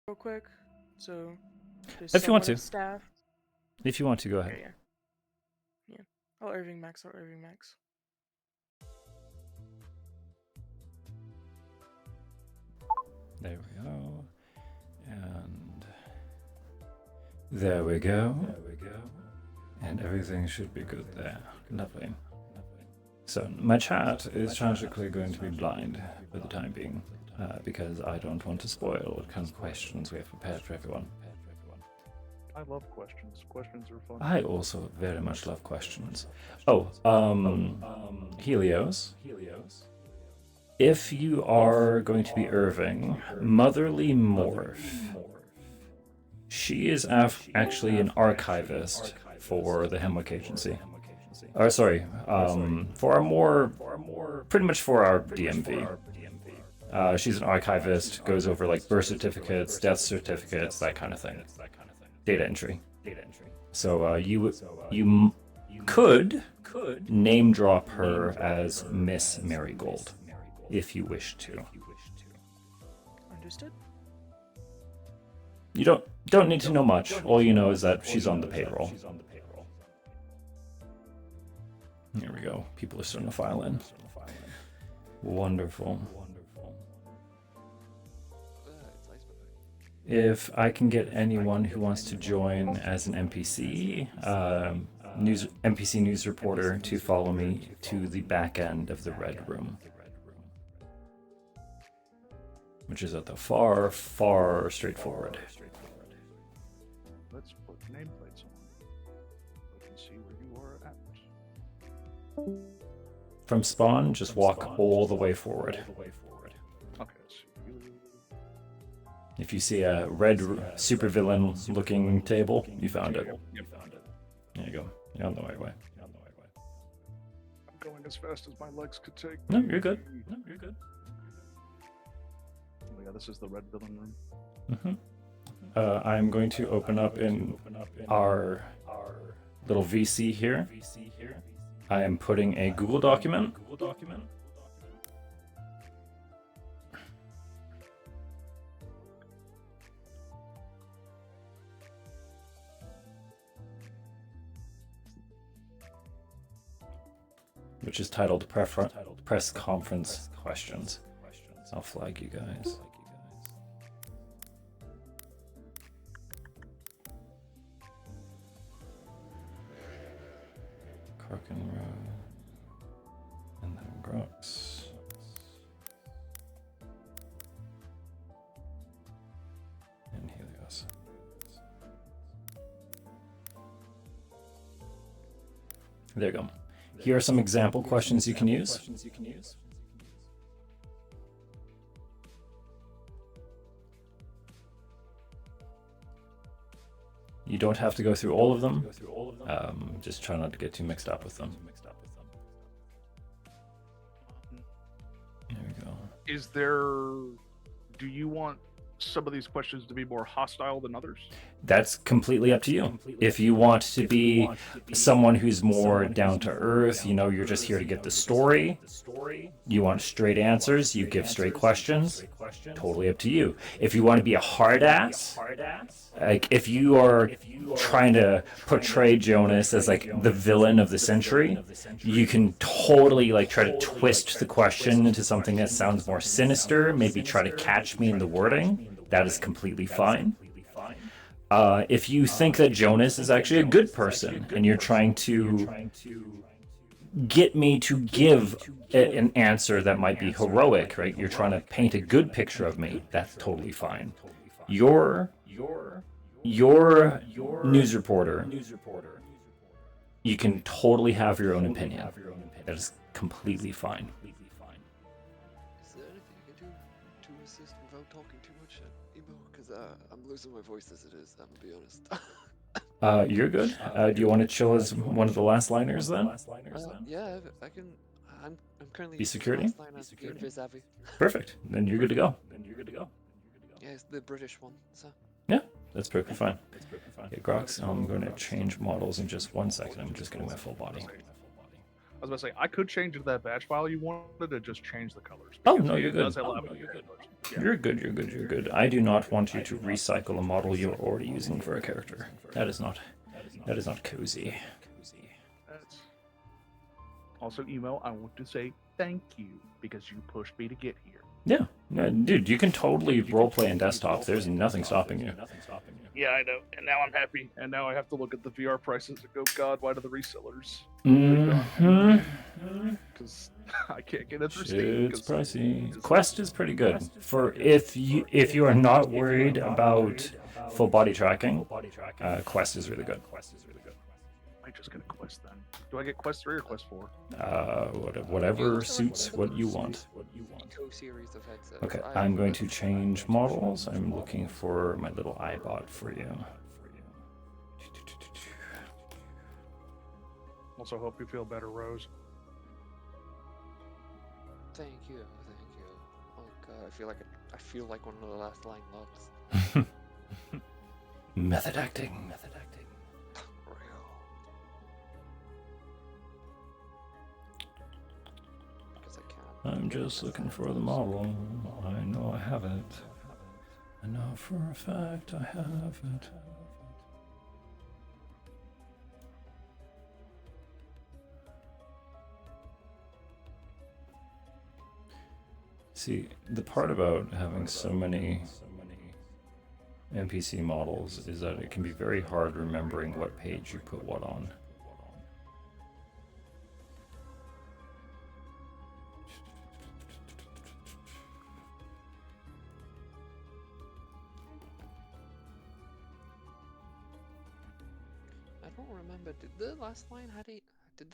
real quick. So, there's If you want someone to. of staff. If you want to, go Yeah, ahead. yeah. I'll Irving Max. I'll Irving Max. There we go. And there we go. And everything should be good there. Lovely. So my chat is tragically going to be blind for the time being, because I don't want to spoil what kind of questions we have prepared for everyone. I love questions. Questions are fun. I also very much love questions. Oh, Helios. If you are going to be Irving, Motherly Morph. She is actually an archivist for the Hemwick agency. Or sorry, for pretty much for our DMV. She's an archivist, goes over like birth certificates, death certificates, that kind of thing. Data entry. So you could name drop her as Miss Marigold, if you wish to. Understood. You don't need to know much. All you know is that she's on the payroll. Here we go. People are starting to file in. Wonderful. If I can get anyone who wants to join as an NPC, NPC news reporter, to follow me to the back end of the Red Room, which is at the far straightforward. Let's put nameplates on. I can see where you are at. From spawn, just walk all the way forward. Okay, so you... If you see a red supervillain looking table, you found it. Yep. There you go. You're on the right way. I'm going as fast as my legs could take. No, you're good. Oh yeah, this is the red villain room. I'm going to open up in our little VC here. I am putting a Google document. Which is titled Press Conference Questions. I'll flag you guys. Croken Road. And then Grox. And Helios. There you go. Here are some example questions you can use. You don't have to go through all of them. Just try not to get too mixed up with them. There we go. Do you want some of these questions to be more hostile than others? That's completely up to you. If you want to be someone who's more down to earth, you're just here to get the story. You want straight answers, you give straight questions. Totally up to you. If you want to be a hard ass, like if you are trying to portray Jonas as like the villain of the century, you can totally like try to twist the question into something that sounds more sinister, maybe try to catch me in the wording. That is completely fine. If you think that Jonas is actually a good person and you're trying to get me to give an answer that might be heroic, right? You're trying to paint a good picture of me. That's totally fine. Your news reporter, you can totally have your own opinion. That is completely fine. Is there anything you can do to assist without talking too much, Emo? Because I'm losing my voice as it is, I'm gonna be honest. You're good. Do you want to chill as one of the last liners then? Yeah, I can. I'm currently Be security? last line as being vis-a-vis. Perfect. Then you're good to go. Yeah, it's the British one, so. Yeah, that's perfectly fine. Okay, Grox, I'm going to change models in just 1 second. I'm just getting my full body. I was about to say I could change it to that batch file you wanted to just change the colors. Oh, because no, it you're good. does allow Oh, me no, to you're change good. colors. Yeah. You're good, you're good, you're good. I do not want you to recycle a model you're already using for a character. That is not cozy. That's... Also, email. I want to say thank you because you pushed me to get here. Yeah, dude, you can totally roleplay in desktop. There's nothing stopping you. Yeah, I know. And now I'm happy. And now I have to look at the VR prices and go, God, why do the resellers? Because I can't get it through Steam. It's pricey. Quest is pretty good for if you are not worried about full body tracking. Quest is really good. I just get a Quest then. Do I get Quest 3 or Quest 4? Whatever suits what you want. Series of headsets. Okay, I'm going to change models. I'm looking for my little iBot for you. Also, hope you feel better, Rose. Thank you. Oh god, I feel like one of the last line locks. Method acting. Real. Because I can't. I'm just looking for the model. I know I have it. I know for a fact I have it. See, the part about having so many NPC models is that it can be very hard remembering what page you put what on. I don't remember. Did the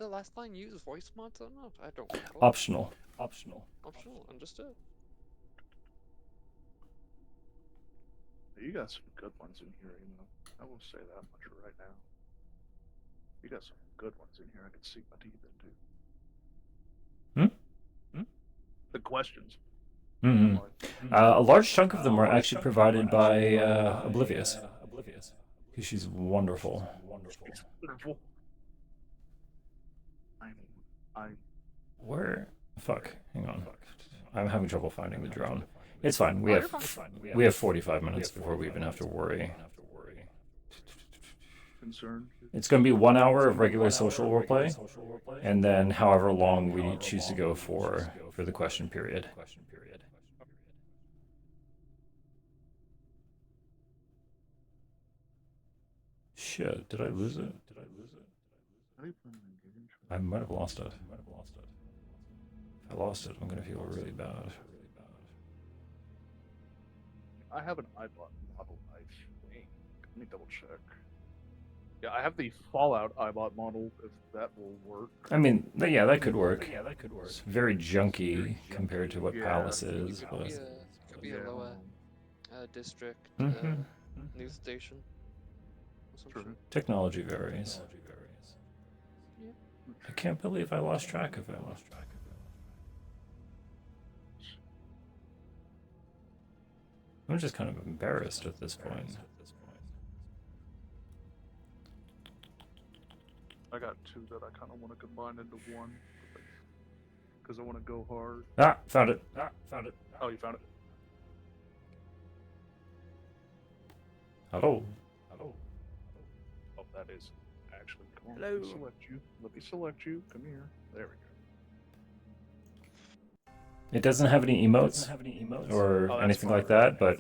last line use voice mods or not? I don't recall. Optional. Optional, understood. You got some good ones in here, you know. I will say that much right now. You got some good ones in here I can sink my teeth into. The questions. A large chunk of them are actually provided by Oblivious. Because she's wonderful. Wonderful. I'm Where? Fuck. Hang on. I'm having trouble finding the drone. It's fine. We have 45 minutes before we even have to worry. concerned. It's going to be 1 hour of regular social roleplay, and then however long we choose to go for the question period. Shit, did I lose it? I might have lost it. If I lost it, I'm going to feel really bad. I have an iBot model, I think. Let me double check. Yeah, I have the Fallout iBot model, if that will work. I mean, yeah, that could work. It's very junky compared to what Palace is. It But... could be a lower district news station. Technology varies. Yeah. I can't believe I lost track of it. I'm just kind of embarrassed at this point. I got two that I kind of want to combine into one because I want to go hard. Ah, found it. Oh, you found it? Hello. Oh, that is actually cool. Hello. Let me select you. Come here. There we go. It doesn't have any emotes or anything like that, but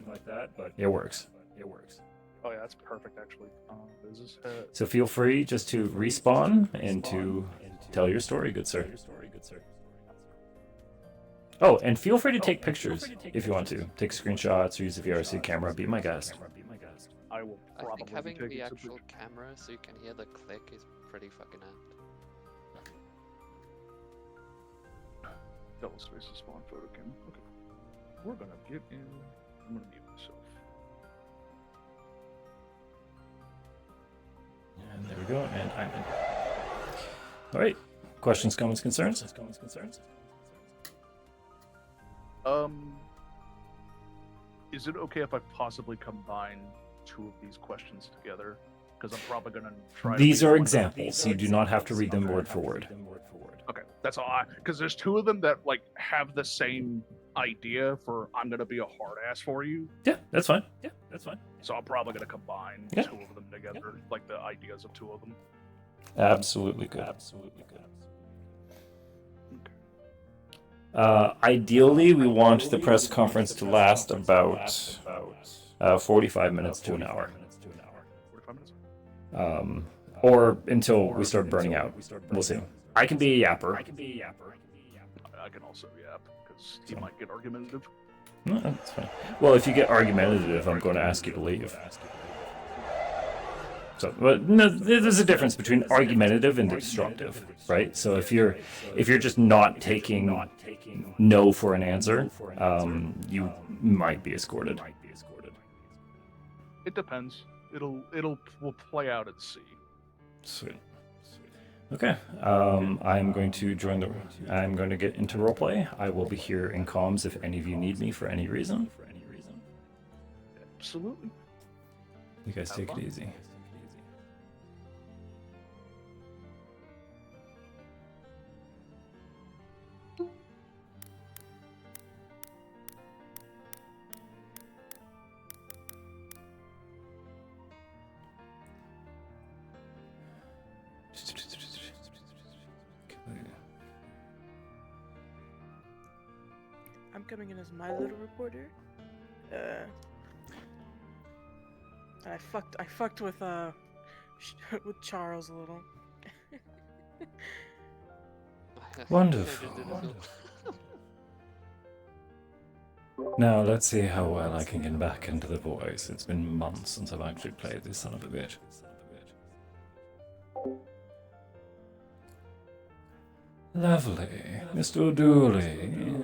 it works. Oh yeah, that's perfect actually. So feel free just to respawn and to tell your story, good sir. Oh, and feel free to take pictures if you want to. Take screenshots or use the VRC camera. Be my guest. I will I probably think having take the some actual pictures. camera so you can hear the click is pretty fucking amped. Double space to spawn photo cam. Okay. We're gonna get in. I'm gonna mute myself. And there we go, and I'm in. All right. Questions, comments, concerns? Is it okay if I possibly combine two of these questions together? Because I'm probably going to try. These are examples. You do not have to read them word for word. Okay, that's all. Because there's two of them that like have the same idea for I'm going to be a hard ass for you. Yeah, that's fine. So I'm probably going to combine Yeah. two of them together, like the ideas of two of them. Absolutely good. Ideally, we want the press conference to last about 45 minutes to an hour. 45 minutes. Or until we start burning out. We'll see. I can be a yapper. I can also yap because he might get argumentative. No, that's fine. Well, if you get argumentative, I'm going to ask you to leave. So, but no, there's a difference between argumentative and destructive, right? So if you're just not taking no for an answer, you might be escorted. It depends. We'll play out at sea. Sweet. Okay. I'm going to get into roleplay. I will be here in comms if any of you need me for any reason. Absolutely. You guys take it easy. I'm coming in as my little reporter. I fucked with with Charles a little. Wonderful. Now let's see how well I can get back into the voice. It's been months since I've actually played this son of a bitch. Lovely. Mr. O'Dooley.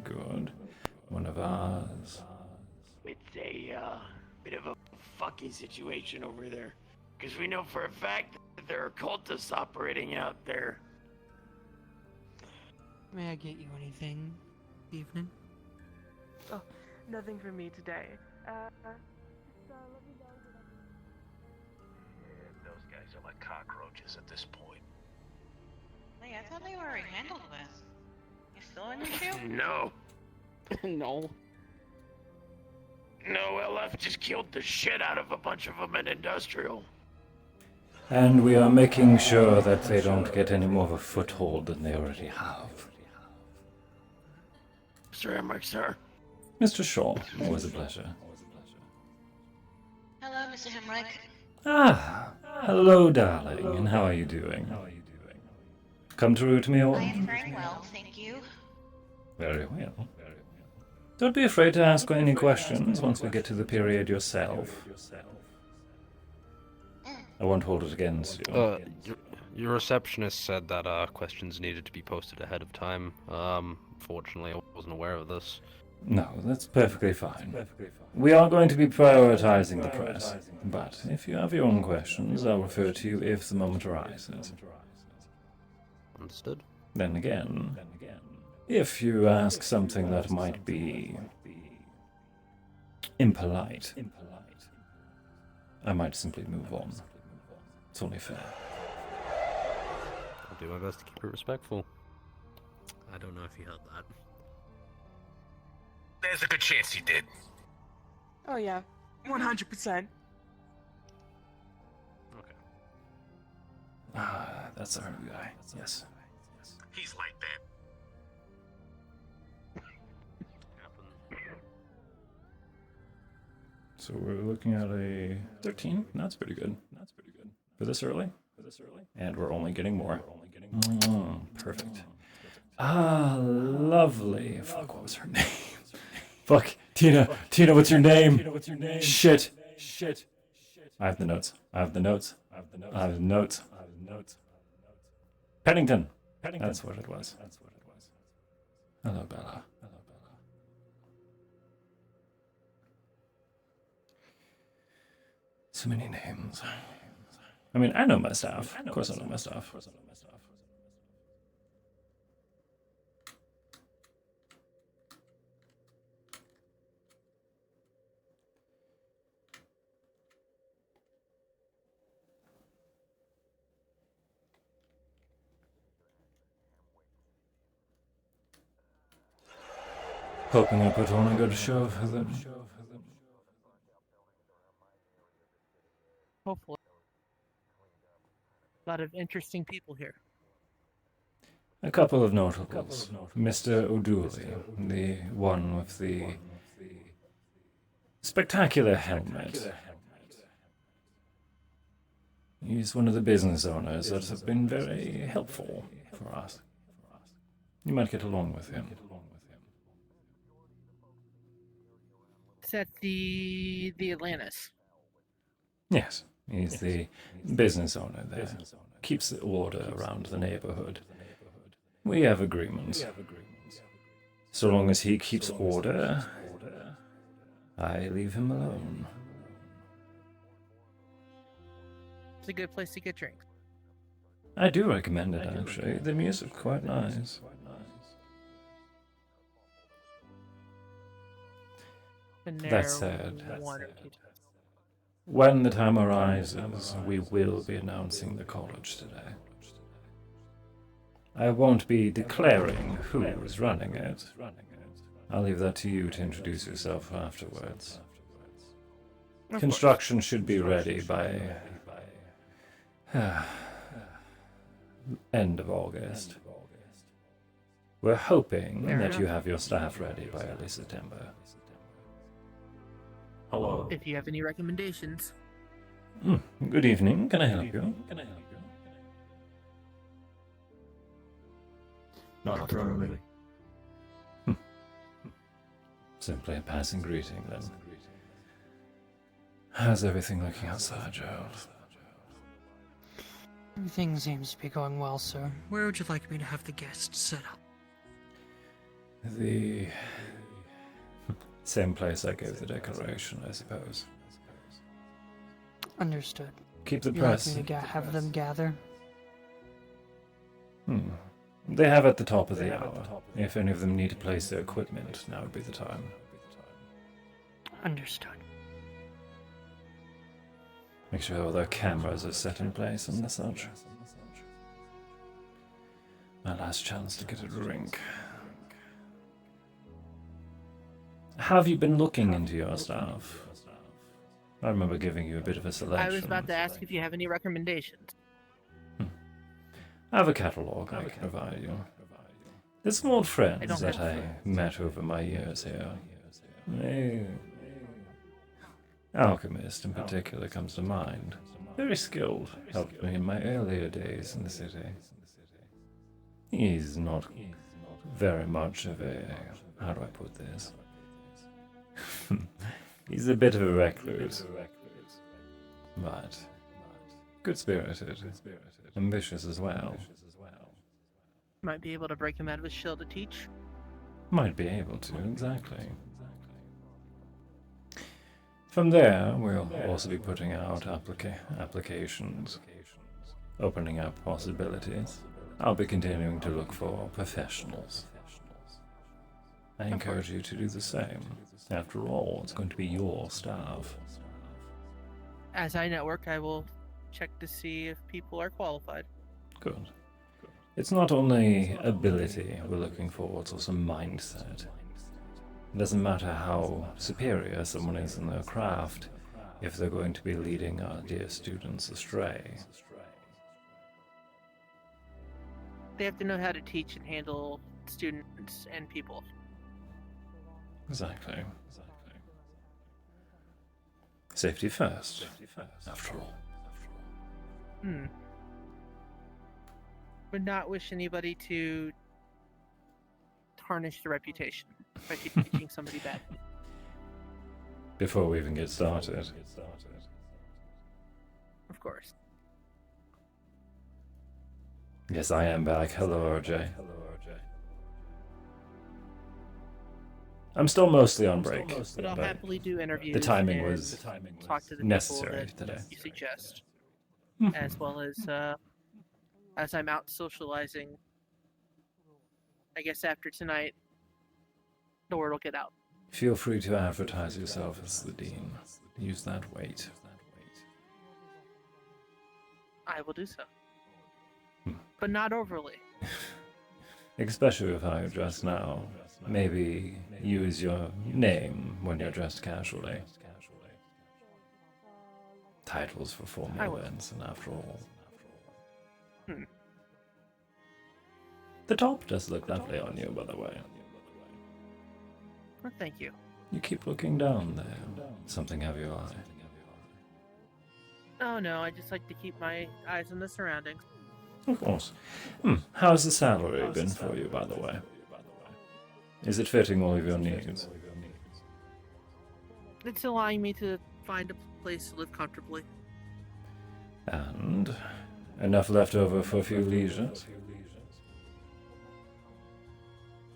Good. One of ours. It's a bit of a fucking situation over there. Because we know for a fact that there are cultists operating out there. May I get you anything, evening? Oh, nothing for me today. Those guys are like cockroaches at this point. Hey, I thought they already handled this. You still an issue? No. No. No, LF just killed the shit out of a bunch of them in Industrial. And we are making sure that they don't get any more of a foothold than they already have. Mr. Hemwick, sir. Mr. Shaw, always a pleasure. Hello, Mr. Hemwick. Ah, hello, darling, and how are you doing? Come through to me all? I am very well, thank you. Very well. Don't be afraid to ask any questions once we get to the period yourself. I won't hold it against you. Your receptionist said that questions needed to be posted ahead of time. Fortunately, I wasn't aware of this. No, that's perfectly fine. We are going to be prioritizing the press, but if you have your own questions, I'll refer to you if the moment arises. Understood. Then again, if you ask something that might be impolite, I might simply move on. It's only fair. I'll do my best to keep it respectful. I don't know if you heard that. There's a good chance he did. Oh yeah, 100%. Okay. Ah, that's our guy. Yes. He's like that. So we're looking at a 13. That's pretty good. For this early? And we're only getting more. Perfect. Ah, lovely. Fuck, what was her name? Fuck. Tina, what's your name? Shit. I have the notes. Pennington. That's what it was. Hello, Bella. So many names. I mean, I know my staff. Of course I know my staff. Hoping I put on a good show for them. Hopefully. A lot of interesting people here. A couple of notables. Mr. O'Dooley, the one with the spectacular helmet. He's one of the business owners that have been very helpful for us. You might get along with him. Is that the Atlantis? Yes, he's the business owner there. Keeps the order around the neighborhood. We have agreements. So long as he keeps order, I leave him alone. It's a good place to get drinks. I do recommend it, actually. The music's quite nice. Been That there said, one or two times. when the time arises, we will be announcing the college today. I won't be declaring who is running it. I'll leave that to you to introduce yourself afterwards. Construction should be ready by end of August. We're hoping that you have your staff ready by early September. Hello. If you have any recommendations. Good evening. Can I help you? Not currently. Simply a passing greeting, then. How's everything looking outside, Gerald? Everything seems to be going well, sir. Where would you like me to have the guests set up? The same place I gave the declaration, I suppose. Understood. Keep the You'd press. like me to have them gather? They have at the top of the hour. If any of them need to place their equipment, now would be the time. Understood. Make sure all their cameras are set in place and such. My last chance to get a drink. Have you been looking into your staff? I remember giving you a bit of a selection. I was about to ask if you have any recommendations. I have a catalogue I can provide you. There's some old friends that I have met over my years here. Alchemist in particular comes to mind. Very skilled, helped me in my earlier days in the city. He's not very much of a... how do I put this? He's a bit of a recluse, but good-spirited, ambitious as well. Might be able to break him out of his shell to teach. Might be able to, exactly. From there, we'll also be putting out applications, opening up possibilities. I'll be continuing to look for professionals. I encourage you to do the same. After all, it's going to be your staff. As I network, I will check to see if people are qualified. Good. It's not only ability we're looking for, it's also mindset. It doesn't matter how superior someone is in their craft if they're going to be leading our dear students astray. They have to know how to teach and handle students and people. Exactly. Safety first, after all. Would not wish anybody to tarnish the reputation by teaching somebody bad. Before we even get started. Of course. Yes, I am back. Hello, RJ. I'm still mostly on break, But I'll happily do interviews. the timing and was talk to the necessary people today. that you suggest, as well as I'm out socializing. I guess after tonight, the word will get out. Feel free to advertise yourself as the dean. Use that weight. I will do so, but not overly. Especially with how you dress now. maybe use your name when you're dressed casually. Titles for formal events, and after all. The top does look lovely on you, by the way. Well, thank you. You keep looking down there. Something have your eye. Oh no, I just like to keep my eyes on the surroundings. Of course. How's the salary been for you, by the way? Is it fitting all of your needs? It's allowing me to find a place to live comfortably. And enough left over for a few leisures?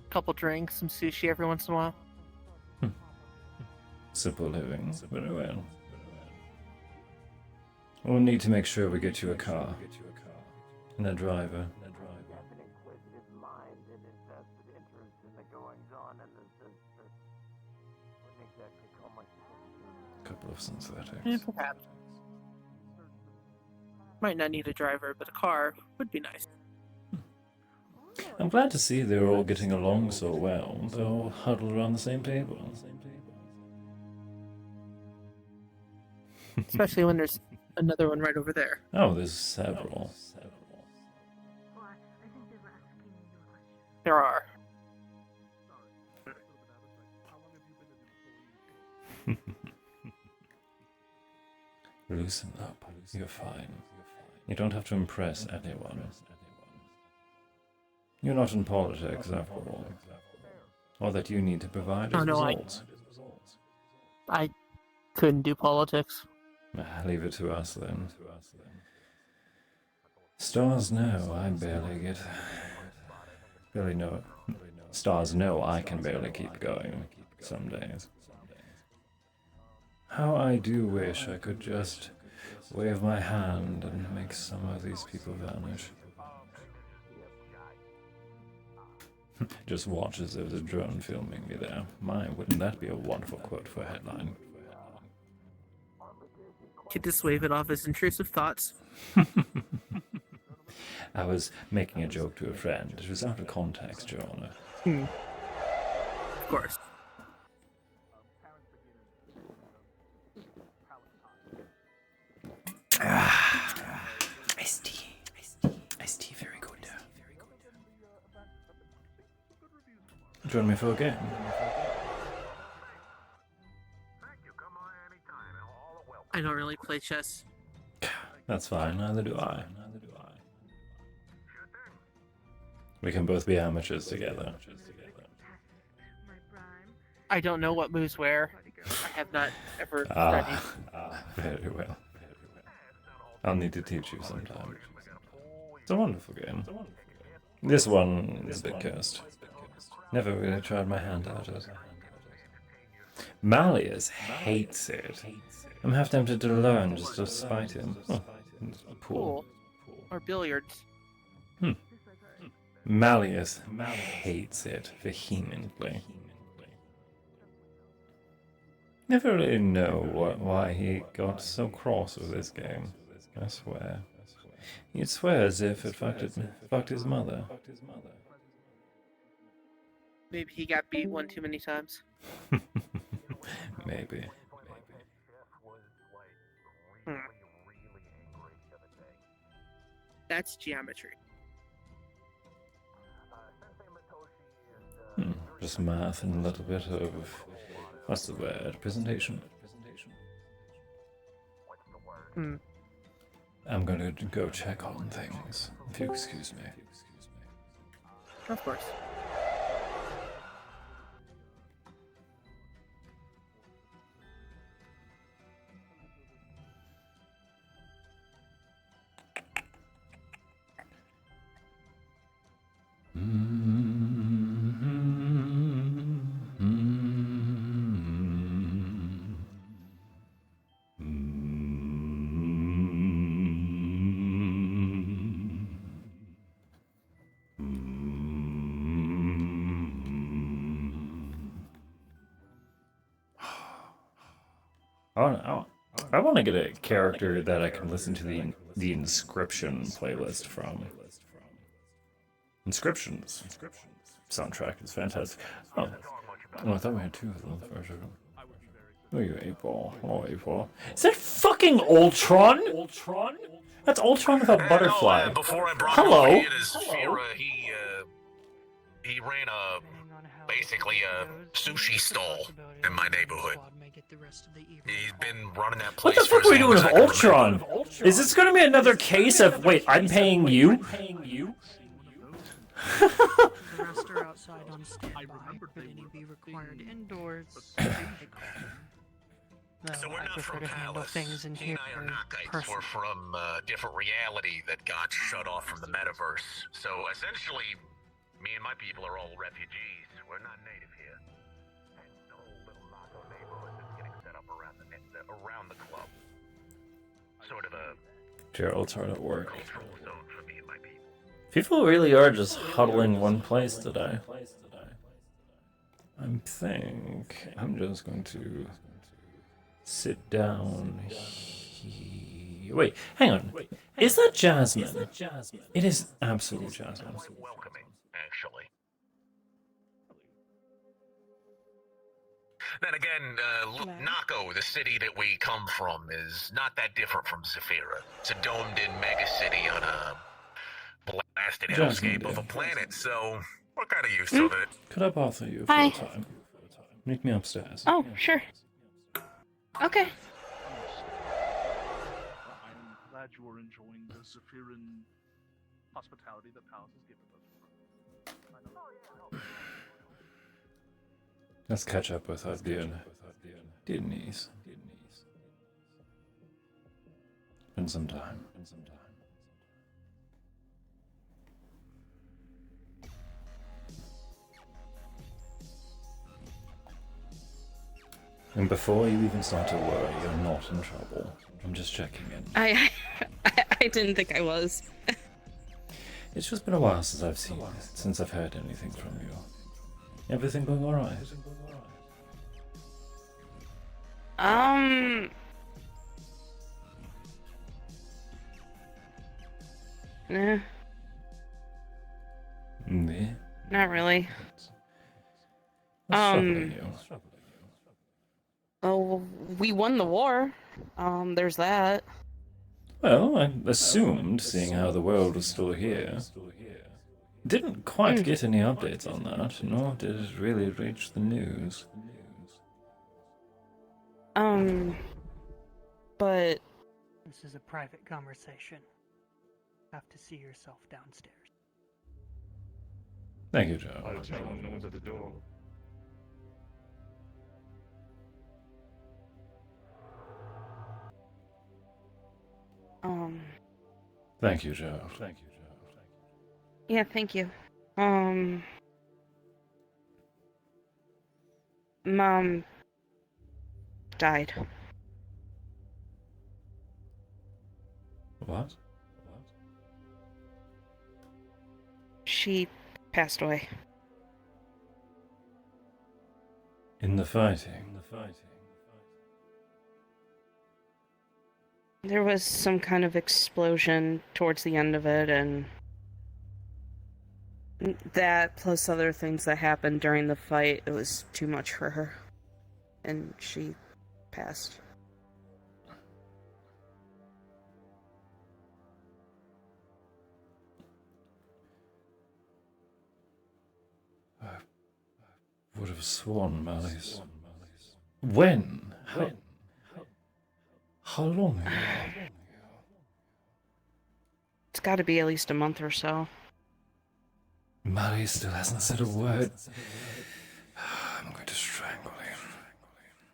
Couple drinks, some sushi every once in a while. Simple living. Very well. We'll need to make sure we get you a car. And a driver. Couple of synthetics. Perhaps. Might not need a driver, but a car would be nice. I'm glad to see they're all getting along so well. They're all huddled around the same table. Especially when there's another one right over there. Oh, there's several. There are. Loosen up. You're fine. You don't have to impress anyone. You're not in politics, after all. All that you need to provide is results. I couldn't do politics. Leave it to us, then. Stars know I barely know. Stars know I can barely keep going some days. How I do wish I could just wave my hand and make some of these people vanish. Just watch as there's a drone filming me there. My, wouldn't that be a wonderful quote for a headline? Could just wave it off as intrusive thoughts. I was making a joke to a friend. It was out of context, Your Honor. Of course. Iced tea. Iced tea, very good. Join me for a game. I don't really play chess. That's fine, neither do I. We can both be amateurs together. I don't know what moves where. I have not ever studied. Very well. I'll need to teach you sometime. It's a wonderful game. This one is a bit cursed. Never really tried my hand at it. Malleus hates it. I'm half tempted to learn just to spite him. Oh, pool. Or billiards. Malleus hates it vehemently. Never really know why he got so cross with this game. I swear. He'd swear as if it fucked his mother. Maybe he got beat one too many times. Maybe. That's geometry. Just math and a little bit of, what's the word, presentation. I'm gonna go check on things, if you excuse me. Of course. I want to get a character that I can listen to the Inscription playlist from. Inscriptions. soundtrack is fantastic. Oh, I thought we had two of them. Oh, you 8-ball. Oh, 8-ball. Is that fucking Ultron? That's Ultron with a butterfly. Before I brought Hello. him over here to Zafira, he ran basically a sushi stall in my neighborhood. He's been running that place. What the fuck are we doing with Ultron? Is this gonna be another case of, wait, I'm paying you? The rest are outside on standby. Would any be required indoors? No, So we're I not prefer from to handle Palace. things in He here and I are in not guys. person. We're from a different reality that got shut off from the metaverse. So essentially, me and my people are all refugees. We're not native here. And the whole little Naco neighborhood that's getting set up around the club. Sort of a Gerald's hard at work. cultural zone for me and my people. People really are just huddling one place today. I think I'm just going to sit down here. Wait, hang on. Is that Jasmine? It is absolute Jasmine. Quite welcoming, actually. Then again, Naco, the city that we come from, is not that different from Zafira. It's a domed-in megacity on a blasted hellscape of a planet, so we're kind of used to it. Could I bother you for Hi. a time? Meet me upstairs. Oh, sure. Okay. I'm glad you are enjoying the Zephyran hospitality that Palace has given us. Let's catch up with our dear niece. Spend some time. And before you even start to worry, you're not in trouble. I'm just checking in. I didn't think I was. It's just been a while since I've heard anything from you. Everything going alright? Nah, Yeah. not really. What's troubling you? Oh, we won the war. There's that. Well, I assumed, seeing how the world was still here. Didn't quite get any updates on that, nor did it really reach the news. But This is a private conversation. Have to see yourself downstairs. Thank you, Joe. No one's at the door. Thank you, Joe. yeah, thank you. Mom died. What? She passed away. In the fighting. There was some kind of explosion towards the end of it, and that plus other things that happened during the fight, it was too much for her. And she passed. I would have sworn Malice. When? How long ago? It's got to be at least a month or so. Malice still hasn't said a word. I'm going to strangle him.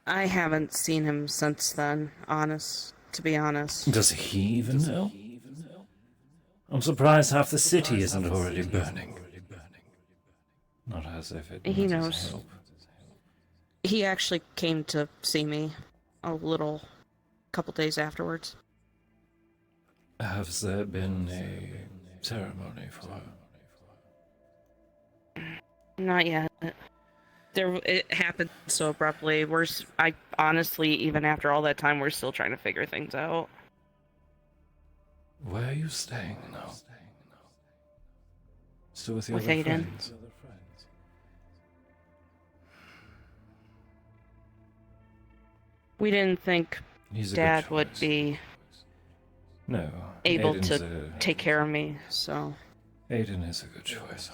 I haven't seen him since then, to be honest. Does he even know? I'm surprised half the city isn't already burning. Not as if it He needs knows. help. He actually came to see me couple days afterwards. Has there been a ceremony for her? Not yet. It happened so abruptly. I honestly, even after all that time, we're still trying to figure things out. Where are you staying now? Still with your With other Aiden. friends? We didn't think He's a Dad good would choice. be No, able Aiden's to take care of me, so... Aiden is a good choice.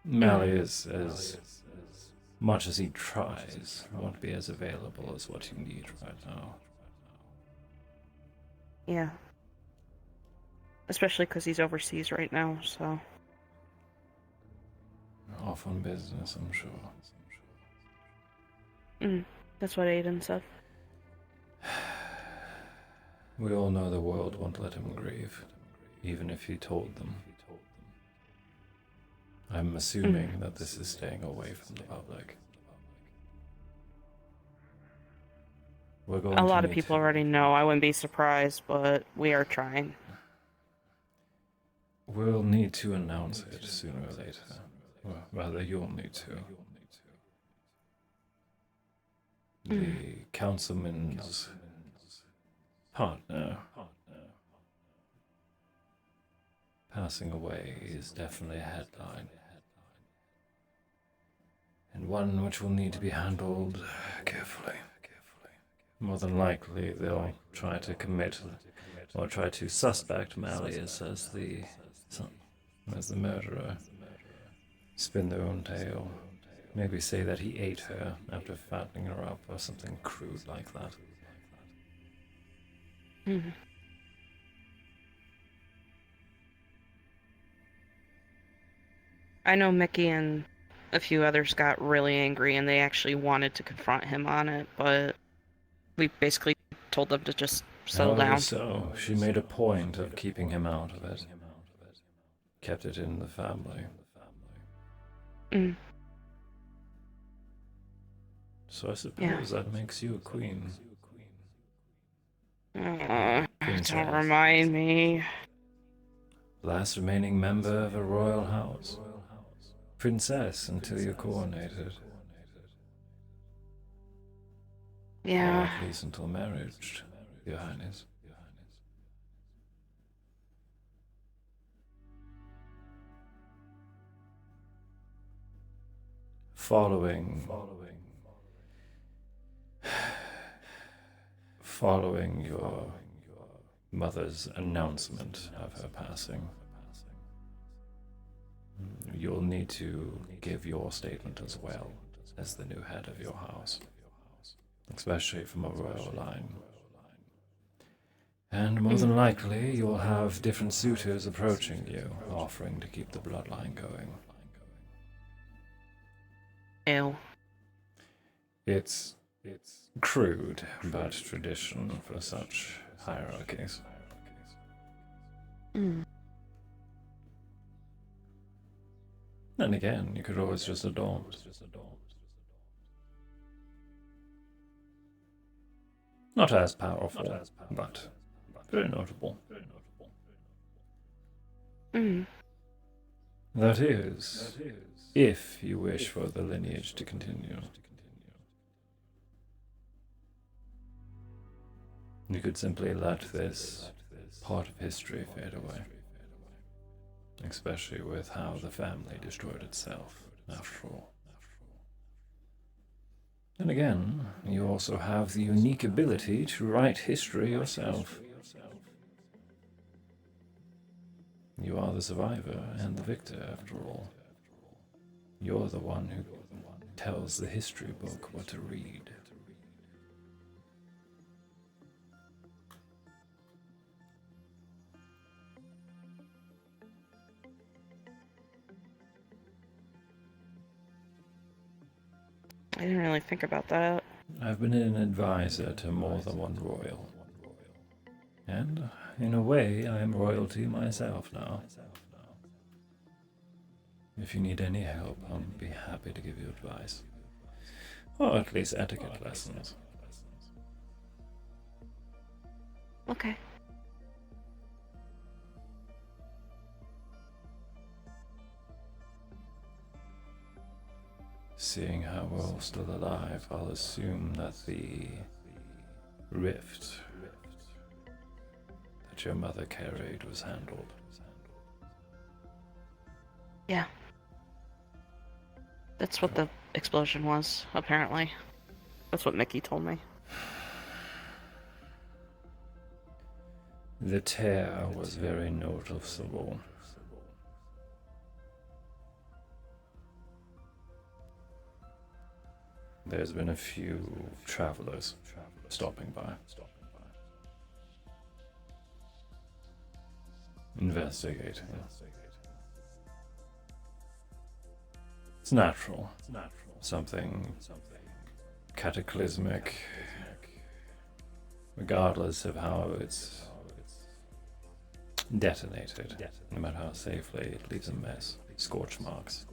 Mally is, as much as he tries, won't be as available as what you need right now. Yeah. Especially because he's overseas right now, so... Off on business, I'm sure. That's what Aiden said. We all know the world won't let him grieve, even if he told them. I'm assuming that this is staying away from the public. We're going A lot to of need people to- already know. I wouldn't be surprised, but we are trying. We'll need to announce it sooner or later. Well, rather, you'll need to. The councilman's partner passing away is definitely a headline. And one which will need to be handled carefully. More than likely, they'll try to commit or try to suspect Malleus as the murderer. Spin their own tale. Maybe say that he ate her after fattening her up or something crude like that. I know Mickey and a few others got really angry and they actually wanted to confront him on it, but we basically told them to just settle down. So, she made a point of keeping him out of it. Kept it in the family. So I suppose that makes you a queen. Don't remind me. Last remaining member of a royal house. Princess until you're coronated. Yeah. Or at least until marriage, Your Highness. Following your mother's announcement of her passing, you'll need to give your statement as well as the new head of your house, especially from a royal line. And more than likely, you'll have different suitors approaching you, offering to keep the bloodline going. Ew. It's crude, but tradition for such hierarchies. And again, you could always just adopt. Not as powerful, but very notable. That is, if you wish for the lineage to continue. You could simply let this part of history fade away. Especially with how the family destroyed itself, after all. And again, you also have the unique ability to write history yourself. You are the survivor and the victor, after all. You're the one who tells the history book what to read. I didn't really think about that. I've been an advisor to more than one royal. And, in a way, I am royalty myself now. If you need any help, I'll be happy to give you advice. Or at least etiquette lessons. Okay. Seeing how we're all still alive, I'll assume that the rift that your mother carried was handled. Yeah. That's what the explosion was, apparently. That's what Mickey told me. The tear was very noticeable. There's been a few travelers stopping by. Investigating. It's natural. Something cataclysmic, regardless of how it's detonated, no matter how safely, it leaves a mess, scorch marks.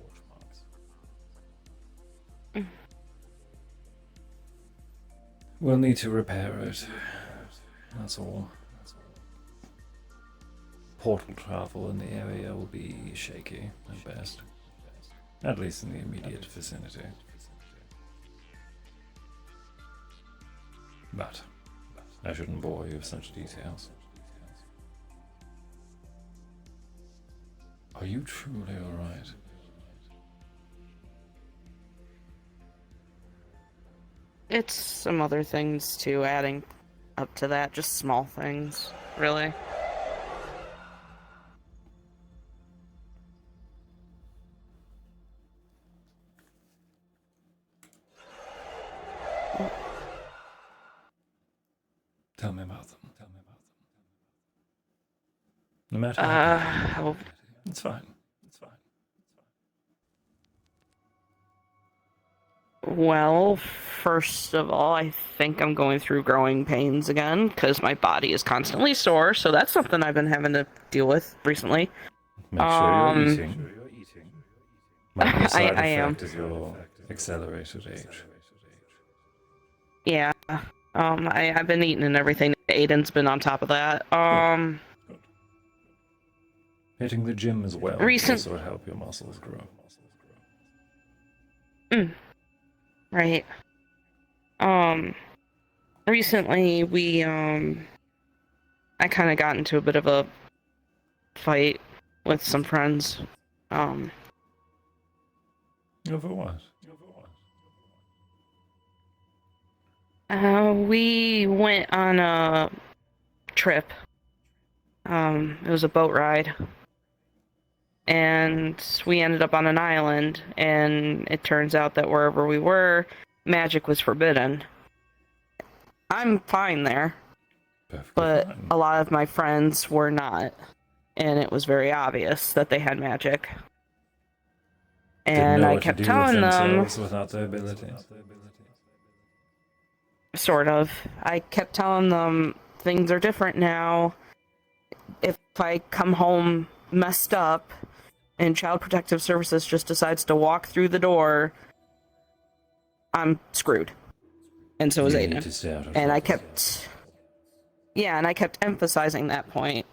We'll need to repair it, that's all. Portal travel in the area will be shaky at best, at least in the immediate vicinity. But I shouldn't bore you with such details. Are you truly alright? It's some other things too, adding up to that, just small things, really. Tell me about them. No matter how it's fine. Well, first of all, I think I'm going through growing pains again, because my body is constantly sore, so that's something I've been having to deal with recently. Make sure you're eating. Might be a side I am. effect of your accelerated age. Yeah. I've been eating and everything. Aiden's been on top of that. Hitting the gym as well will also help your muscles grow. Right. Recently I kind of got into a bit of a fight with some friends. Over what? We went on a trip. It was a boat ride. And we ended up on an island, and it turns out that wherever we were, magic was forbidden. I'm fine there. But a lot of my friends were not. And it was very obvious that they had magic. And I kept telling them without their abilities. Sort of. I kept telling them things are different now. If I come home messed up and Child Protective Services just decides to walk through the door, I'm screwed. And so was Aiden. And I kept emphasizing that point.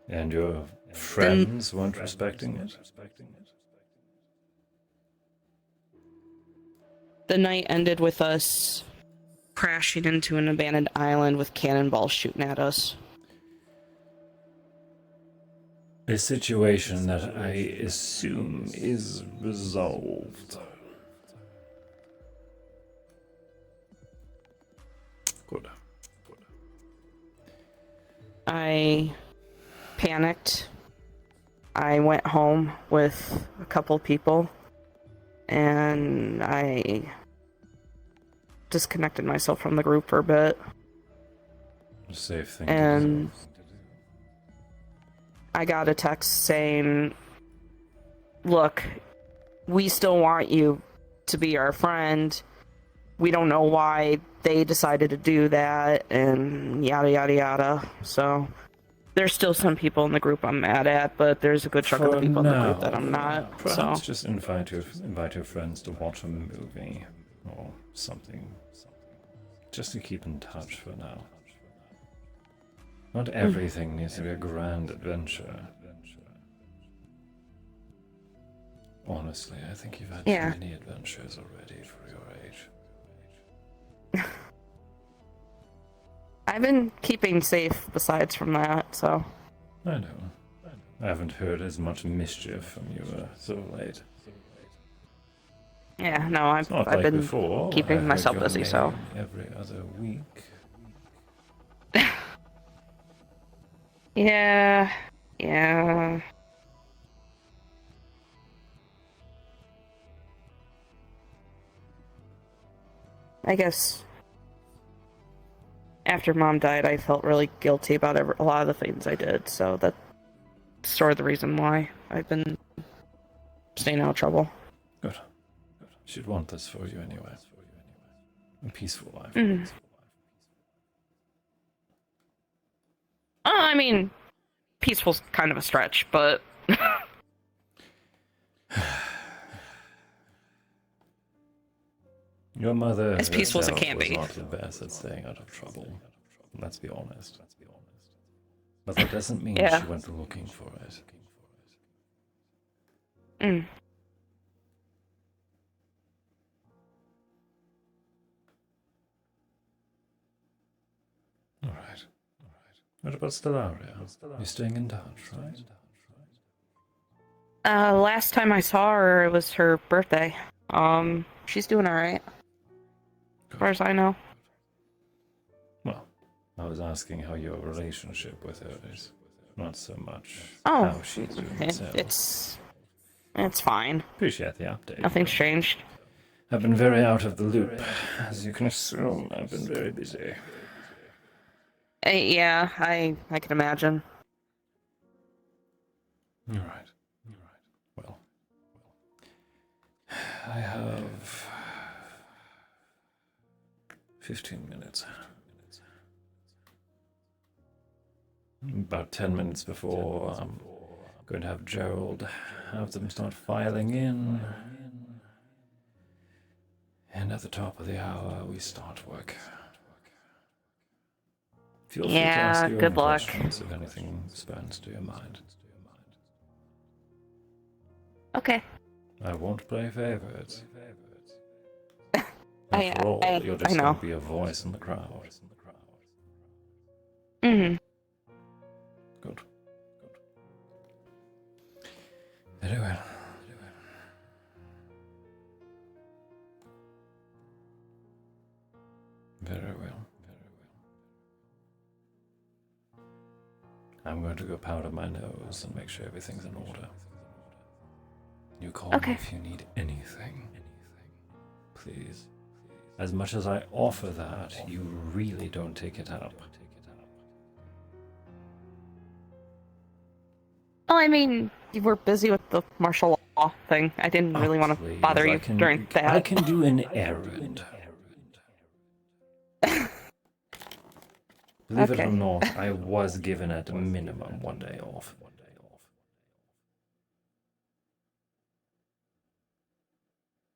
And your friends weren't respecting it? The night ended with us crashing into an abandoned island with cannonballs shooting at us. A situation that I assume is resolved. Good. I panicked. I went home with a couple people, and I disconnected myself from the group for a bit. Safe thing and I got a text saying, look, we still want you to be our friend. We don't know why they decided to do that, and yada yada yada. So there's still some people in the group I'm mad at, but there's a good chunk of the people in the group that I'm not. Perhaps just invite your friends to watch a movie or something, just to keep in touch for now. Not everything needs to be a grand adventure. Honestly, I think you've had too many adventures already for your age. I've been keeping safe besides from that, so. I know. I haven't heard as much mischief from you so late. Yeah, no, It's not I've like been before. I keeping heard myself your busy, so. name every other week. Yeah, yeah. I guess after Mom died, I felt really guilty about a lot of the things I did, so that's sort of the reason why I've been staying out of trouble. Good. She'd want this for you anyway. A peaceful life. I mean, peaceful's kind of a stretch, but... Your mother as peaceful as it herself can was be. not the best at staying out of trouble. Let's be honest. But that doesn't mean Yeah. she went looking for it. Alright. What about Stellaria? You're staying in touch, right? Last time I saw her, it was her birthday. She's doing alright. As far as I know. Well, I was asking how your relationship with her is. Not so much Oh, how she's doing herself. it's fine. Appreciate the update. Nothing's changed. I've been very out of the loop. As you can assume, I've been very busy. Yeah, I can imagine. Alright. Well, I have 15 minutes. About 10 minutes before I'm going to have Gerald have them start filing in. And at the top of the hour, we start work. Feel free to ask your good own luck. questions if anything spurns to your mind. Okay. I won't play favorites. I After all, you're just know. going to be a voice in the crowd. Mm-hmm. Good. Very well. Very well. I'm going to go powder my nose and make sure everything's in order. You call me if you need anything. Please. As much as I offer that, you really don't take it up. Well, I mean, you were busy with the martial law thing. I didn't really want to Please, bother you during that. I can do an errand. Believe it or not, I was given at a minimum 1 day off.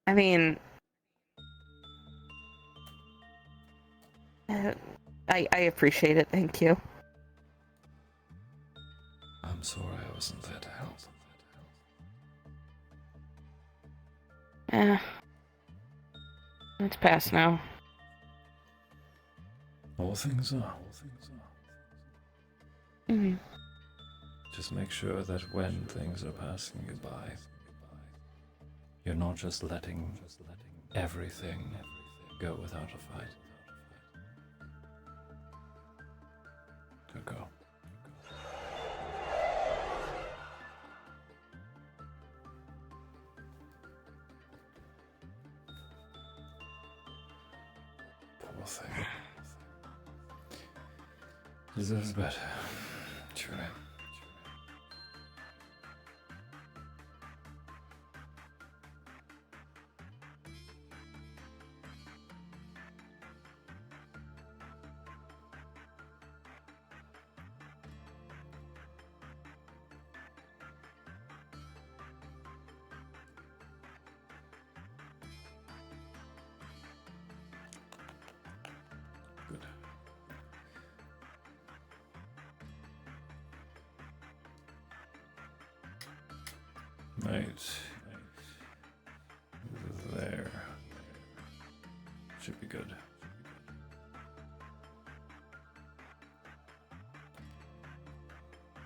I mean, I appreciate it. Thank you. I'm sorry I wasn't there to help. It's past now. All things are. Mm-hmm. Just make sure that when things are passing you by, you're not just letting everything go without a fight. Good girl. Poor thing. Deserves better. Truly. Good. Right. There. Should be good.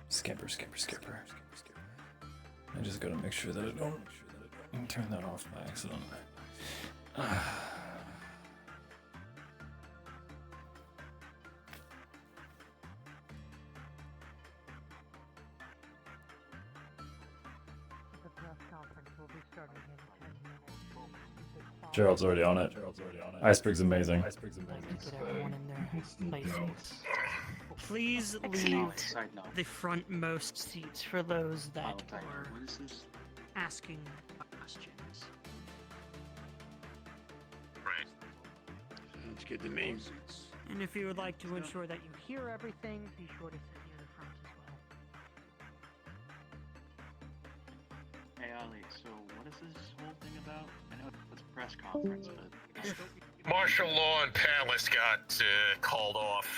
Skipper. I just gotta make sure that I don't turn that off by accident. The press conference will be starting in 10 minutes. Gerald's already on it. Iceberg's amazing. Get everyone in their places. Please leave the frontmost seats for those that are asking questions. Right. Sounds good to me. And if you would like to ensure that you hear everything, be sure to sit near the front as well. Hey Ali, so what is this whole thing about? I know it's a press conference, but... Martial law in Palace got called off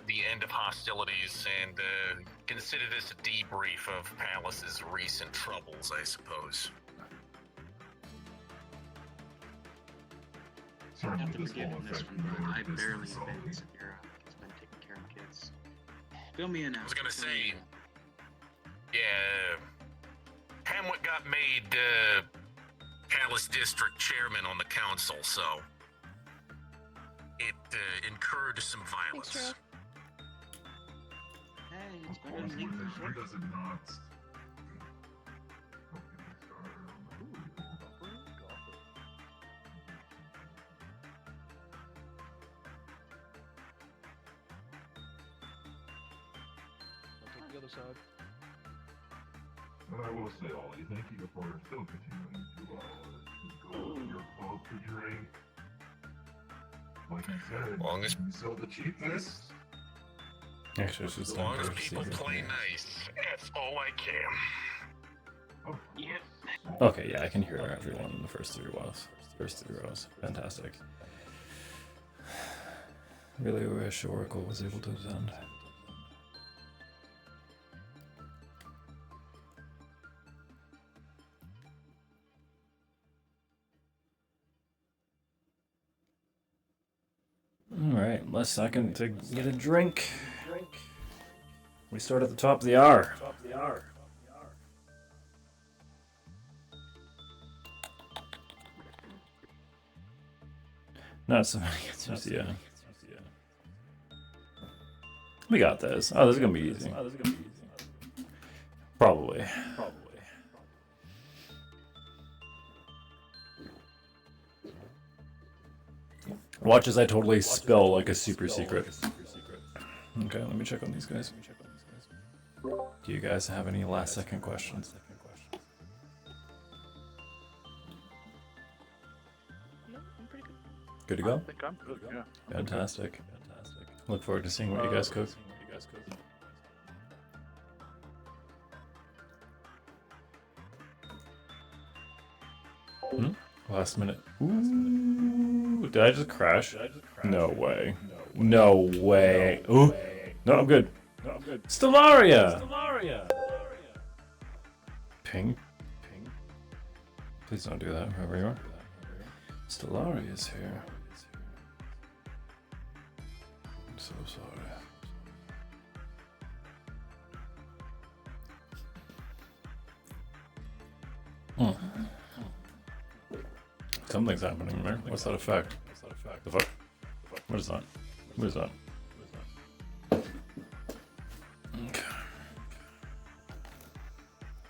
the end of hostilities, and consider this a debrief of Palace's recent troubles, I suppose. You have to forgive me this one, though. I barely been Sakura. He's been taking care of kids. Fill me in now. I was gonna say, yeah, Hemwick got made Palace District Chairman on the council, so it incurred some violence. Hey, it's better than leaving before. Does it not? I'll take the other side. And I will say, Ollie, thank you for still continuing to go to your pub to drink. Like I said, Long as- you sell the cheapest. Actually, it's just As long as people play nice, that's all I care. Yep. Okay, yeah, I can hear everyone in the first three rows. Fantastic. Really wish Oracle was able to attend. Alright, last second to get a drink. We start at the top of the hour. Not so many answers, yeah. We got this. Oh, this is gonna be easy. Probably. Watch as I totally spill like a super secret. Okay, let me check on these guys. Do you guys have any last second questions? No, I'm pretty good. Good to go? I think I'm good, yeah. Fantastic. Look forward to seeing what you guys cook. Last minute. Ooh, did I just crash? No way. No way. Ooh. No, I'm good. Stellaria! Ping. Please don't do that, whoever you are. Stellaria is here. I'm so sorry. Something's happening there. What's that effect? The fuck? What is that? What is that? Okay.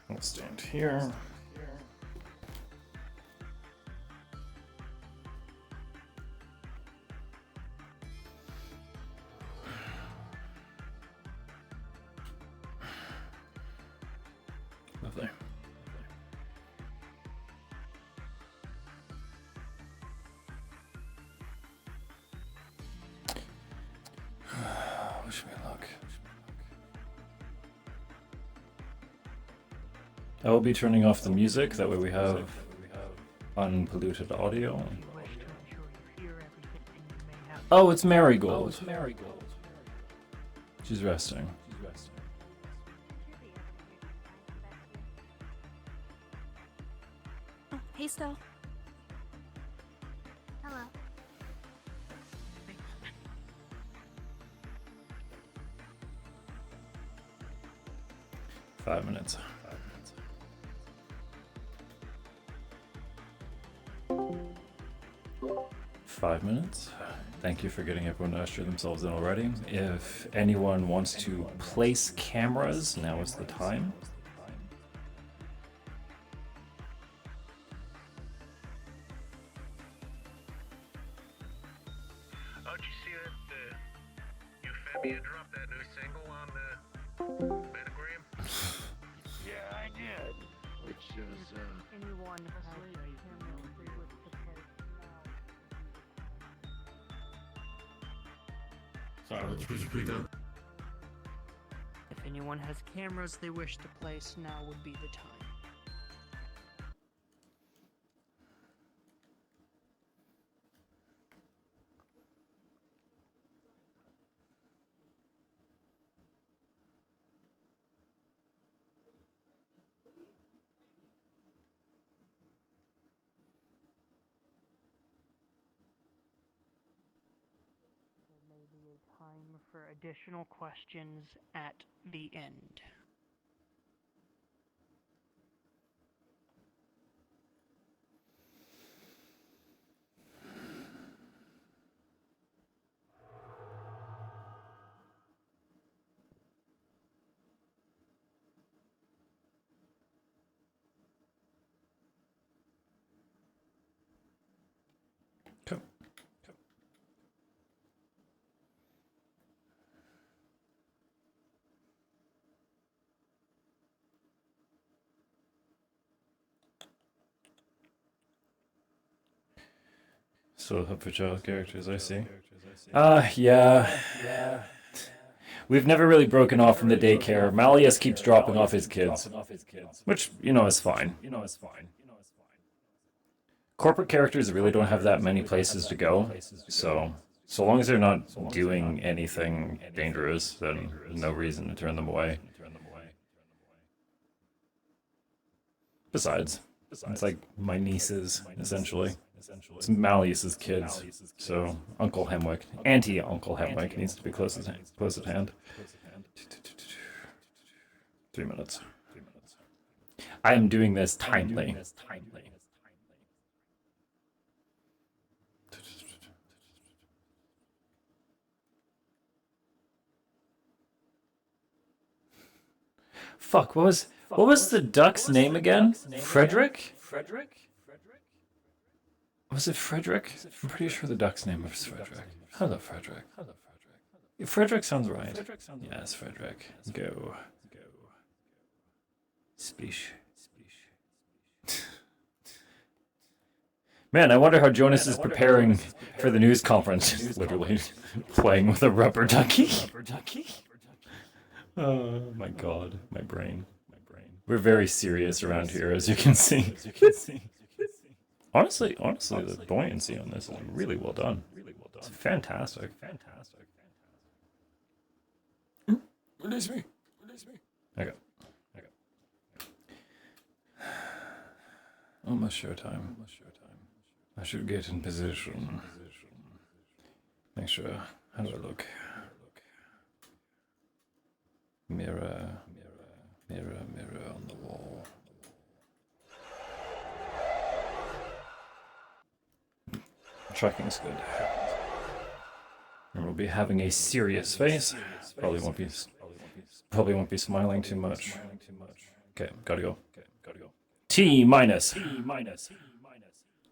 I'll stand here. Lovely. Where should we look? I will be turning off the music, that way we have unpolluted audio. Oh, it's Marigold. She's resting. Oh, hey, Stell. Hello. 5 minutes. 5 minutes. Thank you for getting everyone to usher themselves in already. If anyone wants to place cameras, now is the time. Oh, did you see that Euphemia dropped that new single on the Metagram? Yeah, I did. Which is, Anyone has Sorry, please repeat that. If anyone has cameras they wish to place, now would be the time. There may be a time for additional questions at the end. Cool. Still hope for child characters, I see. Yeah. We've never really broken off from the daycare. Malleus keeps dropping off his kids. Which, is fine. Corporate characters really don't have that many places to go. So long as they're not doing anything dangerous, then no reason to turn them away. Besides, it's like my nieces, essentially. It's Malleus's kids, so Uncle Hemwick, Auntie-Uncle Hemwick needs to be close at hand. 3 minutes. I am doing this timely. Fuck, what was the duck's name again? Frederick? Was it Frederick? I'm pretty sure the duck's name was Frederick. Hello, Frederick. Frederick sounds right. Yes, Frederick. Go. Speech. Man, I wonder how Jonas is preparing for the news conference. Literally playing with a rubber ducky. Oh my god, my brain. We're very serious around here, as you can see. Honestly, the buoyancy on this is really well done. It's fantastic. Release me. Okay. Almost showtime. I should get in position. Make sure. How do I look? Mirror on the wall. Tracking's good. And we'll be having a serious face. Probably won't be smiling too much. Okay, gotta go. T minus.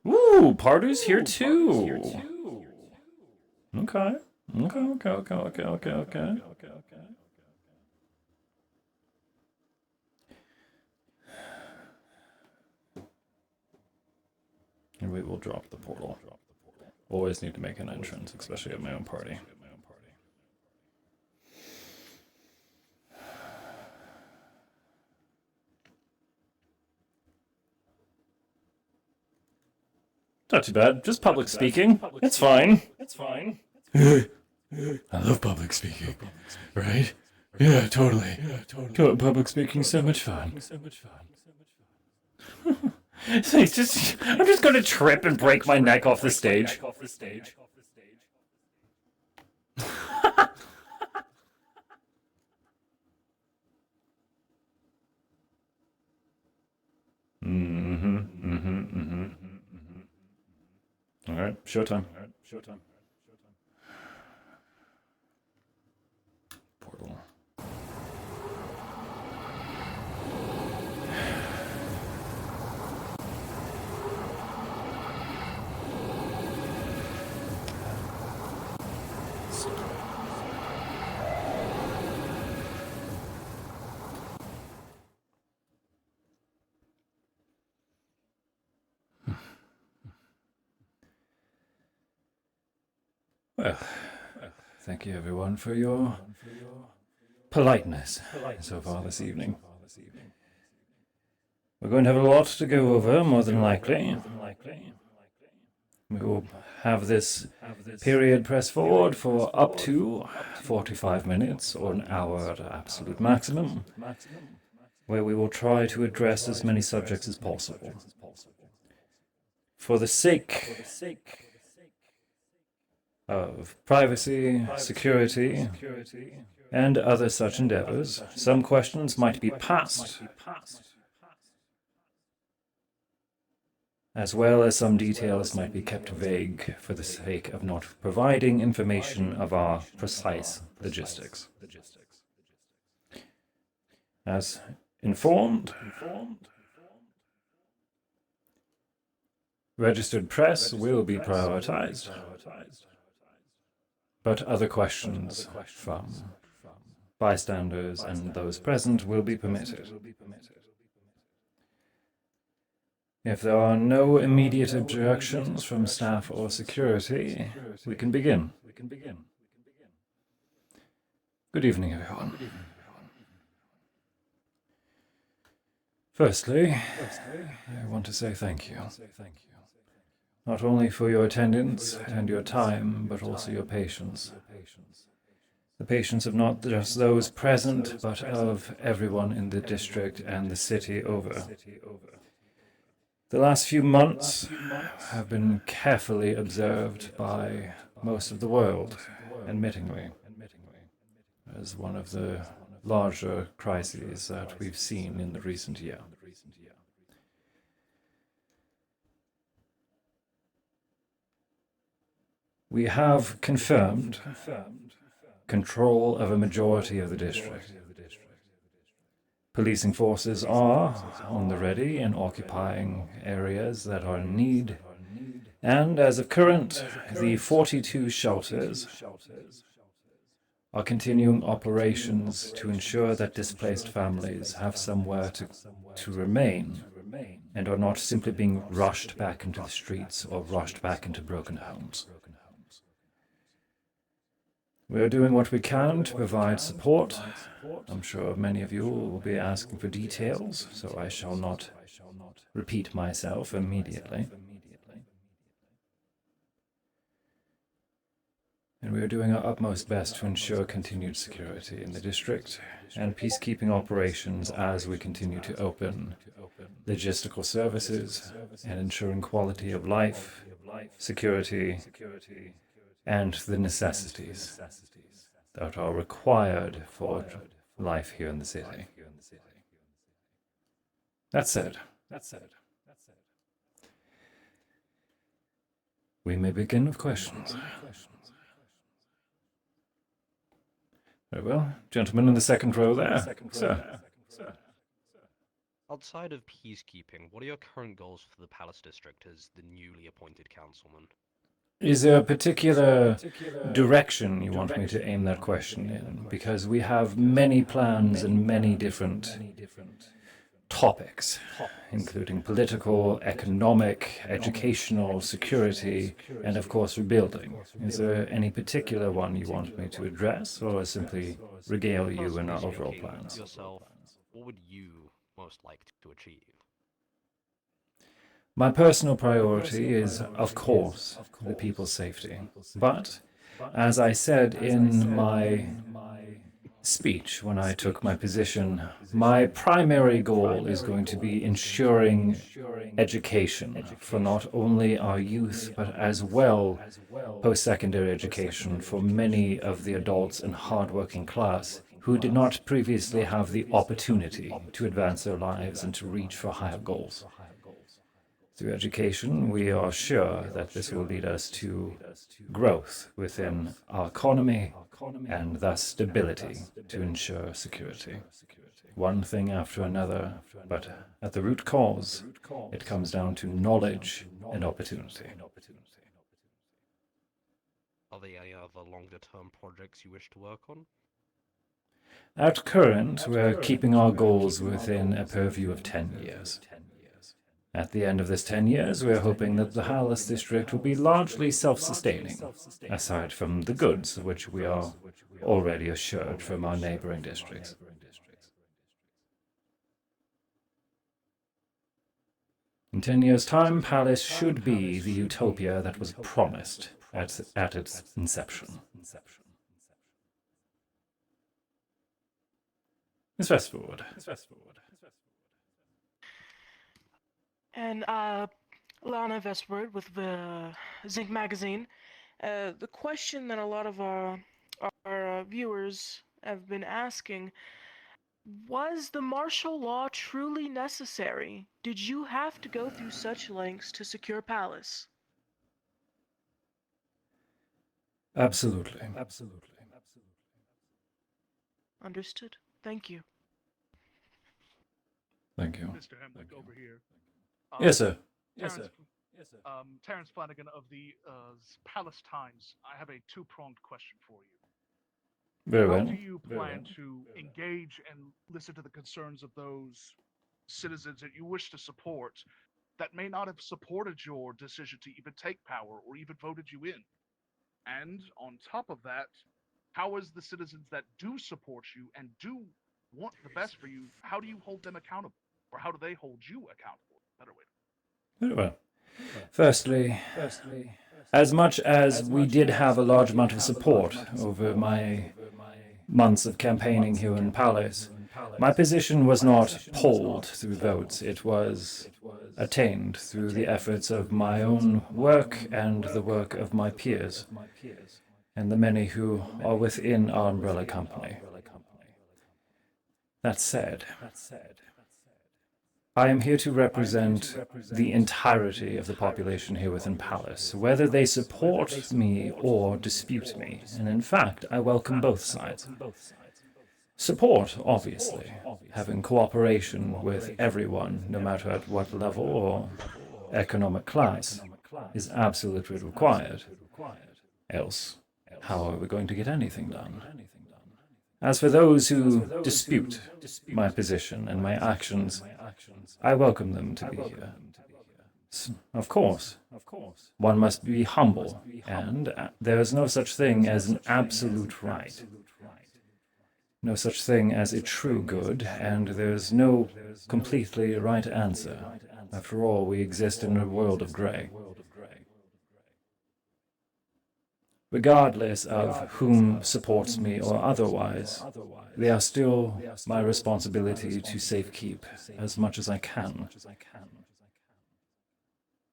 Ooh, Pardu's here too. Okay. And we will drop the portal. Always need to make an entrance, especially at my own party. Not too bad. Just public speaking. It's fine. I love public speaking. Right? Yeah, totally. Public speaking so much fun. I'm just gonna trip and break my neck off the stage. Alright, showtime. Portal. Well, thank you everyone for your politeness so far this evening. We're going to have a lot to go over, more than likely. We will have this period press forward for up to 45 minutes or an hour at absolute maximum, where we will try to address as many subjects as possible. For the sake of privacy, security, and other such endeavors, some questions might be passed, as well as some details might be kept vague for the sake of not providing information of our precise logistics. As informed, registered press will be prioritized, but other questions from bystanders and those present will be permitted. If there are no immediate objections from staff or security, we can begin. Good evening, everyone. Firstly, I want to say thank you. Not only for your attendance and your time, but also your patience. The patience of not just those present, but of everyone in the district and the city over. The last few months have been carefully observed by most of the world, admittingly, as one of the larger crises that we've seen in the recent year. We have confirmed control of a majority of the district. Policing forces are on the ready and occupying areas that are in need, and as of current, the 42 shelters are continuing operations to ensure that displaced families have somewhere to remain and are not simply being rushed back into the streets or rushed back into broken homes. We are doing what we can to provide support. I'm sure many of you will be asking for details, so I shall not repeat myself immediately. And we are doing our utmost best to ensure continued security in the district and peacekeeping operations as we continue to open logistical services and ensuring quality of life, security, and the necessities that are required for life here in the city. That said, we may begin with questions. Very well. Gentleman in the second row there, sir. Outside of peacekeeping, what are your current goals for the Palace District as the newly appointed councilman? Is there a particular direction you want me to aim that question in? Because we have many plans and many different topics, including political, economic, educational, security, and of course rebuilding. Is there any particular one you want me to address, or simply regale you in our overall plans? Yourself, what would you most like to achieve? My personal priority is, of course, the people's safety. But, as I said in my speech when I took my position, my primary goal is going to be ensuring education for not only our youth, but as well post-secondary education for many of the adults and hard-working class who did not previously have the opportunity to advance their lives and to reach for higher goals. Through education, we are sure that this will lead us to growth within our economy and thus stability to ensure security. One thing after another, but at the root cause, it comes down to knowledge and opportunity. Are there any other longer-term projects you wish to work on? At current, we're keeping our goals within a purview of 10 years. At the end of this 10 years, we're hoping that the Palace District will be largely self-sustaining, aside from the goods which we are already assured from our neighboring districts. In 10 years' time, Palace should be the utopia that was promised at its inception. Miss Westford. And Lana Westward with the Zinc magazine. The question that a lot of our viewers have been asking: was the martial law truly necessary? Did you have to go through such lengths to secure Palace? Absolutely. Understood. Thank you. Thank you. Mr. Hemwick over here. Yes, sir. Terrence Flanagan of the Palace Times. I have a two-pronged question for you. Very well. How do you plan to engage and listen to the concerns of those citizens that you wish to support that may not have supported your decision to even take power or even voted you in? And on top of that, how is the citizens that do support you and do want the best for you, how do you hold them accountable? Or how do they hold you accountable? Better way. Very well. Firstly, as much as we did have a large amount of support over my months of campaigning here in Palace, my position was not polled through votes. It was attained through the efforts of my own work and the work of my peers, and the many who are within our umbrella company. That said, I am here to represent the entirety of the population here within Palace, whether they support me or dispute me, and in fact, I welcome both sides. Support, obviously, having cooperation with everyone, no matter at what level or economic class, is absolutely required. Else, how are we going to get anything done? As for those who dispute my position and my actions, I welcome them to be here. Of course, one must be humble, and there is no such thing as an absolute right. No such thing as a true good, and there is no completely right answer. After all, we exist in a world of grey. Regardless of whom supports me or otherwise, they are still my responsibility to safekeep as much as I can.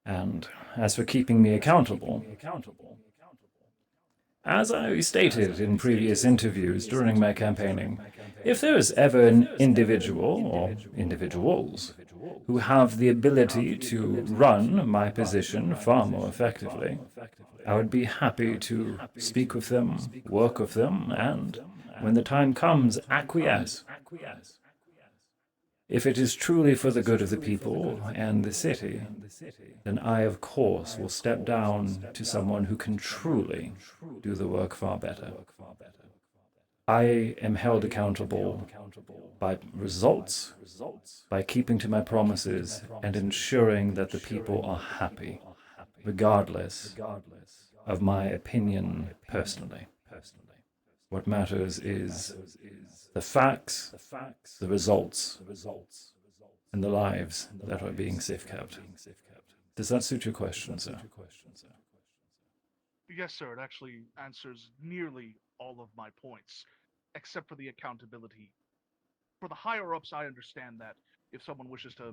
And as for keeping me accountable, as I stated in previous interviews during my campaigning, if there is ever an individual or individuals who have the ability to run my position far more effectively, I would be happy to speak with them, work with them, and, when the time comes, acquiesce. If it is truly for the good of the people and the city, then I, of course, will step down to someone who can truly do the work far better. I am held accountable by results, by keeping to my promises and ensuring that the people are happy, regardless of my opinion personally. What matters is the facts, the results, and the lives that are being safekept. Does that suit your question, sir? Yes, sir. It actually answers nearly all of my points, except for the accountability. For the higher-ups, I understand that if someone wishes to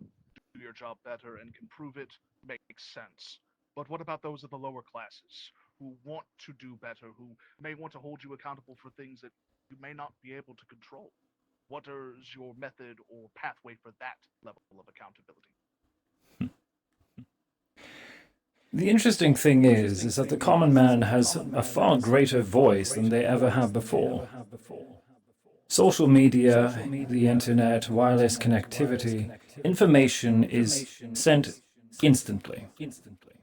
do your job better and can prove it, makes sense. But what about those of the lower classes who want to do better, who may want to hold you accountable for things that you may not be able to control? What is your method or pathway for that level of accountability? The interesting thing is that the common man has a far greater voice than they ever have before. Social media, the internet, wireless connectivity, information is sent instantly.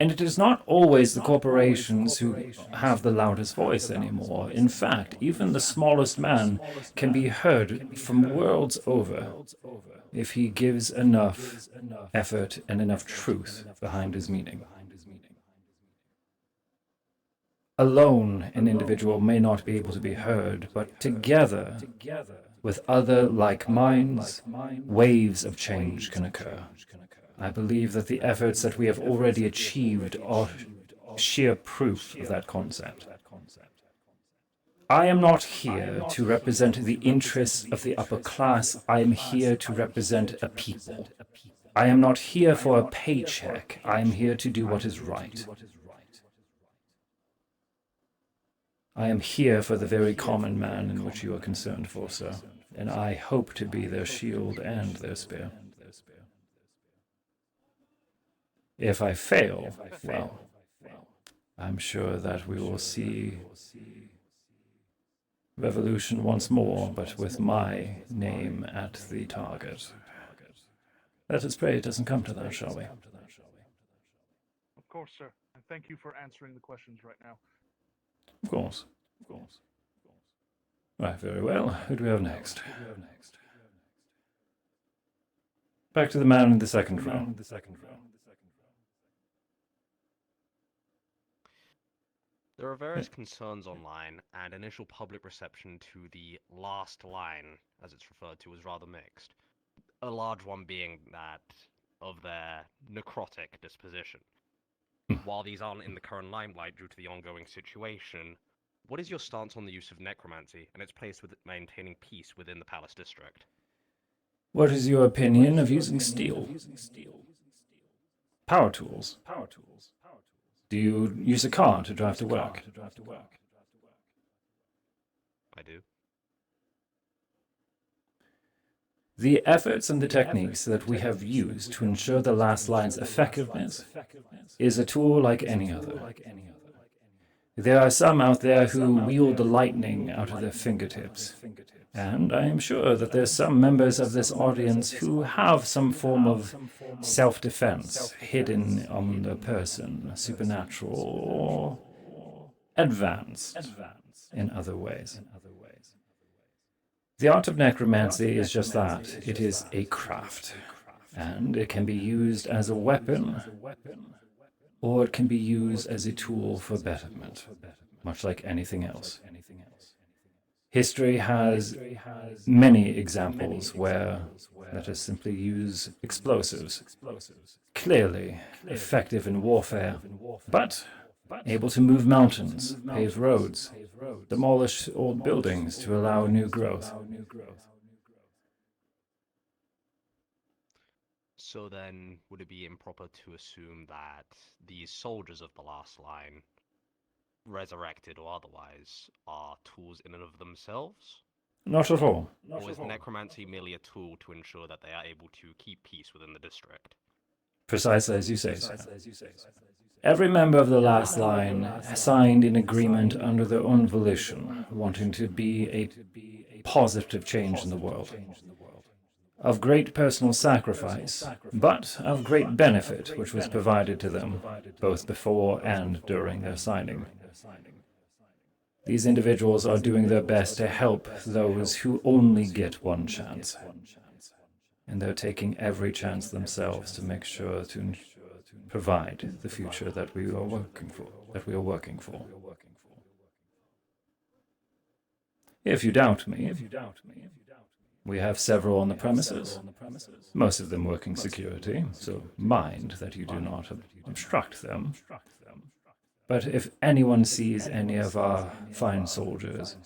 And it is not always the corporations who have the loudest voice anymore. In fact, even the smallest man can be heard from worlds over if he gives enough effort and enough truth behind his meaning. Alone, an individual may not be able to be heard, but together, with other like minds, waves of change can occur. I believe that the efforts that we have already achieved are sheer proof of that concept. I am not here to represent the interests of the upper class. I am here to represent a people. I am not here for a paycheck. I am here to do what is right. I am here for the very common man in which you are concerned for, sir, and I hope to be their shield and their spear. If I fail, well, I'm sure that we will see revolution once more, but with my name at the target. Let us pray it doesn't come to that, shall we? Of course, sir. And thank you for answering the questions right now. Of course. Right, very well. Who do we have next? Back to the man in the second row. There are various concerns online, and initial public reception to the last line, as it's referred to, is rather mixed. A large one being that of their necrotic disposition. While these aren't in the current limelight due to the ongoing situation, what is your stance on the use of necromancy and its place with maintaining peace within the Palace District? What is your opinion of using steel? Power tools. Do you use a car to drive to work? I do. The efforts and the techniques that we have used to ensure the last line's effectiveness is a tool like any other. There are some out there who wield the lightning out of their fingertips, and I am sure that there's some members of this audience who have some form of self-defense hidden on their person, supernatural or advanced in other ways. The art of necromancy is just that. It is a craft, and it can be used as a weapon, or it can be used as a tool for betterment, much like anything else. History has many examples where, let us simply use explosives, clearly effective in warfare, but able to move mountains, pave roads, demolish old buildings to allow new growth. So then, would it be improper to assume that these soldiers of the last line, resurrected or otherwise, are tools in and of themselves? Not at all. Or is necromancy merely a tool to ensure that they are able to keep peace within the district? Precisely as you say, sir. Every member of the last line signed an agreement under their own volition, wanting to be a positive change in the world. Of great personal sacrifice, but of great benefit which was provided to them, both before and during their signing. These individuals are doing their best to help those who only get one chance. And they're taking every chance themselves to make sure to provide the future that we are working for. If you doubt me, we have several on the premises, most of them working security, so mind that you do not obstruct them. But if anyone sees any of our fine soldiers,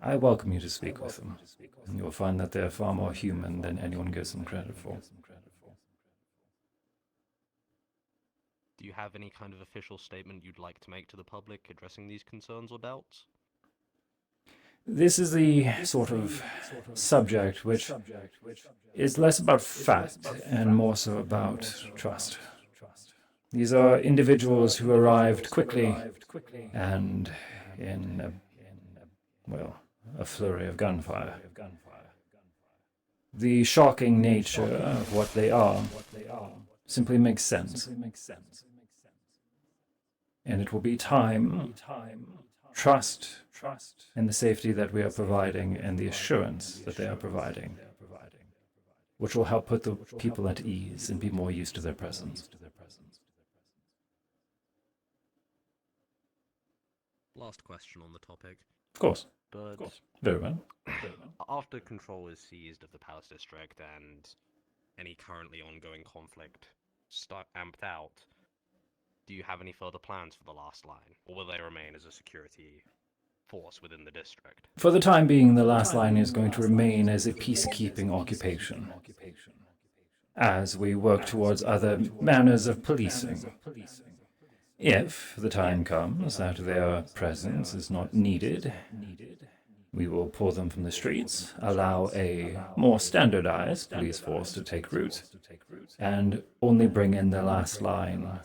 I welcome you to speak with them, and you'll find that they're far more human than anyone gives them credit for. Do you have any kind of official statement you'd like to make to the public addressing these concerns or doubts? This is the sort of subject which is less about fact and more so about trust. These are individuals who arrived quickly and in a flurry of gunfire. The shocking nature of what they are simply makes sense. And it will be time, trust, in the safety that we are providing and the assurance that they are providing, which will help put the people at ease and be more used to their presence. Last question on the topic. Of course. But Very well. After control is seized of the Palace District and any currently ongoing conflict amped out, do you have any further plans for the last line, or will they remain as a security force within the district? For the time being, the last line is going to remain as a peacekeeping occupation, as we work towards other manners of policing. If the time comes that their presence is not needed, we will pull them from the streets, allow a more standardized police force to take root, and only bring in the last line,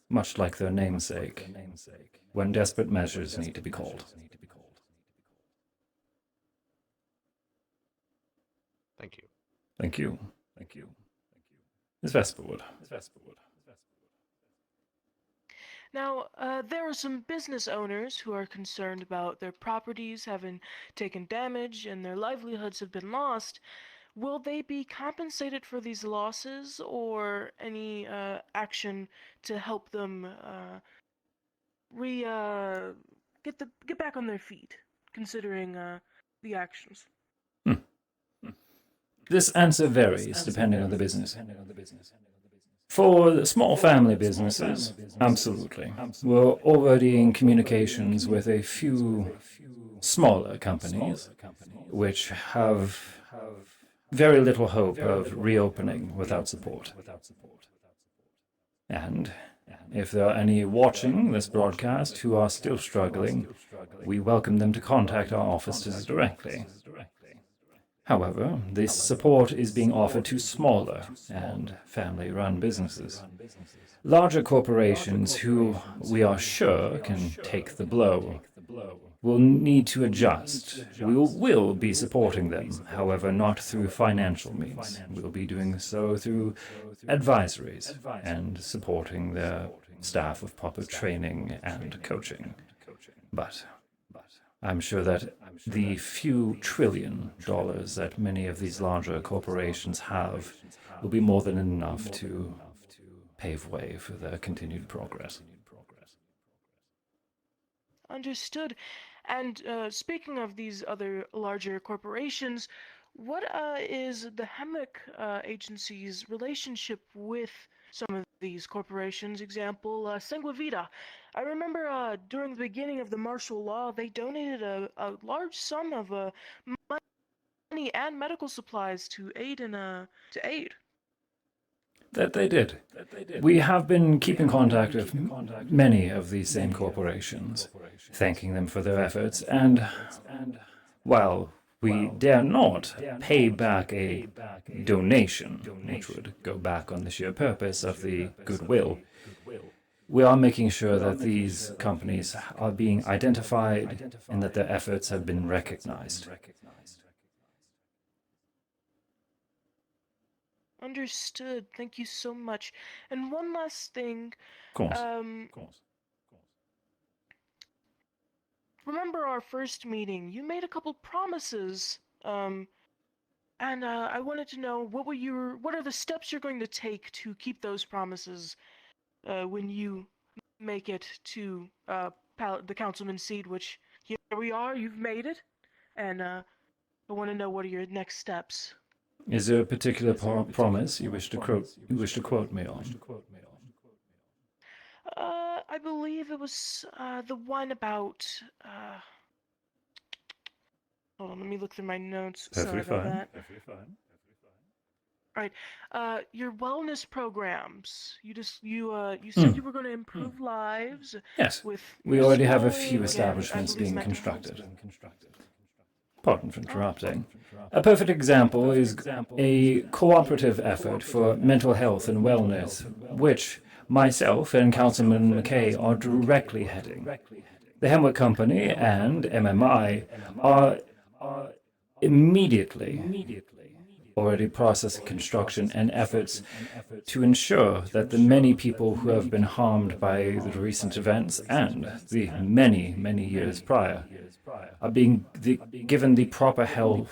much like their namesake, when desperate measures need to be called. Thank you. Thank you. Ms. Vesperwood. Now, there are some business owners who are concerned about their properties having taken damage and their livelihoods have been lost. Will they be compensated for these losses, or any action to help them get back on their feet, considering the actions? This answer varies depending on the business. For the small family businesses, absolutely. We're already in communications with a few smaller companies which have very little hope of reopening without support. And if there are any watching this broadcast who are still struggling, we welcome them to contact our offices directly. However, this support is being offered to smaller and family-run businesses. Larger corporations who we are sure can take the blow will need to adjust. We will be supporting them, however, not through financial means. We'll be doing so through advisories and supporting their staff with proper training and coaching. But I'm sure that the few $trillion that many of these larger corporations have will be more than enough to pave way for their continued progress. Understood. And speaking of these other larger corporations, what is the Hemwick agency's relationship with some of these corporations? Example, Sanguivita. I remember during the beginning of the martial law, they donated a large sum of money and medical supplies to aid. That they did. We have been keeping contact with many of these same corporations, thanking them for their efforts, and while we dare not pay back a donation, which would go back on the sheer purpose of the goodwill, we are making sure that these companies are being identified and that their efforts have been recognized. Understood. Thank you so much. And one last thing. Of course. Remember our first meeting? You made a couple promises. And I wanted to know what are the steps you're going to take to keep those promises when you make it to the councilman's seat, which here we are, you've made it. And I want to know what are your next steps. Is there a particular promise you wish to quote me on? I believe it was the one about. Hold on, let me look through my notes. Sorry about that. All right, your wellness programs. You said you were going to improve lives. Yes, with we already have a few establishments being constructed. Pardon for interrupting. A perfect example is a cooperative effort for mental health and wellness, which myself and Councilman McKay are directly heading. The Hemwick Company and MMI are immediately already processing construction and efforts to ensure that the many people who have been harmed by the recent events and the many years prior are being given the proper help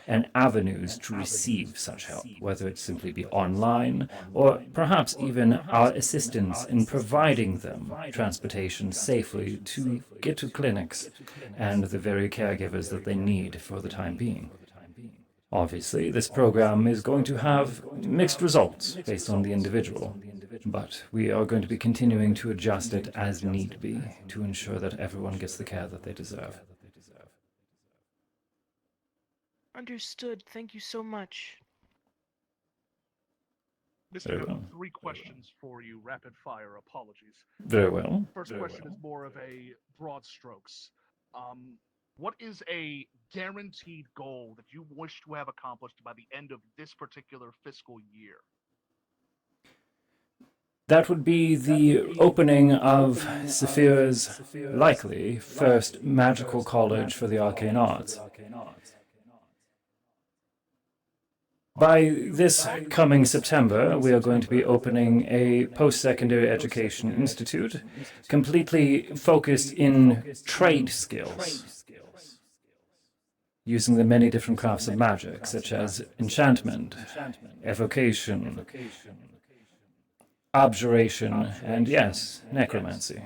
and avenues to receive such help, whether it simply be online or perhaps even our assistance in providing them transportation safely to get to clinics and the very caregivers that they need for the time being. Obviously, this program is going to have mixed results based on the individual, but we are going to be continuing to adjust it as need be to ensure that everyone gets the care that they deserve. Understood. Thank you so much. Mr. Hemwick, 3 questions for you, rapid fire. Apologies. Very well. First question is more of a broad strokes. What is a guaranteed goal that you wish to have accomplished by the end of this particular fiscal year? That would be the opening of Saphira's likely first magical college for the arcane arts. By this coming September, we are going to be opening a post-secondary education institute completely focused in trade skills, using the many different crafts of magic, such as enchantment, evocation, abjuration, and yes, necromancy.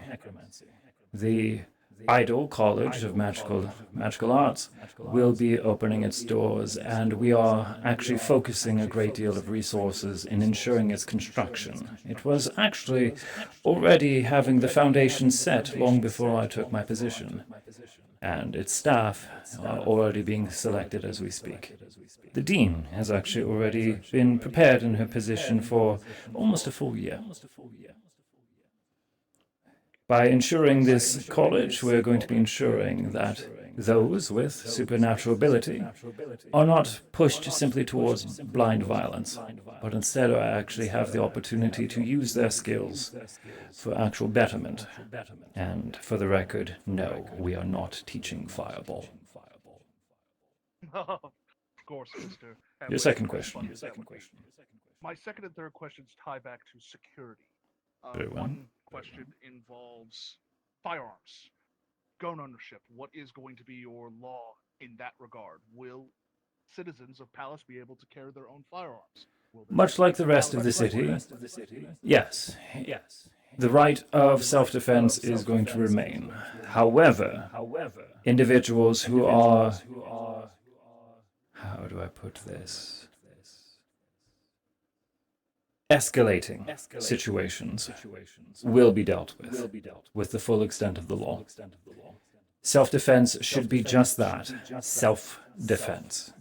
The Idle College of Magical Arts will be opening its doors, and we are actually focusing a great deal of resources in ensuring its construction. It was actually already having the foundation set long before I took my position, and its staff are already being selected as we speak. The dean has actually already been prepared in her position for almost a full year. By ensuring this college, we're going to be ensuring that those with supernatural ability are not pushed simply towards blind violence, but instead actually have the opportunity to use their skills for actual betterment. And for the record, no, we are not teaching Fireball. Of course, Mr. Hemwick. Your second question. My second and third questions tie back to security. Very well. One question involves firearms, gun ownership. What is going to be your law in that regard? Will citizens of Palace be able to carry their own firearms? Much like the rest of the city, yes. The right of self-defense is going to remain. However, individuals who are... How do I put this? Escalating situations will be dealt with the full extent of the law. Self-defense should be just that, self-defense,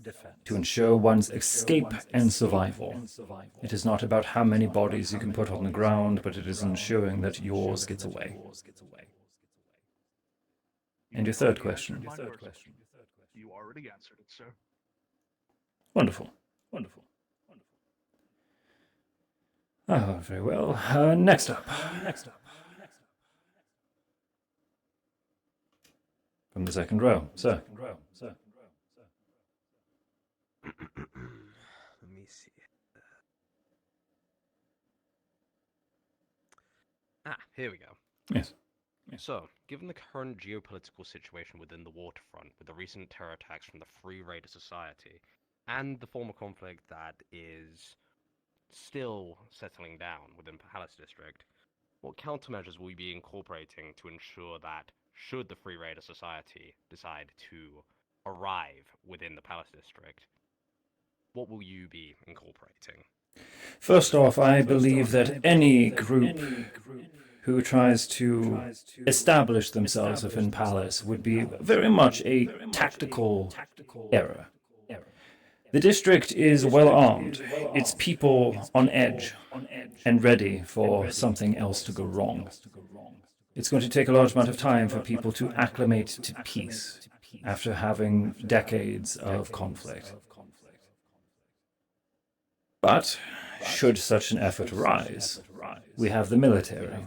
to ensure one's escape and survival. It is not about how many bodies you can put on the ground, but it is ensuring that yours gets away. And your third question? You already answered it, sir. Wonderful. Oh, very well. Next up. From the second row, sir. Let me see. Here we go. Yes. So, given the current geopolitical situation within the waterfront, with the recent terror attacks from the Free Raider Society, and the former conflict that is still settling down within Palace District, what countermeasures will we be incorporating to ensure that, should the Free Raider Society decide to arrive within the Palace District, what will you be incorporating? First off, I believe that any group who tries to establish themselves within Palace would be very much a tactical error. The district is well armed, its people on edge, and ready for something else to go wrong. It's going to take a large amount of time for people to acclimate to peace after having decades of conflict. But should such an effort arise. We have the military,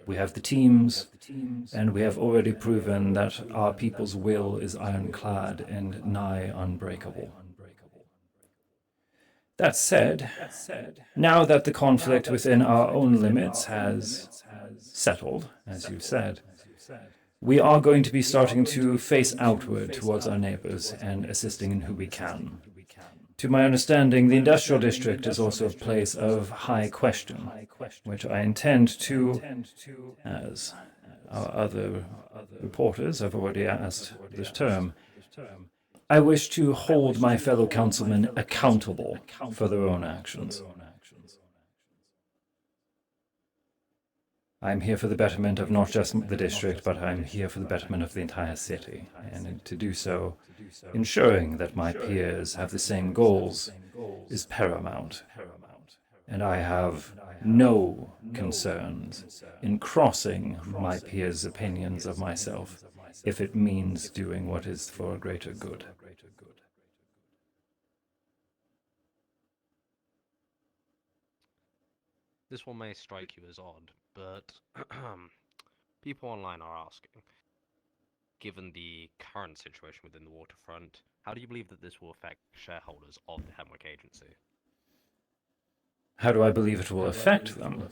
we have the teams, and we have already proven that our people's will is ironclad and nigh unbreakable. That said, now that the conflict within our own limits has settled, as you said, we are going to be starting to face outward towards our neighbors and assisting in who we can. To my understanding, the industrial district is also a place of high question, which I intend to, as our other reporters have already asked this term, I wish to hold my fellow councilmen accountable for their own actions. I'm here for the betterment of not just the district, but I'm here for the betterment of the entire city, and to do so, ensuring that my peers have the same goals is paramount. And I have no concerns in crossing my peers' opinions of myself, if it means doing what is for a greater good. This one may strike you as odd, but people online are asking, given the current situation within the waterfront, how do you believe that this will affect shareholders of the Hemwick Agency? How do I believe it will affect them?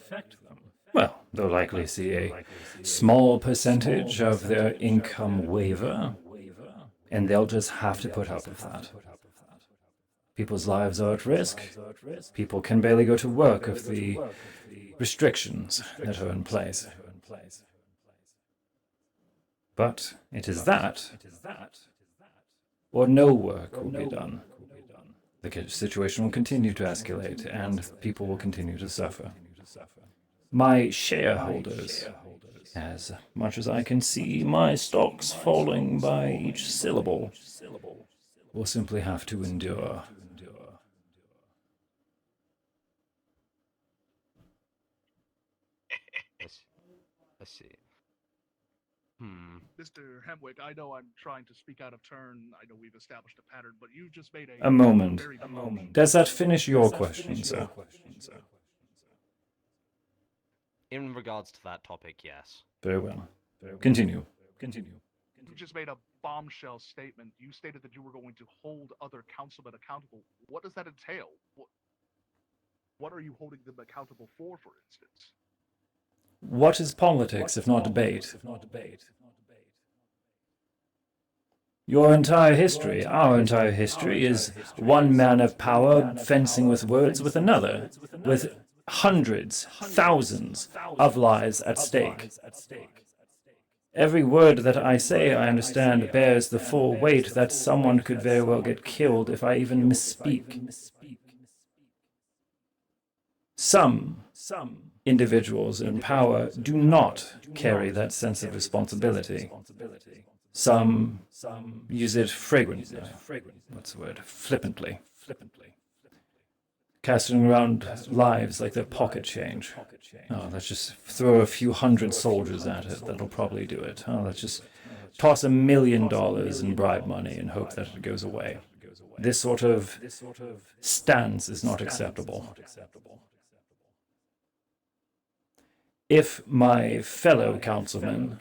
Well, they'll likely see a small percentage of their income waiver, and they'll just have to put up with that. People's lives are at risk. People can barely go to work of the restrictions that are in place. But it is that, or no work will be done. The situation will continue to escalate, and people will continue to suffer. My shareholders, as much as I can see my stocks falling by each syllable, will simply have to endure. I see. Mr. Hemwick, I know I'm trying to speak out of turn. I know we've established a pattern, but you just made A moment. Does that finish your question, sir? In regards to that topic, yes. Very well. Continue. You just made a bombshell statement. You stated that you were going to hold other councilmen accountable. What does that entail? What are you holding them accountable for instance? What is politics if not debate? Your entire history, our entire history, is one man of power fencing with words with another, with hundreds, thousands of lives at stake. Every word that I say, I understand, bears the full weight that someone could very well get killed if I even misspeak. Some individuals in power do not carry that sense of responsibility. Some use it flippantly. Casting around lives like they're pocket change. Oh, let's just throw a few hundred soldiers at it. That'll probably do it. Oh, let's just toss $1 million in bribe money and hope that it goes away. This sort of stance is not acceptable. If my fellow councilmen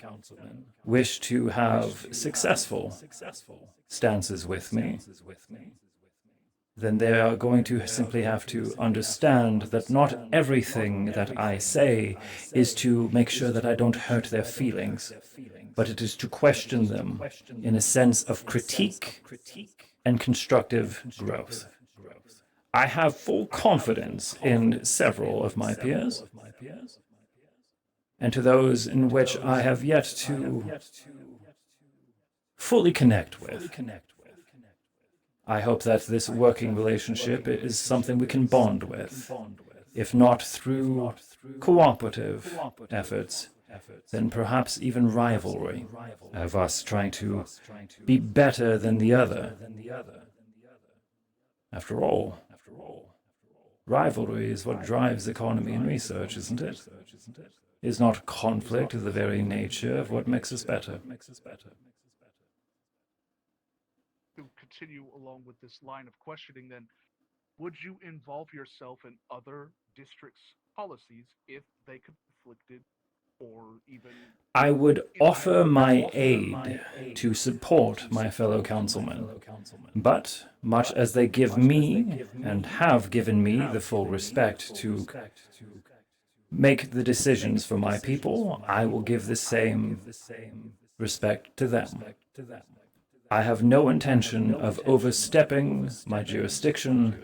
wish to have successful stances with me, then they are going to simply have to understand that not everything that I say is to make sure that I don't hurt their feelings, but it is to question them in a sense of critique and constructive growth. I have full confidence in several of my peers, and to those in which I have yet to fully connect with. I hope that this working relationship is something we can bond with, if not through cooperative efforts, then perhaps even rivalry, of us trying to be better than the other. After all, rivalry is what drives economy and research, isn't it? Is not conflict the very nature of what makes us better? To continue along with this line of questioning, then, would you involve yourself in other districts' policies if they conflicted or even I would offer impacted my yours? aid to support my fellow councilmen, but much as they give me and have given me the full respect to make the decisions for my people, I will give the same respect to them. I have no intention of overstepping my jurisdiction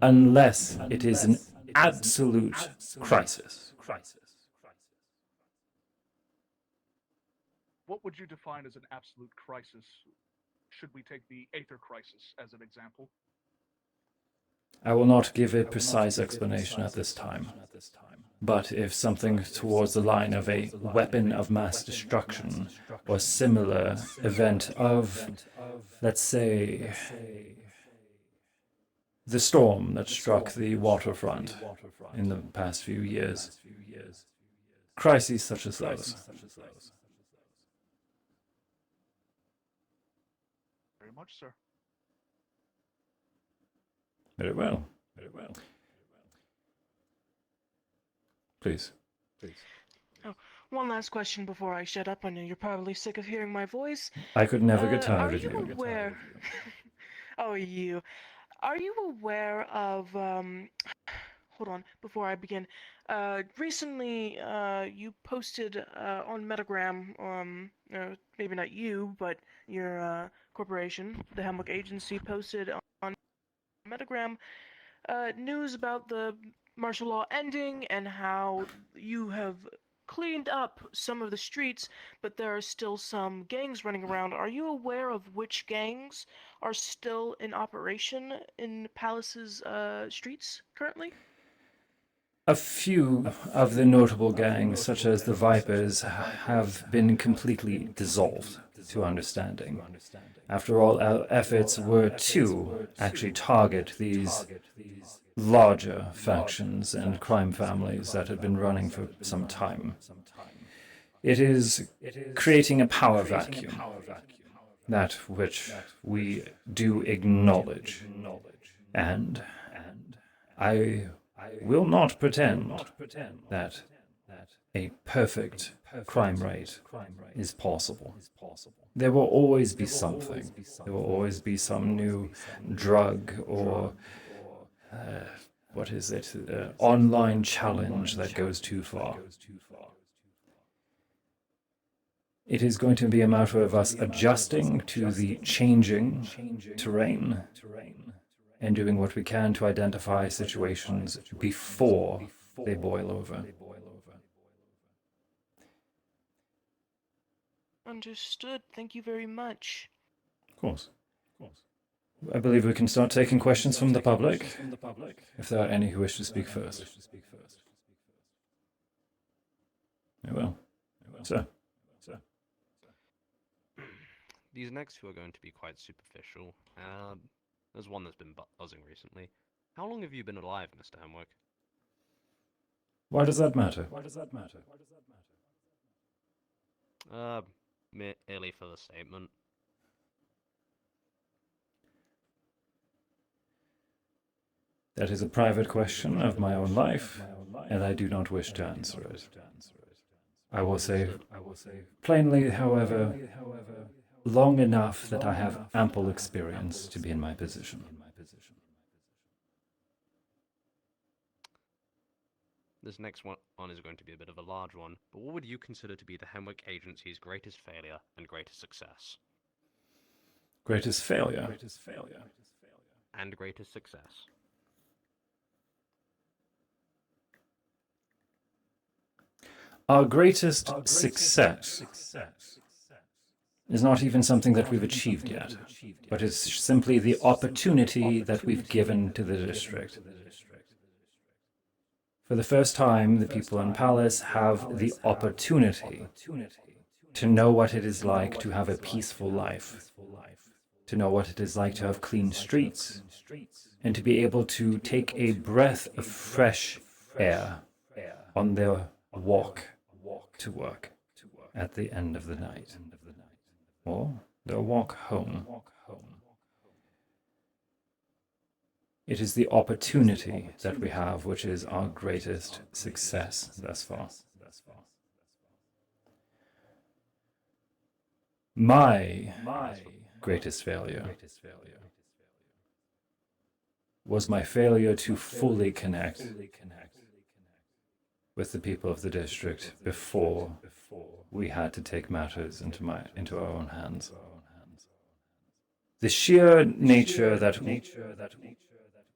unless it is an absolute crisis. What would you define as an absolute crisis? Should we take the Aether crisis as an example? I will not give a precise explanation at this time. But if something towards the line of a weapon of mass destruction or similar event of, let's say, the storm that struck the waterfront in the past few years, crises such as those. Very much, sir. Very well. Very well. Please. Oh, one last question before I shut up. I know you're probably sick of hearing my voice. I could never get tired Are of you you. aware? Oh, you. Are you aware of? Hold on. Before I begin, recently you posted on Metagram. Maybe not you, but your corporation, the Hemwick Agency, posted on Metagram news about the martial law ending and how you have cleaned up some of the streets, but there are still some gangs running around. Are you aware of which gangs are still in operation in Palace's streets currently? A few of the notable gangs, such as the Vipers, have been completely dissolved to understanding. After all, our efforts were to actually target these larger factions and crime families that had been running for some time. It is creating a power vacuum, that which we do acknowledge. And I will not pretend that a perfect crime rate is possible. There will always be something. There will always be some new drug or online challenge that goes too far. It is going to be a matter of us adjusting to the changing terrain and doing what we can to identify situations before they boil over. Understood. Thank you very much. Of course. I believe we can start taking questions from the public, if there are any who wish to speak first. Very well. Sir. These next two are going to be quite superficial. There's one that's been buzzing recently. How long have you been alive, Mr. Hemwick? Why does that matter? Merely for the statement. That is a private question of my own life, and I do not wish to answer it. I will say plainly, however, long enough that I have ample experience to be in my position. This next one is going to be a bit of a large one, but what would you consider to be the Hemwick Agency's greatest failure and greatest success? Greatest failure? And greatest success. Our greatest success is not even something that we've achieved yet, but it's simply the opportunity that we've given to the district. For the first time, the people in Palace have the opportunity to know what it is like to have a peaceful life, to know what it is like to have clean streets, and to be able to take a breath of fresh air on their walk to work at the end of the night, or their walk home. It is the opportunity that we have which is our greatest success thus far. My greatest failure was my failure to fully connect with the people of the district before we had to take matters into our own hands. The sheer nature that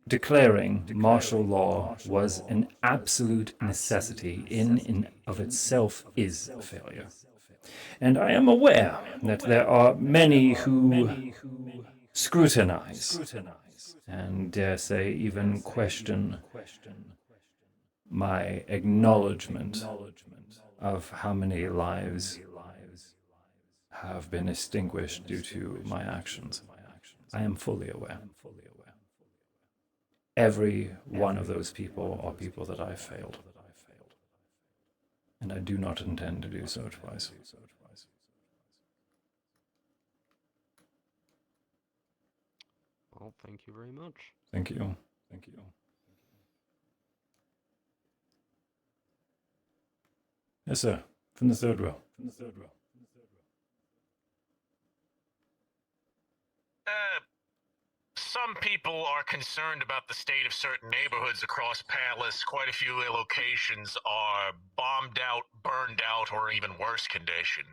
declaring martial law was an absolute necessity in and of itself is a failure. And I am aware that there are many who scrutinize and dare say even question my acknowledgement of how many lives have been extinguished due to my actions. I am fully aware. Every one of those people are people that I failed. And I do not intend to do so twice. Well, thank you very much. Thank you. Yes, sir. From the third row. Some people are concerned about the state of certain neighborhoods across Palace. Quite a few locations are bombed out, burned out, or even worse condition.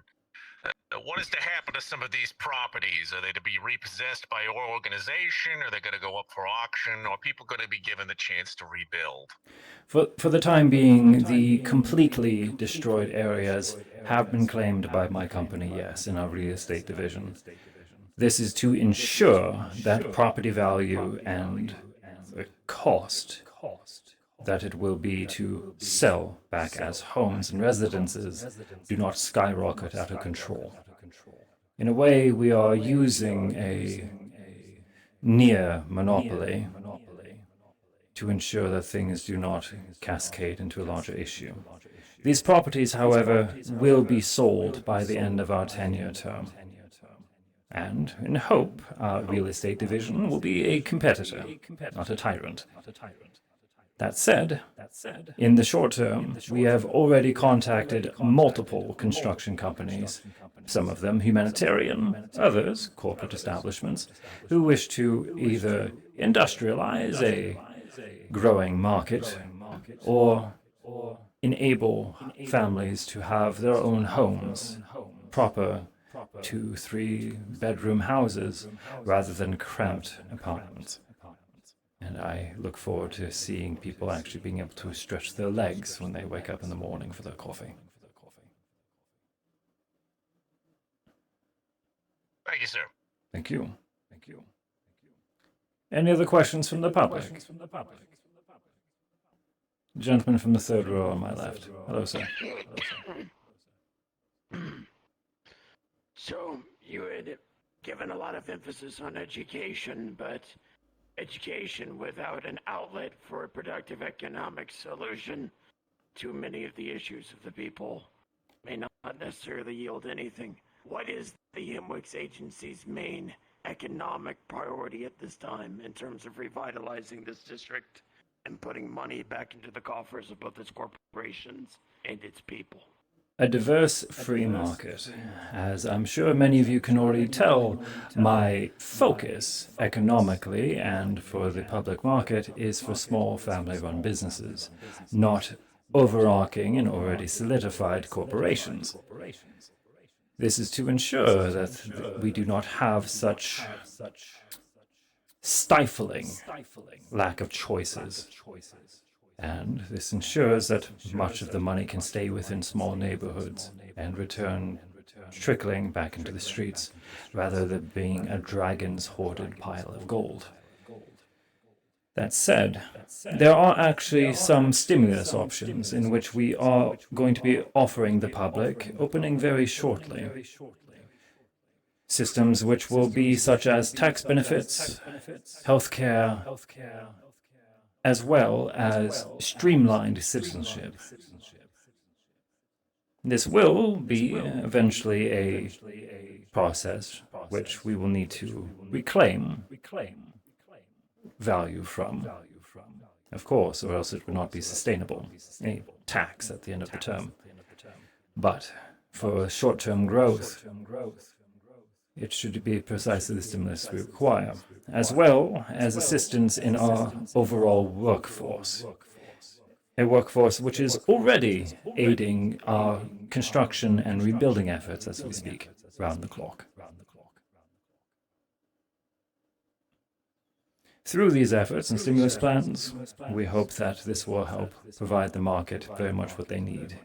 What is to happen to some of these properties? Are they to be repossessed by your organization? Are they going to go up for auction? Or are people going to be given the chance to rebuild? For the time being, the completely destroyed areas have been claimed by my company, yes, in our real estate division. This is to ensure that property value and the cost that it will be to sell back as homes and residences do not skyrocket out of control. In a way, we are using a near monopoly to ensure that things do not cascade into a larger issue. These properties, however, will be sold by the end of our 10-year term. And, in hope, our real estate division will be a competitor, not a tyrant. That said, in the short term, we have already contacted multiple construction companies, some of them humanitarian, others corporate establishments, who wish to either industrialize a growing market or enable families to have their own homes, proper 2-3 bedroom houses rather than cramped apartments. And I look forward to seeing people actually being able to stretch their legs when they wake up in the morning for their coffee. Thank you, sir. Thank you. Any other questions from the public? Gentleman from the third row on my left. Hello, sir. So, you had given a lot of emphasis on education, but education without an outlet for a productive economic solution to many of the issues of the people may not necessarily yield anything. What is the Hemwick Agency's main economic priority at this time in terms of revitalizing this district and putting money back into the coffers of both its corporations and its people? A diverse free market. As I'm sure many of you can already tell, my focus economically and for the public market is for small family-run businesses, not overarching and already solidified corporations. This is to ensure that we do not have such stifling lack of choices. And this ensures that much of the money can stay within small neighborhoods and return trickling back into the streets, rather than being a dragon's hoarded pile of gold. That said, there are actually some stimulus options in which we are going to be offering the public, opening very shortly. Systems which will be such as tax benefits, healthcare, as well as streamlined citizenship. This will be eventually a process which we will need to reclaim value from. Of course, or else it would not be sustainable. A tax at the end of the term. But for short-term growth, it should be precisely the stimulus we require, as well as assistance in our overall workforce. A workforce which is already aiding our construction and rebuilding efforts as we speak, round the clock. Through these efforts and stimulus plans, we hope that this will help provide the market very much what they need.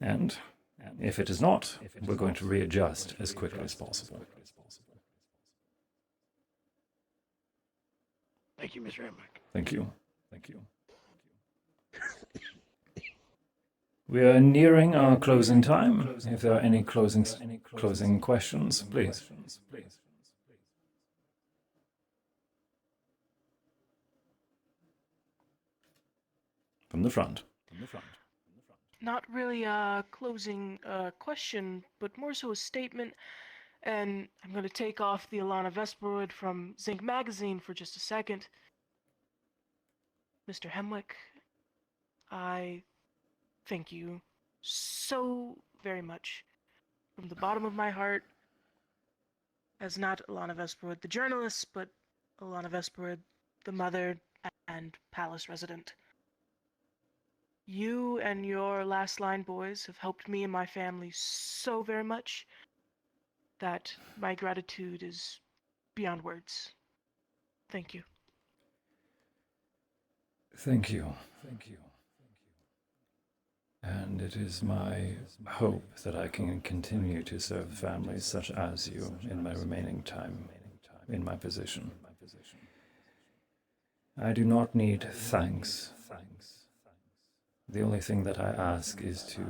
And if it is not, we're going to readjust as quickly as possible. Thank you, Mr. Hemwick. Thank you. We are nearing our closing time. If there are any closing questions, please. From the front. Not really a closing question, but more so a statement. And I'm going to take off the Alana Vesperwood from Zinc Magazine for just a second. Mr. Hemwick, I thank you so very much from the bottom of my heart, as not Alana Vesperwood, the journalist, but Alana Vesperwood, the mother and palace resident. You and your last line boys have helped me and my family so very much that my gratitude is beyond words. Thank you. Thank you. And it is my hope that I can continue to serve families such as you in my remaining time in my position. I do not need thanks. The only thing that I ask is to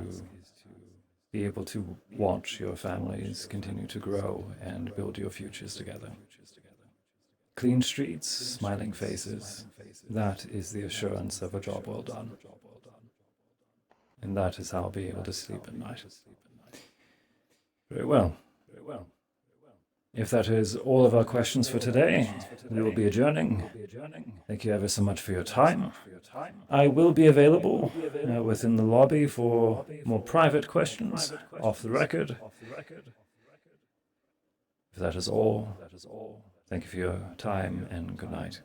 be able to watch your families continue to grow and build your futures together. Clean streets, smiling faces, that is the assurance of a job well done. And that is how I'll be able to sleep at night. Very well. If that is all of our questions for today, we will be adjourning. Thank you ever so much for your time. I will be available within the lobby for more private questions, off the record. If that is all, thank you for your time and good night.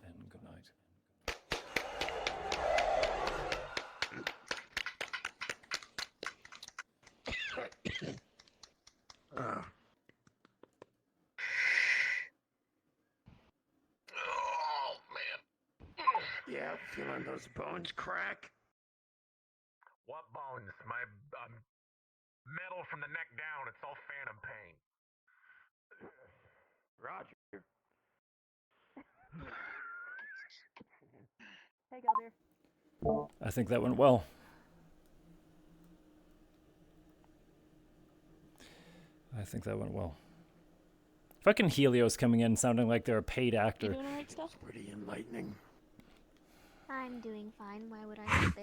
Oh, man. Yeah, feeling those bones crack. What bones? My metal from the neck down. It's all phantom pain. Roger. Hey, Galdir. I think that went well. Fucking Helios coming in sounding like they're a paid actor. You doing alright still? Pretty enlightening. I'm doing fine. Why would I not be?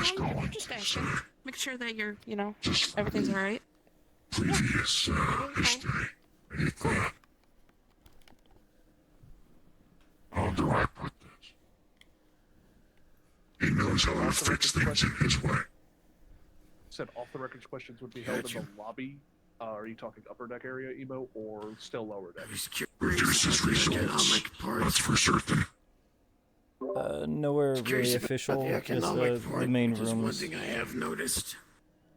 I'm just asking. Make sure that you're, everything's alright. Previous history. How do I put this? He knows how to fix things in his way. Said off-the-record questions would be held in the lobby. Are you talking upper deck area, Emo, or still lower deck? Reduces results. That's for certain. Nowhere really official, just the main One rooms. thing I have noticed.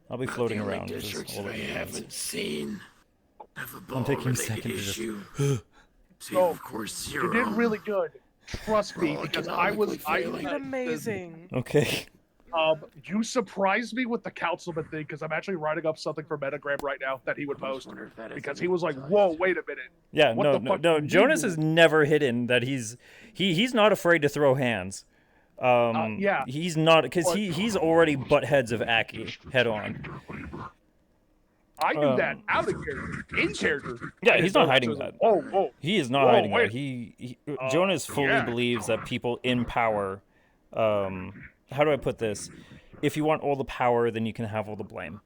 I'll be floating the only around. is districts all that I that matters. haven't seen have a I'm taking a ball-related second to just. issue. Save, Oh, of course, you zero. did really good. Trust me, We're all because economically I failing. Amazing. Okay. You surprised me with the councilman thing because I'm actually writing up something for Metagram right now that he would post because he was like, "Whoa, wait a minute." Yeah, What no, the no, fuck no. do you Jonas do? has never hidden that he's not afraid to throw hands. Yeah. He's not because But- he's already butt heads of Aki head on. I knew that out of character, in character. Yeah, I he's didn't know not hiding so that. Whoa. He is not Whoa, hiding wait. that. Jonas fully yeah. believes that people in power. How do I put this? If you want all the power, then you can have all the blame.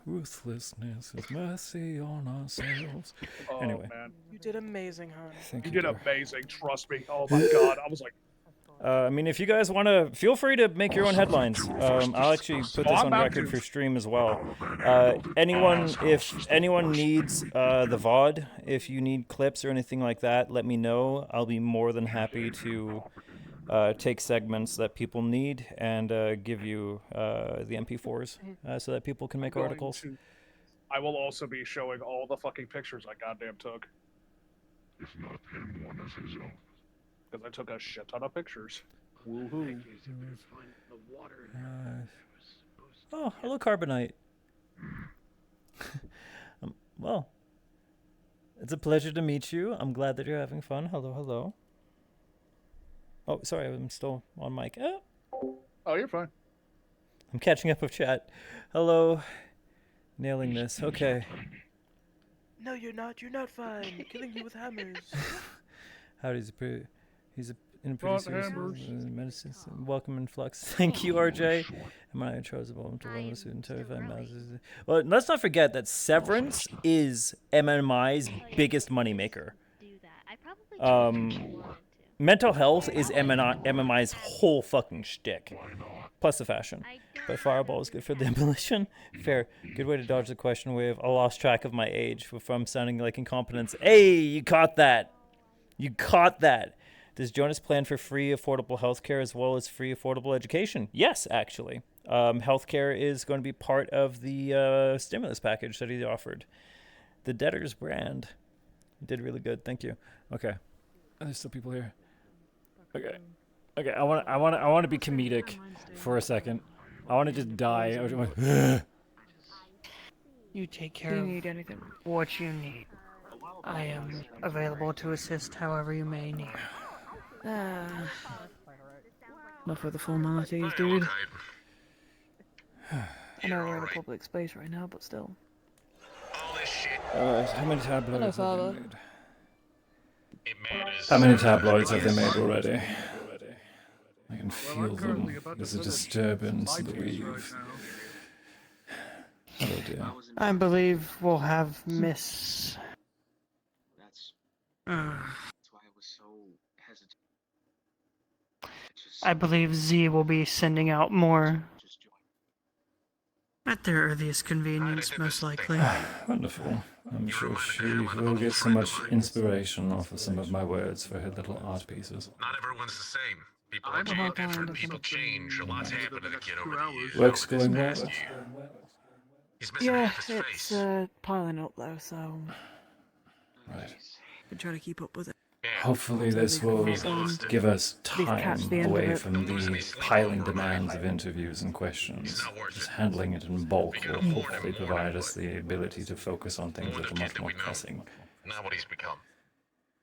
Ruthlessness is mercy on ourselves. Oh, Anyway. man. You did amazing, hon. Thank You you, did dear. amazing, trust me. Oh my god, I was like... I mean, if you guys want to, feel free to make your own headlines. I'll actually put this on record for stream as well. If anyone needs the VOD, if you need clips or anything like that, let me know. I'll be more than happy to take segments that people need and give you the MP4s so that people can make articles. I will also be showing all the fucking pictures I goddamn took. If not anyone, I say so. Because I took a shit ton of pictures. Woohoo. Oh, hello, Carbonite. Well, it's a pleasure to meet you. I'm glad that you're having fun. Hello, hello. Oh, sorry, I'm still on mic. Oh, you're fine. I'm catching up with chat. Hello. Nailing this. Okay. No, you're not. You're not fine. We're killing you with hammers. He's in a pretty serious medicine. Welcome in flux. Thank you, RJ. Am I in charge of all Well, let's not forget that Severance is MMI's biggest moneymaker. Mental health is MMI's whole fucking shtick. Plus the fashion. But Fireball is good for the demolition. Fair. Good way to dodge the question wave. I lost track of my age from sounding like incompetence. Hey, you caught that. You caught that. Does Jonas plan for free, affordable healthcare as well as free, affordable education? Yes, actually. Healthcare is going to be part of the stimulus package that he offered. The Debtors brand did really good. Thank you. Okay. There's still people here. Okay. Okay. I want to be comedic for a second. I want to just die. You take care Do you of need anything? what you need. I am available to assist however you may need. Enough with the formalities, dude. I know we're in a public space right now, but still. How many tabloids have Father. they made? How many tabloids have they made already? I can feel them. There's a disturbance in the weave. Oh dear. I believe we'll have Miss. That's why I was so hesitant. I believe Z will be sending out more at their earliest convenience, most likely. Wonderful. I'm sure she will get so much inspiration off of some of my words for her little art pieces. Not everyone's the same. People are different. People change. A lot's happened to the kid over the years. Work's going well. He's missing Yeah, half his it's face. piling up though, so Right. been trying to keep up with it. Hopefully this will give us catch time the end of away it. from the piling demands of interviews and questions. Just handling it in bulk will hopefully provide us the ability to focus on things that are much more pressing. Not what he's become.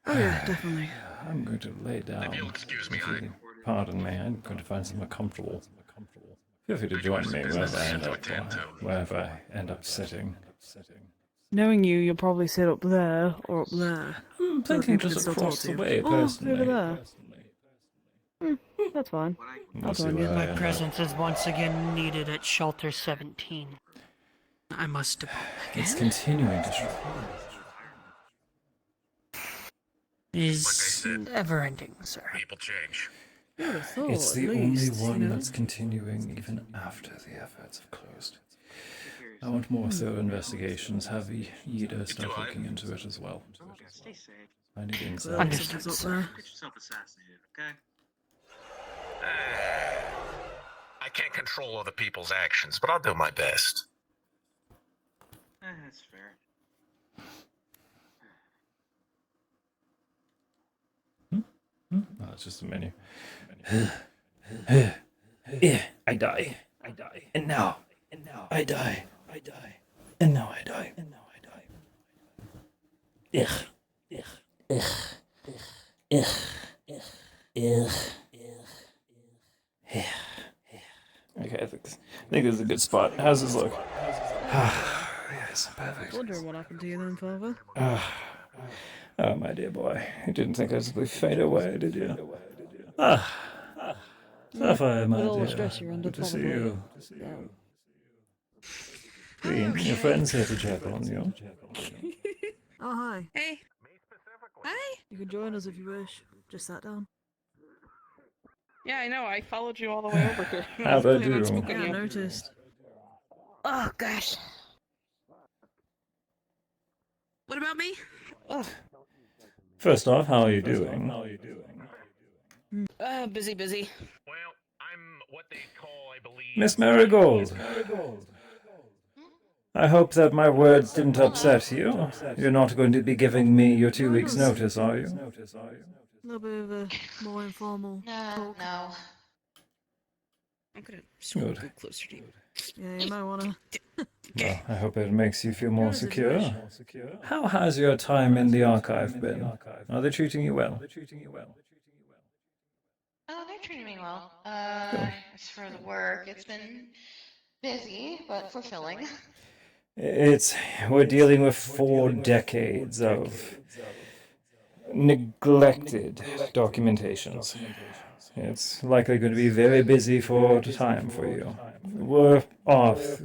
Oh yeah, definitely. I'm going to lay down. If you pardon me, I'm going to find somewhere comfortable. Feel free to join me wherever I end up sitting. Knowing you, you'll probably sit up there or up there. Thinking just across the way, personally. Over there. That's fine. We'll see where I My end up. presence is once again needed at Shelter 17. I must depart again. It's continuing to shrink. Is never-ending, sir. People change. It's the only one that's continuing even after the efforts have closed. I want more thorough investigations. Have Yida start looking into it as well. Stay safe. I need insight. Understood, sir. Get yourself assassinated, okay? I can't control other people's actions, but I'll do my best. That's fair. Oh, it's just a menu. I die. And now I die. And now I die. Okay, I think this is a good spot. How's this look? Yes, perfect. Wondering what happened to you then, Father? Oh, my dear boy. You didn't think I'd simply fade away, did you? Sapphire, my With all the dear. stress you're under, Good to see probably. you. Queen, your friend's here to check on you. Oh, hi. Hey. Hi. You can join us if you wish. Just sat down. Yeah, I know. I followed you all the way over here. How'd I Planning on do? spooking Yeah, I you. noticed. Oh gosh. What about me? Ugh. First off, how are you doing? Busy. Well, I'm what they call, I believe. Miss Marigold. I hope that my words didn't upset you. You're not going to be giving me your 2 weeks' notice, are you? A little bit of a more informal talk. No. I'm gonna scoot Good. closer to you. Yeah, you might wanna. Well, I hope it makes you feel more secure. How has your time in the archive been? Are they treating you well? Oh, they're treating me well. Good. As for the work, it's been busy, but fulfilling. We're dealing with 4 decades of neglected documentations. It's likely going to be very busy for time for you. We're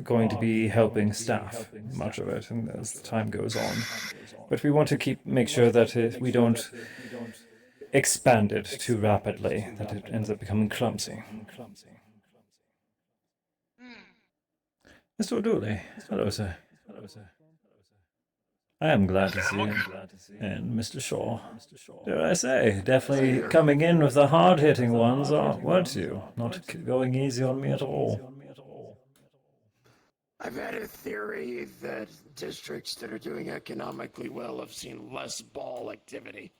going to be helping staff, much of it, and as the time goes on. But we want to make sure that we don't expand it too rapidly, that it ends up becoming clumsy. Mr. O'Dooley, hello, sir. I am glad to see you. And Mr. Shaw. Dare I say, definitely coming in with the hard-hitting ones, weren't you? Not going easy on me at all. I've had a theory that districts that are doing economically well have seen less ball activity.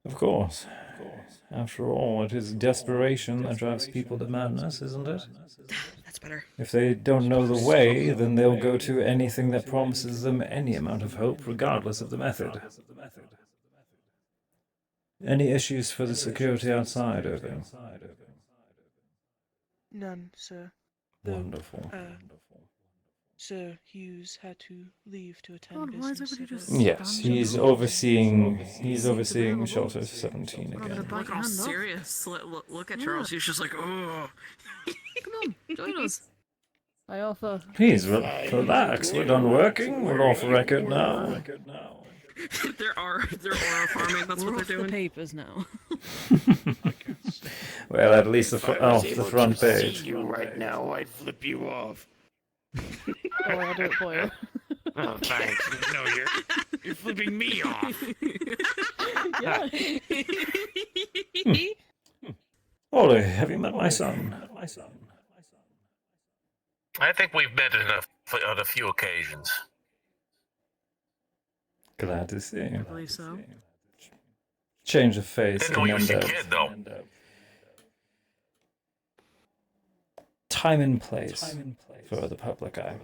Of course. After all, it is desperation that drives people to madness, isn't it? That's better. If they don't know the way, then they'll go to anything that promises them any amount of hope, regardless of the method. Any issues for the security outside, Irving? None, sir. Wonderful. Sir Hughes had to leave to attend God, why is business. everybody just Yes, he's overseeing Shelter 17 again. Look all serious. Look at Charles. He's just like, oh. Come on, join us. I offer. Please, relax. We're done working. We're off record now. They're aura farming. That's what We're they're off the doing. papers now. Well, at least the front page. You right now, I'd flip you off. Oh, I'll do it for you. Oh, thanks. No, you're flipping me off. Yeah. Ollie, have you met my son? I think we've met on a few occasions. Glad to see. I believe so. Change of face. Didn't know you was a kid, though. Time and place for the public eye.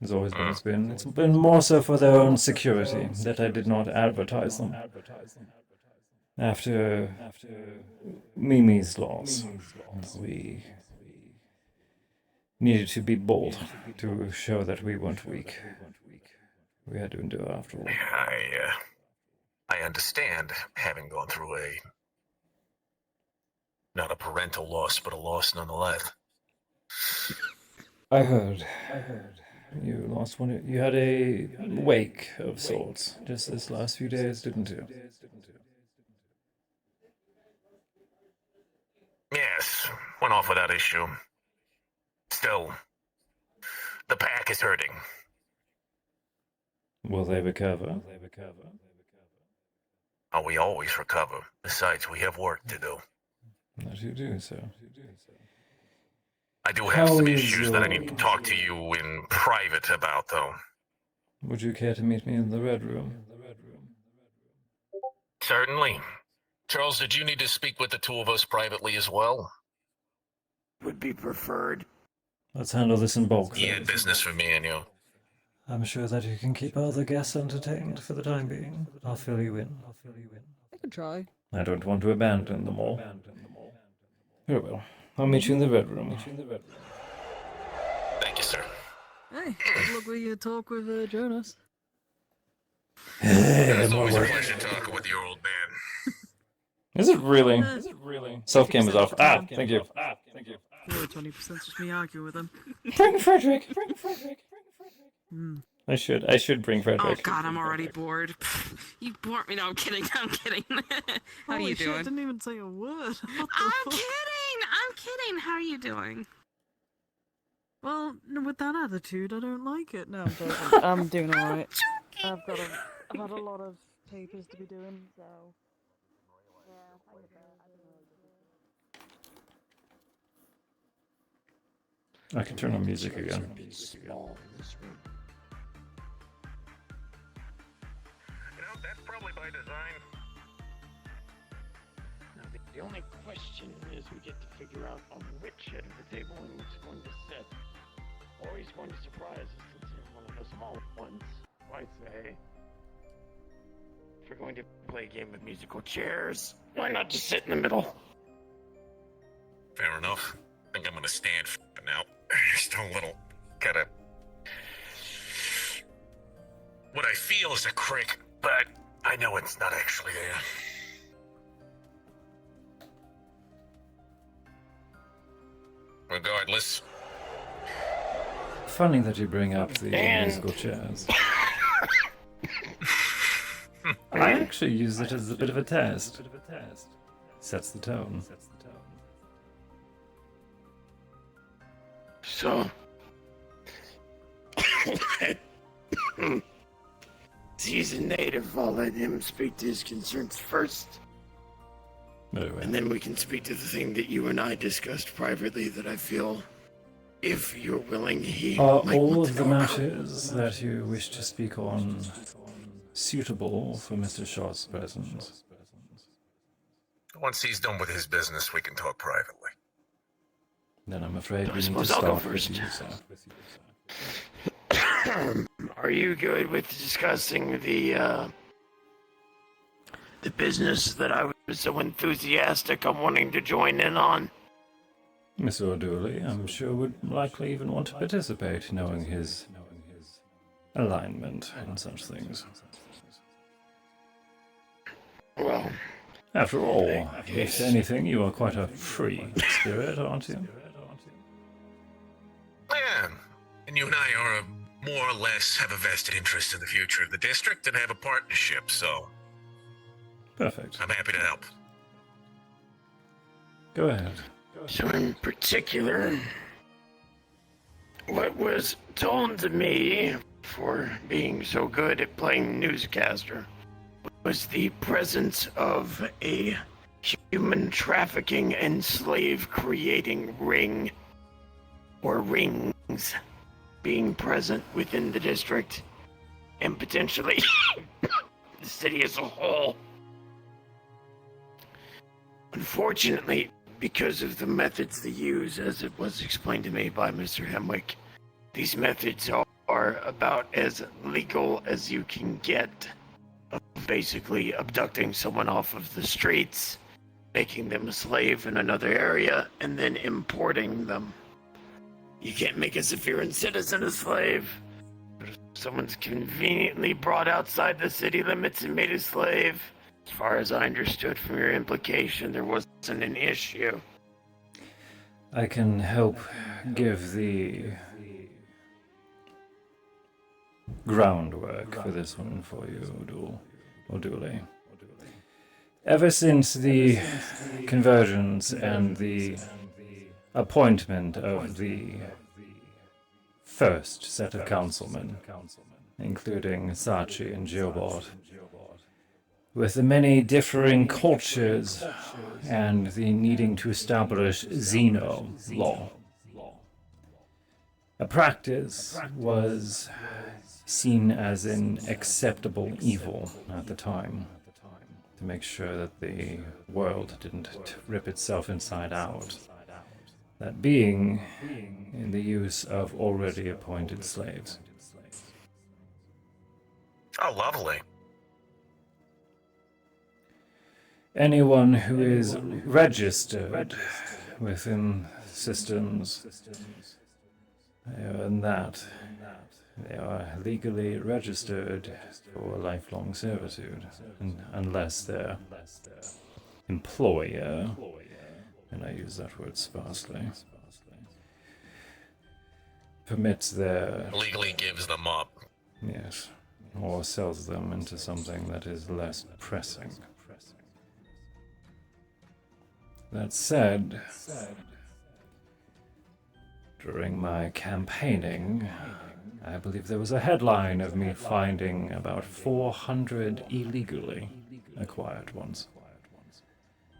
Has always been. It's been more so for their own security that I did not advertise them. After Mimi's loss, we needed to be bold to show that we weren't weak. We had to endure after all. I understand, having gone through not a parental loss, but a loss nonetheless. I heard. You lost one. You had a wake of sorts just this last few days, didn't you? Yes, went off without issue. Still, the pack is hurting. Will they recover? Oh, we always recover. Besides, we have work to do. That you do, sir. I do have some issues that I need to talk to you in private about, though. Would you care to meet me in the Red Room? Certainly. Charles, did you need to speak with the two of us privately as well? Would be preferred. Let's handle this in bulk. He had business for me and you. I'm sure that you can keep other guests entertained for the time being. I'll fill you in. I could try. I don't want to abandon them all. Very well. I'll meet you in the Red Room. Thank you, sir. Hey, good luck with your talk with Jonas. It's always a pleasure talking with your old man. Is it really? Self-cam is off. Thank you. The other 20% is just me arguing with him. Bring Frederick. Bring Frederick. Hmm. I should bring Oh Frederick. god, I'm already bored. You bored me. No, I'm kidding. I'm kidding. How Holy you shit, doing? didn't even say a word. What the I'm fuck? kidding. I'm kidding. How are you doing? Well, with that attitude, I don't like it. No, I'm joking. I'm doing alright. I've had a lot of papers to be doing, so... Yeah, I get that. I didn't really do I can turn on music again. Small in this room. You know, that's probably by design. Now, the only question is we get to figure out on which end of the table and who's going to sit. Or he's going to surprise us since he's one of the small ones. I say, if we're going to play a game of musical chairs, why not just sit in the middle? Fair enough. I think I'm gonna stand for now. Just a little, kinda... What I feel is a crick, but I know it's not actually there. Regardless. Funny that you bring up the musical chairs. I actually use it as a bit of a test. Sets the tone. So... He's a native. I'll let him speak to his concerns first. And then we can speak to the thing that you and I discussed privately that I feel, if you're willing, he Are might all want of to the know about. matters that you wish to speak on suitable for Mr. Shaw's presence? Once he's done with his business, we can talk privately. Then I'm afraid I we need to suppose I'll go start with you, first. sir. Are you good with discussing the business that I was so enthusiastic on wanting to join in on? Miss O'Dooley, I'm sure, would likely even want to participate, knowing his alignment and such things. Well, after all, if anything, you are quite a free spirit, aren't you? Yeah, and you and I are more or less have a vested interest in the future of the district and have a partnership, so... Perfect. I'm happy to help. Go ahead. So in particular, what was told to me for being so good at playing newscaster was the presence of a human trafficking and slave creating ring, or rings, being present within the district, and potentially the city as a whole. Unfortunately, because of the methods they use, as it was explained to me by Mr. Hemwick, these methods are about as legal as you can get, of basically abducting someone off of the streets, making them a slave in another area, and then importing them. You can't make a Zephyran citizen a slave, but if someone's conveniently brought outside the city limits and made a slave, as far as I understood from your implication, there wasn't an issue. I can help give the groundwork for this one for you, O'Dooley. Ever since the conversions and the appointment of the first set of councilmen, including Sachi and Geobot, with the many differing cultures and the needing to establish Xeno law, a practice was seen as an acceptable evil at the time, to make sure that the world didn't rip itself inside out. That being in the use of already appointed slaves. Oh, lovely. Anyone who is registered within systems, and that they are legally registered for lifelong servitude, unless their employer, and I use that word sparsely, permits their... Legally gives them up. Yes, or sells them into something that is less pressing. That said, during my campaigning, I believe there was a headline of me finding about 400 illegally acquired ones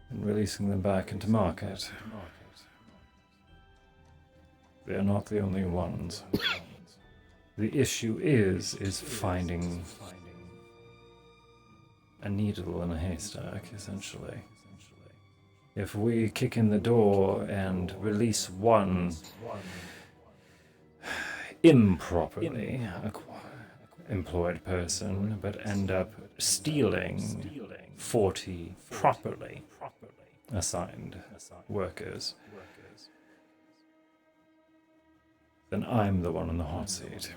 and releasing them back into market. They're not the only ones. The issue is finding a needle in a haystack, essentially. If we kick in the door and release one improperly employed person, but end up stealing 40 properly assigned workers, then I'm the one on the hot seat.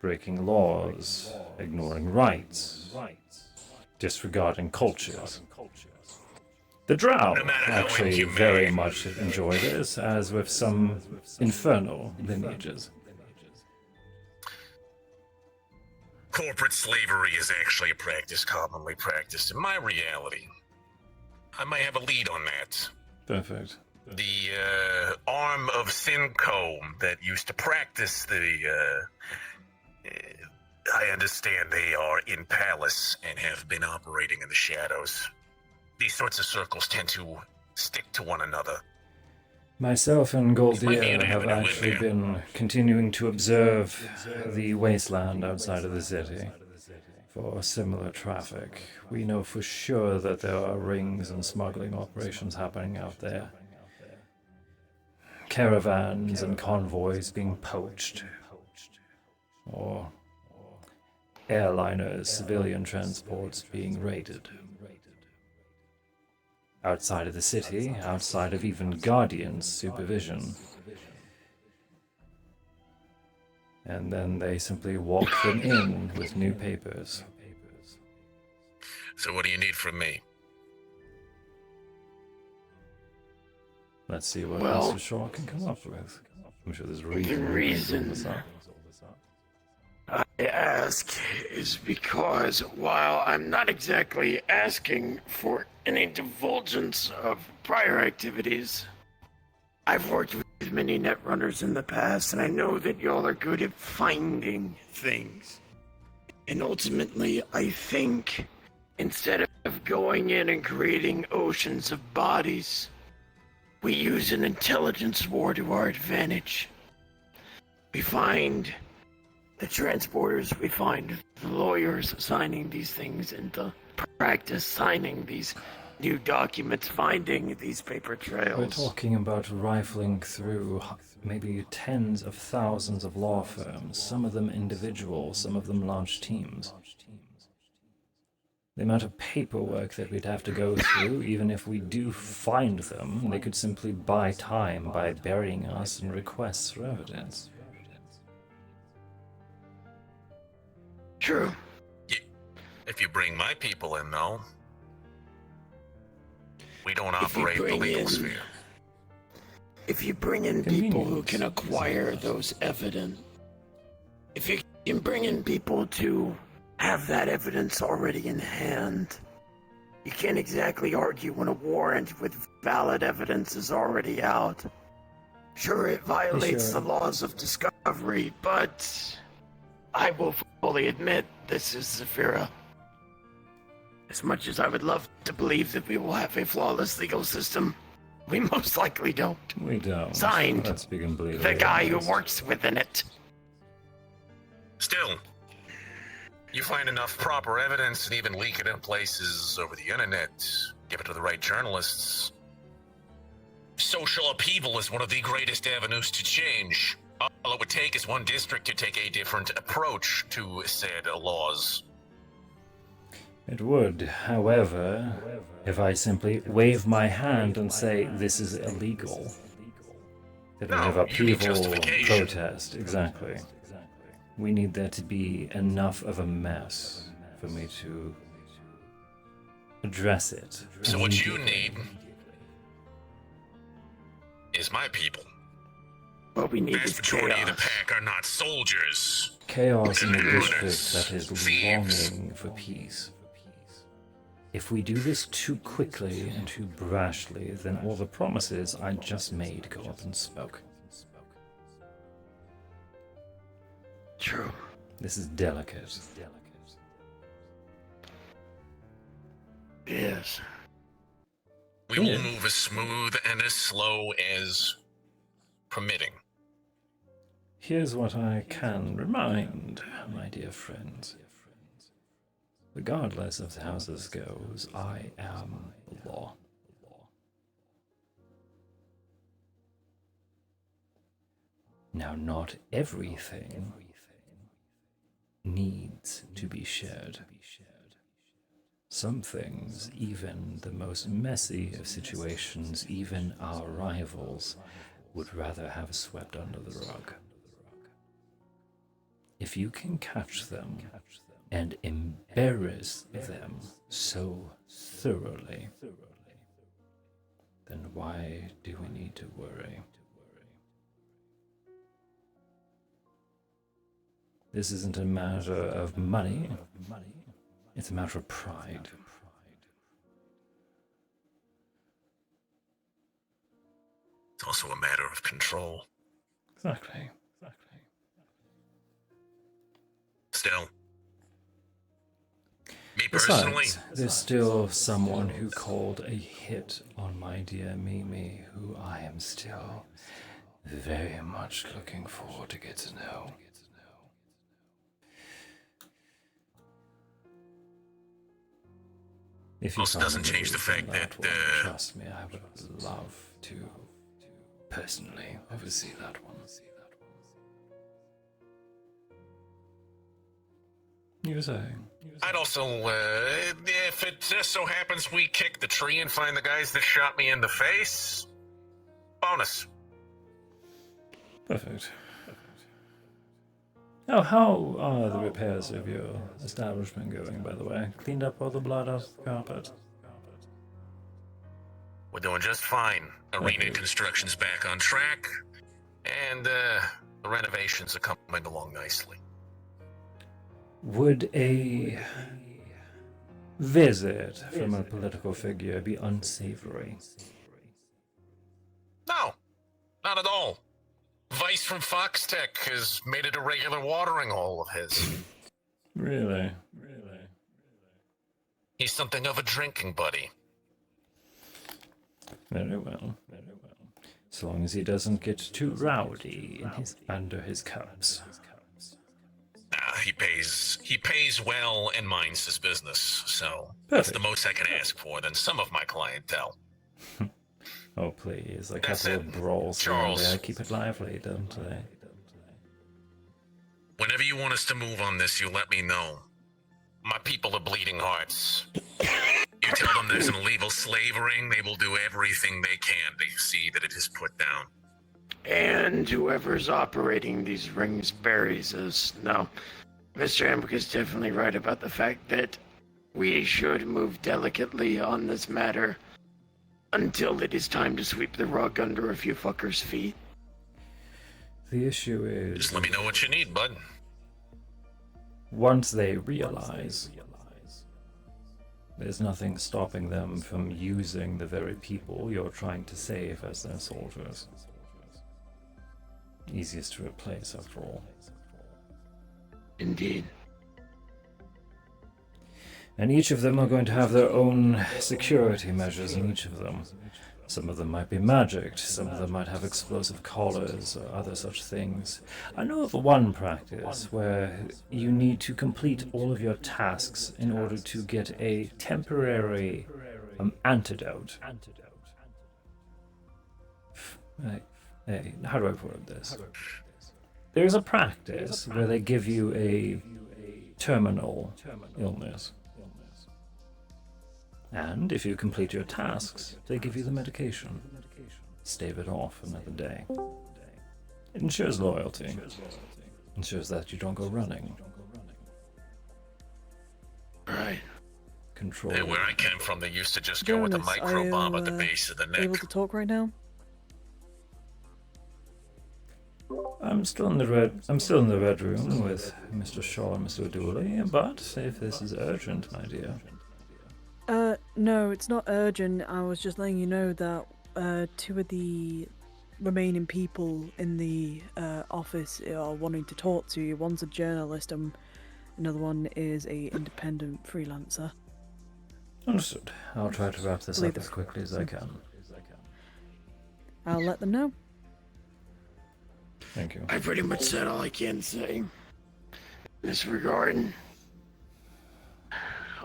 Breaking laws, ignoring rights, disregarding cultures. The Drow actually very much enjoy this, as with some infernal lineages. Corporate slavery is actually a practice commonly practiced in my reality. I might have a lead on that. Perfect. The arm of Sinco that used to practice I understand they are in Palace and have been operating in the shadows. These sorts of circles tend to stick to one another. Myself and Goldia an have avenue in actually there. been continuing to observe the wasteland outside of the city for similar traffic. We know for sure that there are rings and smuggling operations happening out there. Caravans and convoys being poached. Or airliners, civilian transports being raided. Outside of the city, outside of even Guardian's supervision. And then they simply walk them in with new papers. So what do you need from me? Let's see what Well, Mr. Shaw can come up with. I'm sure there's a The reason. reason I ask is because while I'm not exactly asking for any divulgence of prior activities, I've worked with many netrunners in the past, and I know that y'all are good at finding things. And ultimately, I think instead of going in and creating oceans of bodies, we use an intelligence war to our advantage. We find the transporters, we find the lawyers signing these things into practice, signing these new documents, finding these paper trails. We're talking about rifling through maybe tens of thousands of law firms, some of them individual, some of them large teams. The amount of paperwork that we'd have to go through, even if we do find them, they could simply buy time by burying us in requests for evidence. True. If you bring my people in, though, we don't If you operate the bring legal in- sphere. If you bring in people who can acquire those evidence, if you can bring in people to have that evidence already in hand, you can't exactly argue when a warrant with valid evidence is already out. Sure, it violates Sure. the laws of discovery, but I will fully admit this is Zephyra. As much as I would love to believe that we will have a flawless legal system, we most likely don't. We don't. Signed, Let's be completely the guy who honest. works within it. Still, you find enough proper evidence and even leak it in places over the internet, give it to the right journalists. Social upheaval is one of the greatest avenues to change. All it would take is one district to take a different approach to said laws. It would, however, if I simply wave my hand and say this is illegal. That we have No, you need upheaval, justification. protest, exactly. We need there to be enough of a mess for me to address it. So what you immediately. need is my people. What we need Vast is majority of the chaos. pack are not soldiers. Chaos in a They're district runners, that is thieves. longing for peace. If we do this too quickly and too brashly, then all the promises I just made go up in smoke. True. This is delicate. Yes. We will move as smooth and as slow as permitting. Here's what I can remind, my dear friends. Regardless of how this goes, I am the law. Now, not everything needs to be shared. Some things, even the most messy of situations, even our rivals, would rather have swept under the rug. If you can catch them and embarrass them so thoroughly, then why do we need to worry? This isn't a matter of money, it's a matter of pride. It's also a matter of control. Exactly. Still, me personally, Besides, there's still someone who called a hit on my dear Mimi, who I am still very much looking forward to get to know. If you also doesn't change the fact that, trust me, I would love to personally oversee that one. You were saying? I'd also, if it just so happens we kick the tree and find the guys that shot me in the face, bonus. Perfect. Oh, how are the repairs of your establishment going, by the way? Cleaned up all the blood off the carpet? We're doing just fine. Arena construction's back on track, and the renovations are coming along nicely. Would a visit from a political figure be unsavory? No, not at all. Vice from Foxtech has made it a regular watering hole of his. Really? He's something of a drinking buddy. Very well. As long as he doesn't get too rowdy under his cups. He pays well and minds his business, so that's the most I can ask for than some of my clientele. Oh, please. A That's couple it. of brawls here and there. Keep it lively, don't they? Whenever you want us to move on this, you let me know. My people are bleeding hearts. You tell them there's an illegal slave ring, they will do everything they can to see that it is put down. And whoever's operating these rings buries us. No, Mr. Hemwick is definitely right about the fact that we should move delicately on this matter until it is time to sweep the rug under a few fuckers' feet. The issue is... Just let me know what you need, bud. Once they realize, there's nothing stopping them from using the very people you're trying to save as their soldiers. Easiest to replace, after all. Indeed. And each of them are going to have their own security measures in each of them. Some of them might be magicked, some of them might have explosive collars or other such things. I know of one practice where you need to complete all of your tasks in order to get a temporary antidote. How do I put this? There's a practice where they give you a terminal illness. And if you complete your tasks, they give you the medication. Stave it off another day. It ensures loyalty. Ensures that you don't go running. Right. Control. Where I came from, they used to just go with a micro bomb at the base of the neck. Able to talk right now? I'm still in the red room with Mr. Shaw and Mr. Dooley, but if this is urgent, my dear. No, it's not urgent. I was just letting you know that two of the remaining people in the office are wanting to talk to you. One's a journalist and another one is a independent freelancer. Understood. I'll try to wrap this up as quickly as I can. I'll let them know. Thank you. I pretty much said all I can say in this regard.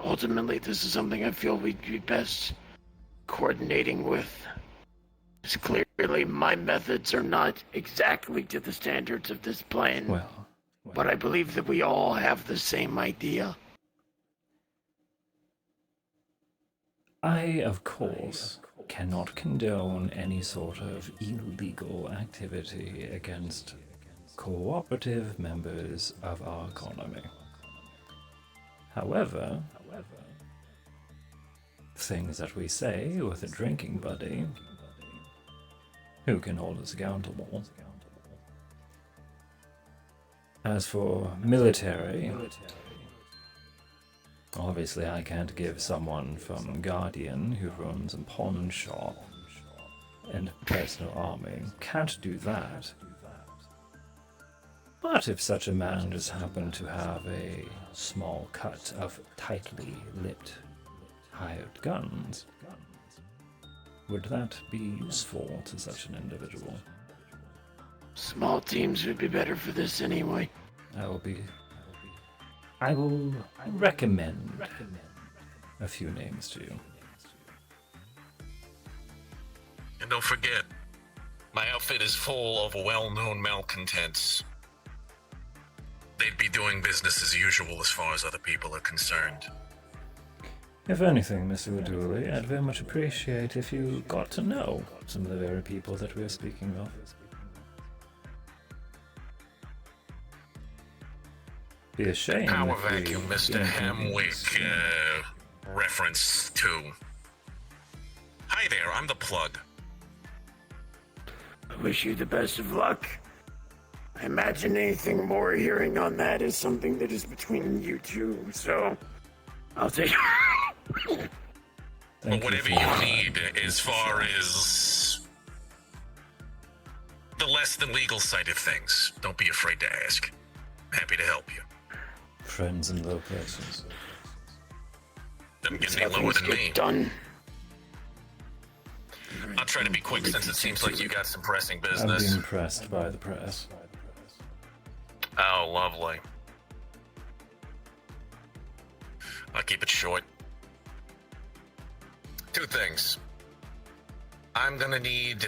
Ultimately, this is something I feel we'd be best coordinating with. It's clearly my methods are not exactly to the standards of this plan. Well, but I believe that we all have the same idea. I, of course, cannot condone any sort of illegal activity against cooperative members of our economy. However, things that we say with a drinking buddy, who can hold us accountable? As for military, obviously I can't give someone from Guardian who runs a pawn shop and a personal army. Can't do that. But if such a man just happened to have a small cut of tightly lipped hired guns, would that be useful to such an individual? Small teams would be better for this anyway. I will recommend a few names to you. And don't forget, my outfit is full of well-known malcontents. They'd be doing business as usual as far as other people are concerned. If anything, Mr. Dooley, I'd very much appreciate if you got to know some of the very people that we're speaking of. Be a shame. Power if we vacuum, Mr. Hemwick, reference to. Hi there, I'm the plug. I wish you the best of luck. I imagine anything more hearing on that is something that is between you two, so I'll take But whatever you need as far as the less than legal side of things, don't be afraid to ask. Happy to help you. Friends in low places. Doesn't get any lower than me. Done. I'll try to be quick since it seems like you got some pressing I'm business. being pressed by the press. Oh, lovely. I'll keep it short. Two things. I'm gonna need...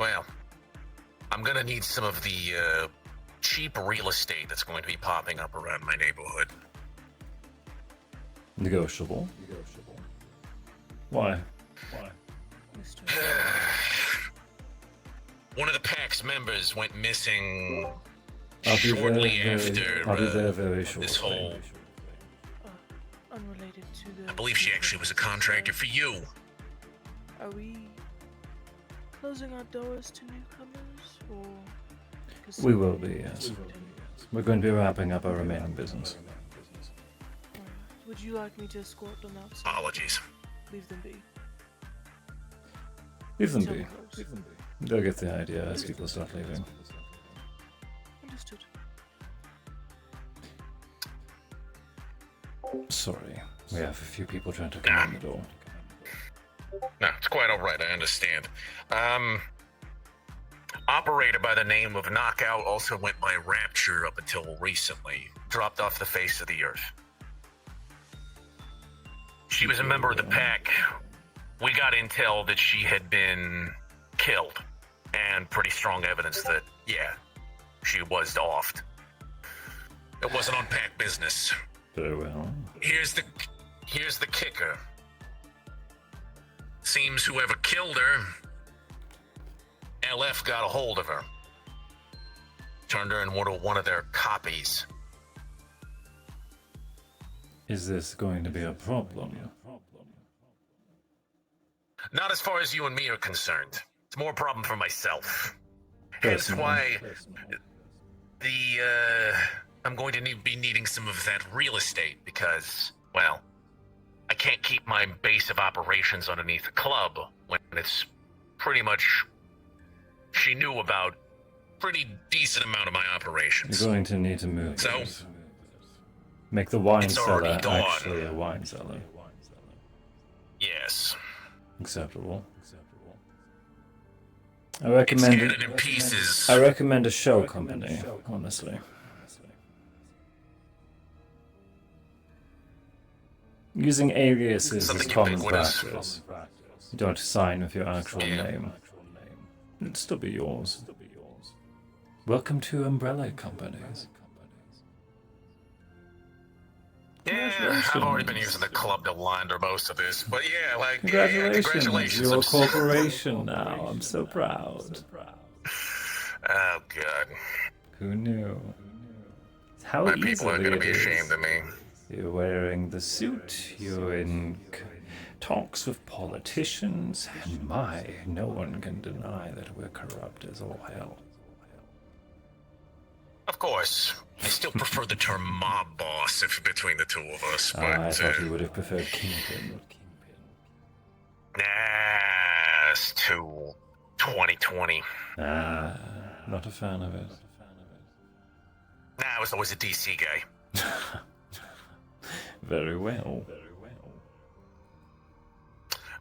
I'm gonna need some of the cheap real estate that's going to be popping up around my neighborhood. Negotiable. Why? One of the PAC's members went missing I'll be shortly there after very shortly. this whole... Unrelated to the... I believe she actually was a contractor for you. Are we closing our doors to newcomers, or... 'cause We will be, yes. We're going to be wrapping up our remaining business. Would you like me to escort them outside? Apologies. Leave them be. Leave them Tell be. them close. They'll get the idea as people start leaving. Understood. Sorry, we have a few people trying to come in the door. No, it's quite alright, I understand. Operator by the name of Knockout also went by Rapture up until recently. Dropped off the face of the earth. She was a member of the PAC. We got intel that she had been killed. And pretty strong evidence that, yeah, she was offed. It wasn't on PAC business. Very well. Here's the kicker. Seems whoever killed her, LF got a hold of her. Turned her into one of their copies. Is this going to be a problem? Not as far as you and me are concerned. It's more a problem for myself. Hence Personally. why I'm going to be needing some of that real estate because, well, I can't keep my base of operations underneath the club when it's pretty much she knew about pretty decent amount of my operations. You're going to need to move So it. Make the wine it's cellar already gone. actually a wine cellar. Yes. Acceptable. I recommend scattered in pieces. I recommend a shell company, honestly. Using aliases is common practice. You don't sign with your actual name. It'd still be yours. Welcome to umbrella companies. Yeah, I've already been using the club to launder most of this, but yeah, like, Congratulations, congratulations. you're a corporation now. I'm so proud. Oh, God. Who knew? How My people are easily going to be it is. ashamed of me. You're wearing the suit, you're in talks with politicians, and no one can deny that we're corrupt as all hell. Of course, I still prefer the term mob boss if between the two of us, but... I thought you would have preferred kingpin. Nah, it's too 2020. Not a fan of it. Nah, I was always a DC guy. Very well.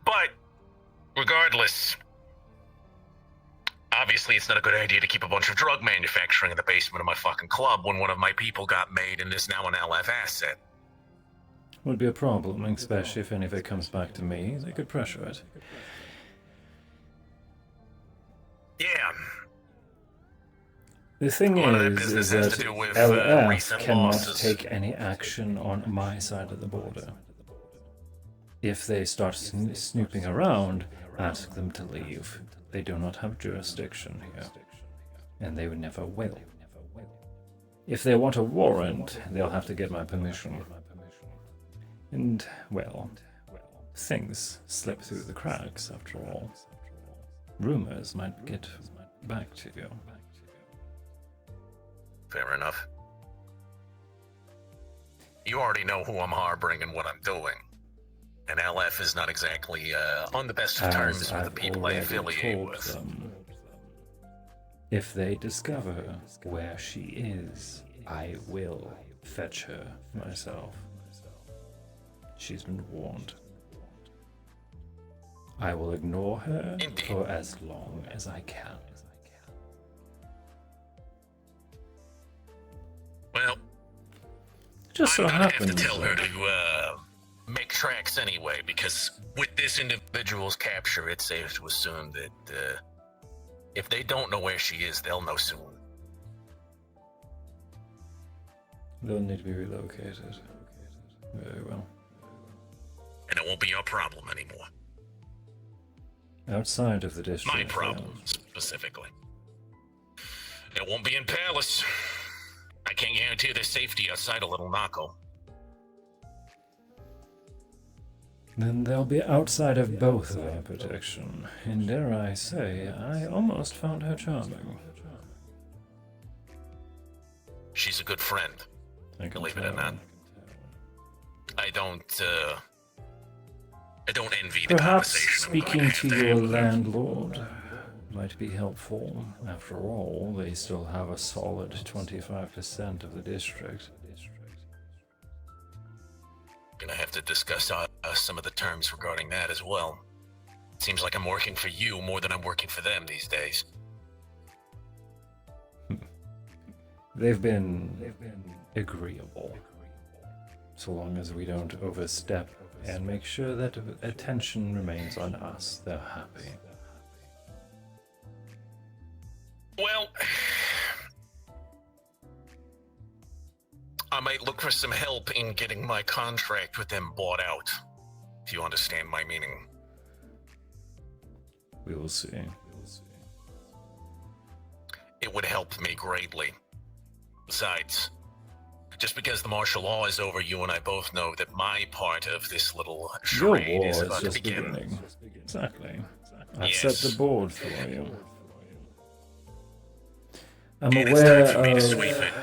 But, regardless, obviously it's not a good idea to keep a bunch of drug manufacturing in the basement of my fucking club when one of my people got made and is now an LF asset. Would be a problem, especially if any of it comes back to me. They could pressure it. Yeah. The thing One of their is business that has to do with, LF recent cannot losses. take any action on my side of the border. If they start snooping around, ask them to leave. They do not have jurisdiction here, and they never will. If they want a warrant, they'll have to get my permission. And, well, things slip through the cracks, after all. Rumors might get back to you. Fair enough. You already know who I'm harboring and what I'm doing. And LF is not exactly on the best of terms with the I've people I already affiliate told with. them, if they discover where she is, I will fetch her myself. She's been warned. I will ignore her for as long as I can. Well, Just so I'm gonna have happens to tell her that- to make tracks anyway, because with this individual's capture, it's safe to assume that if they don't know where she is, they'll know soon. They'll need to be relocated. Very well. And it won't be your problem anymore. Outside of the district. My problem, specifically. It won't be in Palace. I can't guarantee their safety outside a little Nako. Then they'll be outside of both of our protection. And dare I say, I almost found her charming. She's a good friend. Believe it or not. I don't envy the Perhaps conversation I'm going speaking to have to to your have with her. landlord might be helpful. After all, they still have a solid 25% of the district. Gonna have to discuss some of the terms regarding that as well. Seems like I'm working for you more than I'm working for them these days. They've been agreeable, so long as we don't overstep and make sure that attention remains on us. They're happy. Well, I might look for some help in getting my contract with them bought out, if you understand my meaning. We will see. It would help me greatly. Besides, just because the martial law is over, you and I both know that my part of this little Your charade war is is about to just begin. beginning. Exactly. I've Yes. set the board for you. I'm And it's time aware for me to of sweep it.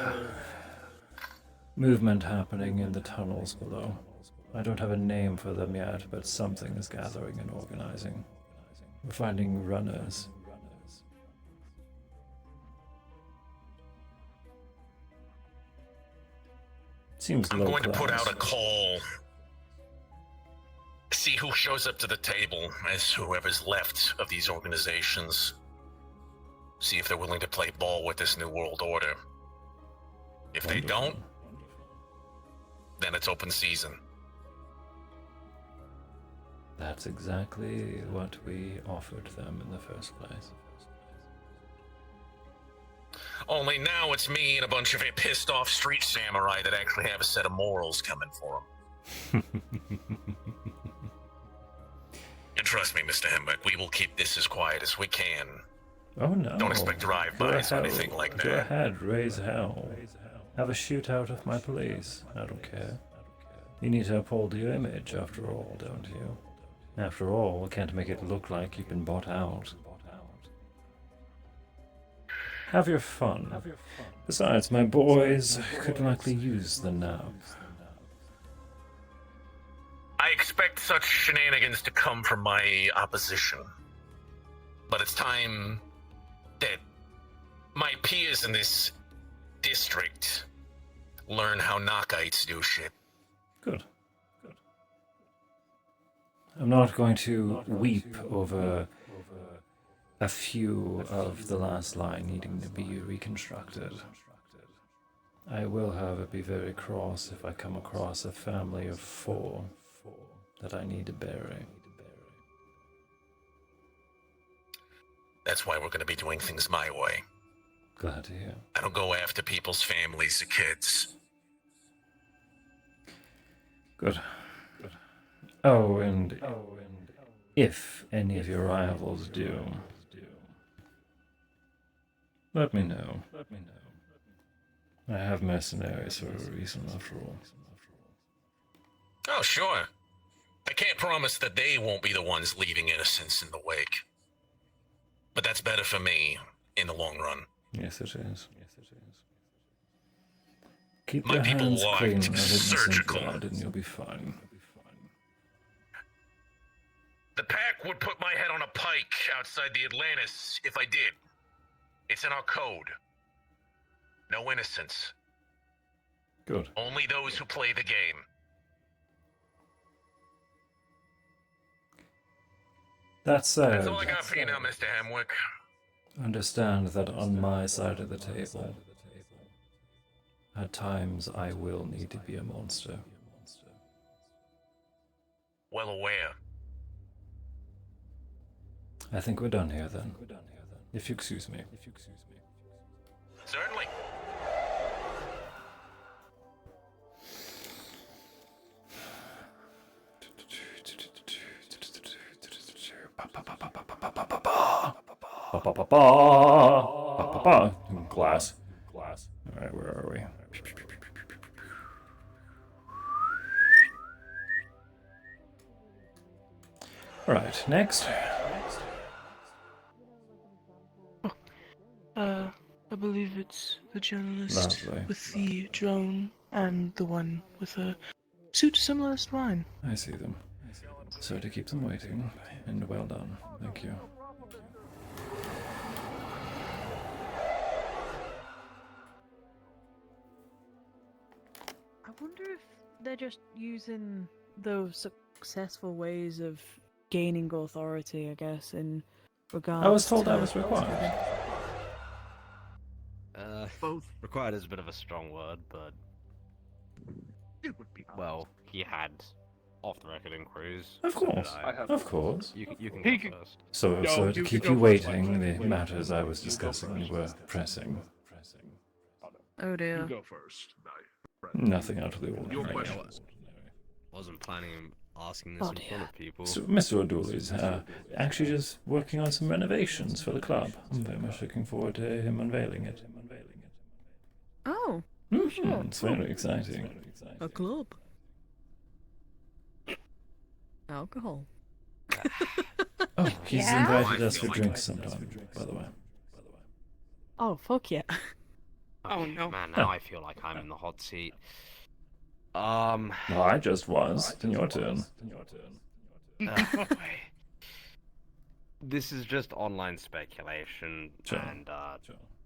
movement happening in the tunnels below. I don't have a name for them yet, but something is gathering and organizing. We're finding runners. Seems I'm low going to put class. out a call. See who shows up to the table as whoever's left of these organizations. See if they're willing to play ball with this new world order. If they don't, then it's open season. That's exactly what we offered them in the first place. Only now it's me and a bunch of pissed off street samurai that actually have a set of morals coming for them. And trust me, Mr. Hemwick, we will keep this as quiet as we can. Oh no. Don't expect drive-bys or anything like Go that. ahead, raise hell. Have a shootout of my police. I don't care. You need to uphold your image, after all, don't you? After all, we can't make it look like you've been bought out. Have your fun. Besides, my boys could likely use the nap. I expect such shenanigans to come from my opposition. But it's time that my peers in this district learn how Knockites do shit. Good. I'm not going to weep over a few of the last line needing to be reconstructed. I will, however, be very cross if I come across a family of 4 that I need to bury. That's why we're going to be doing things my way. Glad to hear. I don't go after people's families or kids. Good. Oh, and if any of your rivals do, let me know. I have mercenaries for a reason, after all. Oh, sure. I can't promise that they won't be the ones leaving innocents in the wake. But that's better for me in the long run. Yes, it is. Keep My your people hands walked clean of innocent surgical. blood, and you'll be fine. The pack would put my head on a pike outside the Atlantis if I did. It's in our code. No innocence. Good. Only those who play the game. That said, That's all I got for you now, Mr. Hemwick. understand that on my side of the table, at times I will need to be a monster. Well aware. I think we're done here then. If you excuse me. Certainly. Glass. Alright, where are we? Alright, next. I believe it's the journalist Lovely. with the drone and the one with a suit similar to mine. I see them. Sorry to keep them waiting, and well done. Thank you. I wonder if they're just using those successful ways of gaining authority, I guess, in regards I was told to... that was required. Both. Required is a bit of a strong word, but It would be. well, he had off-the-record inquiries. Of so did course, I. of course. You can He go can- first. So, No, so to you keep go you first, waiting, Mike. the matters I was discussing were pressing. Oh dear. You go first. No, Nothing out of the Your ordinary. question. Wasn't planning on asking this Oh, in front of people. So, Mr. O'Doul is actually just working on some renovations for the club. I'm very much looking forward to him unveiling it. Oh, Mhm, it's very exciting. a club. Alcohol. Oh, he's Yeah? invited us for drinks sometime, by the way. Oh, fuck yeah. Oh no. Man, now I feel like I'm in the hot seat. Well, I just was. Your turn. Oh, boy. This is just online speculation, and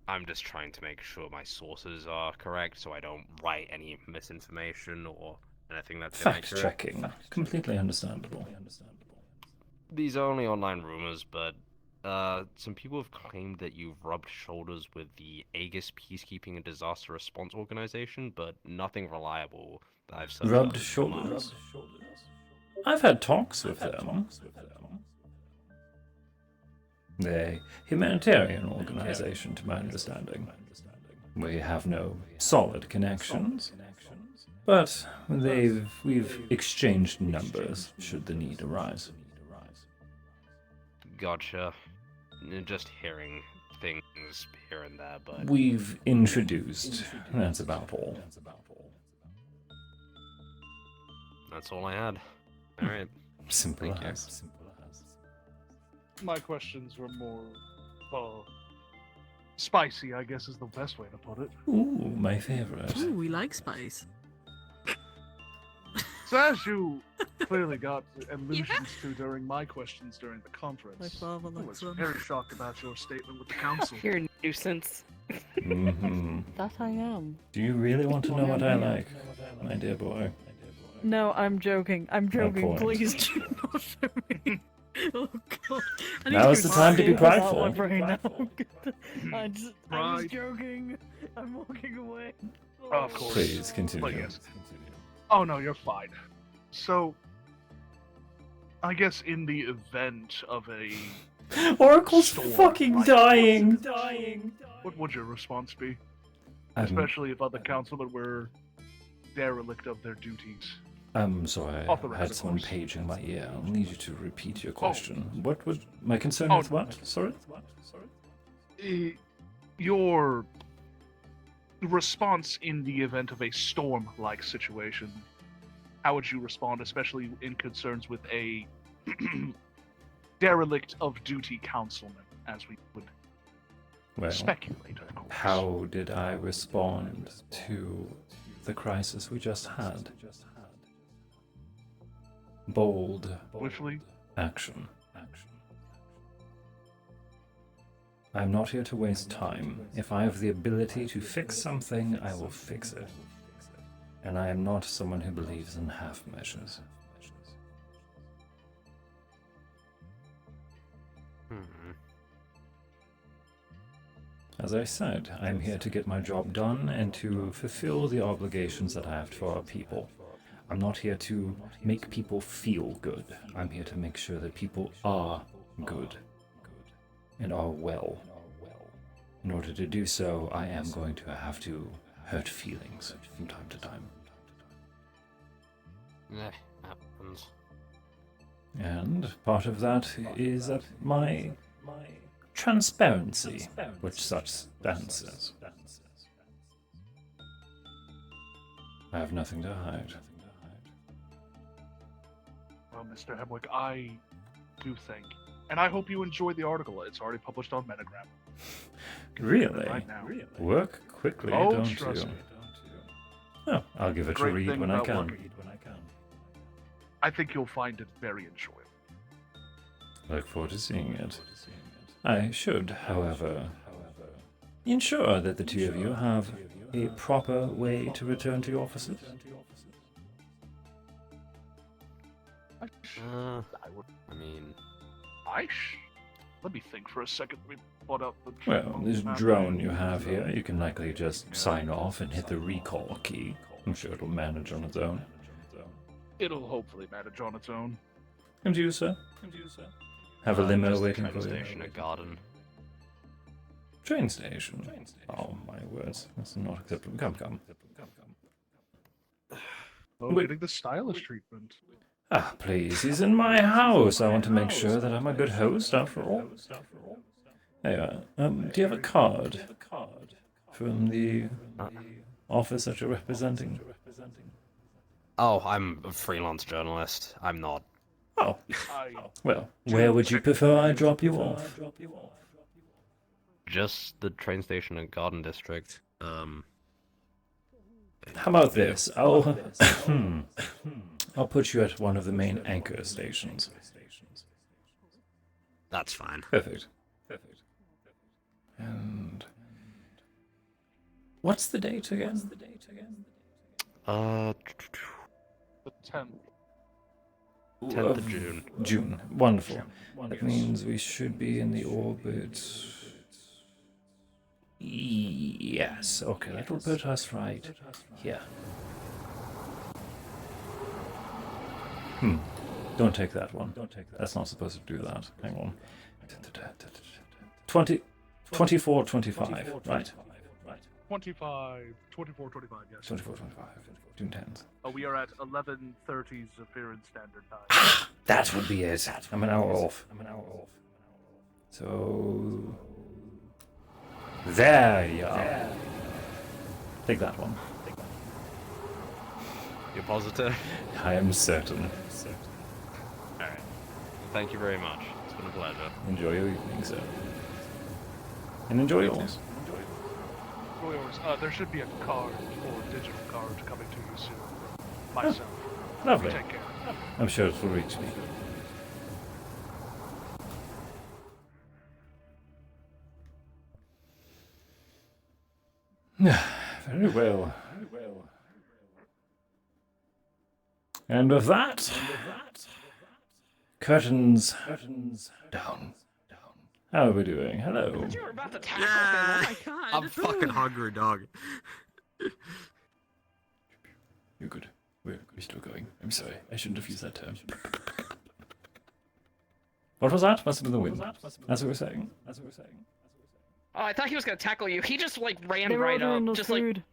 I'm just trying to make sure my sources are correct, so I don't write any misinformation or anything that's Fact inaccurate. checking. Completely understandable. These are only online rumors, but some people have claimed that you've rubbed shoulders with the Aegis Peacekeeping and Disaster Response Organization, but nothing reliable that I've searched Rubbed up has come up. shoulders? I've had talks with them. They're a humanitarian organization, to my understanding. We have no solid connections, but we've exchanged numbers should the need arise. Gotcha. Just hearing things here and there, but... We've introduced. That's about all. That's all I had. Alright. Simple Thank as. My questions were more spicy, I guess is the best way to put it. Ooh, my favorite. Ooh, we like spice. So as you clearly got allusions to during my questions during the conference, My father I likes was them. very shocked about your statement with the council. You're a nuisance. Mm-hmm. That I am. Do you really want to know what I like, my dear boy? No, I'm joking. I'm joking. point. Please do not show me. Oh god. I need Now to is go the time to be this out prideful. my brain now. I'm just Pride. joking. I'm walking away. Of course. Please continue. But yes. Oh no, you're fine. So, I guess in the event of a Oracle's storm fucking like dying. what would your response be? I'm- Especially if other councilmen were derelict of their duties. I'm sorry, I Authorized, had of someone course. paging my ear. I'll need you to repeat your question. What would my concern with what? Sorry? Your response in the event of a storm-like situation. How would you respond, especially in concerns with a derelict of duty councilman, as we would Well, speculate, of course? how did I respond to the crisis we just had? Bold Swiftly? action. I'm not here to waste time. If I have the ability to fix something, I will fix it. And I am not someone who believes in half measures. As I said, I'm here to get my job done and to fulfill the obligations that I have for our people. I'm not here to make people feel good. I'm here to make sure that people are good and are well. In order to do so, I am going to have to hurt feelings from time to time. Happens. And part of that is my transparency with such stances. I have nothing to hide. Well, Mr. Hemwick, I do think, and I hope you enjoyed the article. It's already published on Metagram. Really? Right now. Work quickly, Oh, don't trust you? me. Oh, I'll give it a Great read thing when I about can. working. I think you'll find it very enjoyable. Look forward to seeing it. I should, however, ensure that the two of you have a proper way to return to your offices. I mean... Let me think for a second. Let me put up the Well, this drone you have here, you can likely just sign off and hit the recall key. I'm sure it'll manage on its own. It'll hopefully manage on its own. And you, sir? Have a limo just the waiting train for you. station at Garden. Train station? Oh, my words. That's not acceptable. Come. Oh, getting the stylish treatment. Ah, please, he's in my house. I want to make sure that I'm a good host, after all. Hey, do you have a card from the office that you're representing? Oh, I'm a freelance journalist. I'm not. Oh. Well, where would you prefer I drop you off? Just the train station and Garden District. How about this? I'll put you at one of the main anchor stations. That's fine. Perfect. And what's the date again? The 10th. 10th of June. June. Wonderful. That means we should be in the orbit. Yes. Okay, that will put us right here. Don't take that one. That's not supposed to do that. Hang on. 24, 25, right? 24, 25, yes. 24, 25, June 10th. We are at 11:30 Zephyrin Standard Time. That would be it. I'm an hour off. So... There you are. Take that one. You're positive? I am certain. Alright. Thank you very much. It's been a pleasure. Enjoy your evening, sir. And enjoy yours. There should be a card or digital card coming to you soon from myself. Lovely. Take care. I'm sure it will reach me. Very well. And with that, curtains down. How are we doing? Hello. You were about to tackle him. Oh my god. I'm fucking hungry, dog. You're good. We're still going. I'm sorry. I shouldn't have used that term. What was that? Must have been the wind. That's what we're saying. Oh, I thought he was gonna tackle you. He just like ran They were right ordering up, us just food. like.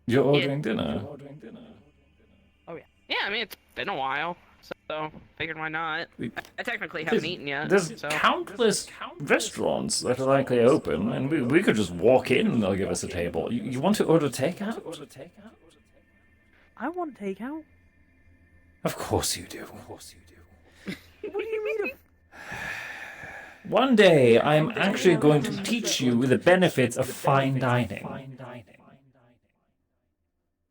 You're ordering dinner. Oh yeah. Yeah, I mean it's been a while, so figured why not. I technically haven't eaten yet. There's so. countless restaurants that are likely open, and we could just walk in and they'll give us a table. You want to order takeout? I want takeout. Of course you do. What do you mean? One day, I'm actually going to teach you the benefits of fine dining.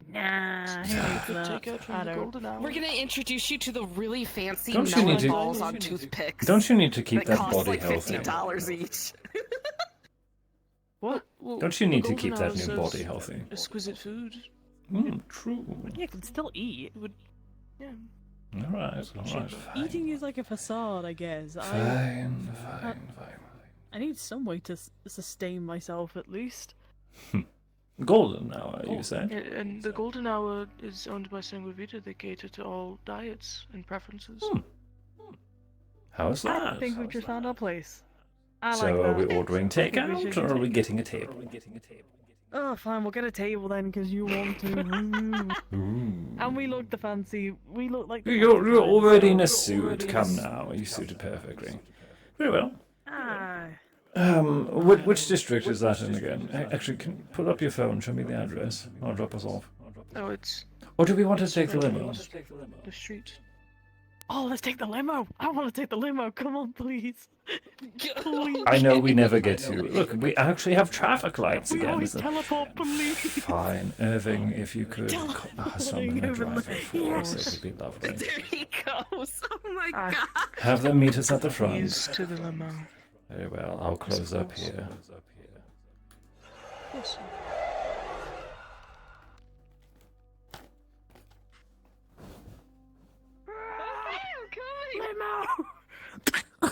Nah, I don't. We're gonna introduce you to the really fancy Don't you melon need to- balls on toothpicks. Don't you need to keep that cost body like healthy? $50 each. What? Don't you need to The keep Golden that new Hour body serves healthy? Exquisite food. True. Yeah, I can still eat. Yeah. Alright. Eating is like a facade, I guess. Fine. I need some way to sustain myself at least. Golden hour, you said? Yeah, and the Golden Hour is owned by Sanguivita. They cater to all diets and preferences. How's I that? think we've just found our place. I So like are that. we ordering takeout, or are we getting a table? Oh, fine, we'll get a table then, because you want to. And we look the fancy. We look like. The You're fancy already in a types, so- suit. Come now, you suited perfectly. Very well. Ah. Which district is that in again? Actually, can you pull up your phone, show me the address. I'll drop us off. Oh, it's. Or do we want to take the limo? The street. Oh, let's take the limo. I want to take the limo. Come on, please. Please. I know we never get to. Look, we actually have traffic lights We again. always isn't it? teleport, please. Fine, Irving, if you could summon a Teleporting over driver the- for us, it would be lovely. There he goes. Oh my god. Have them meet us at the front. Keys to the limo. Very well, I'll close up here. Yes.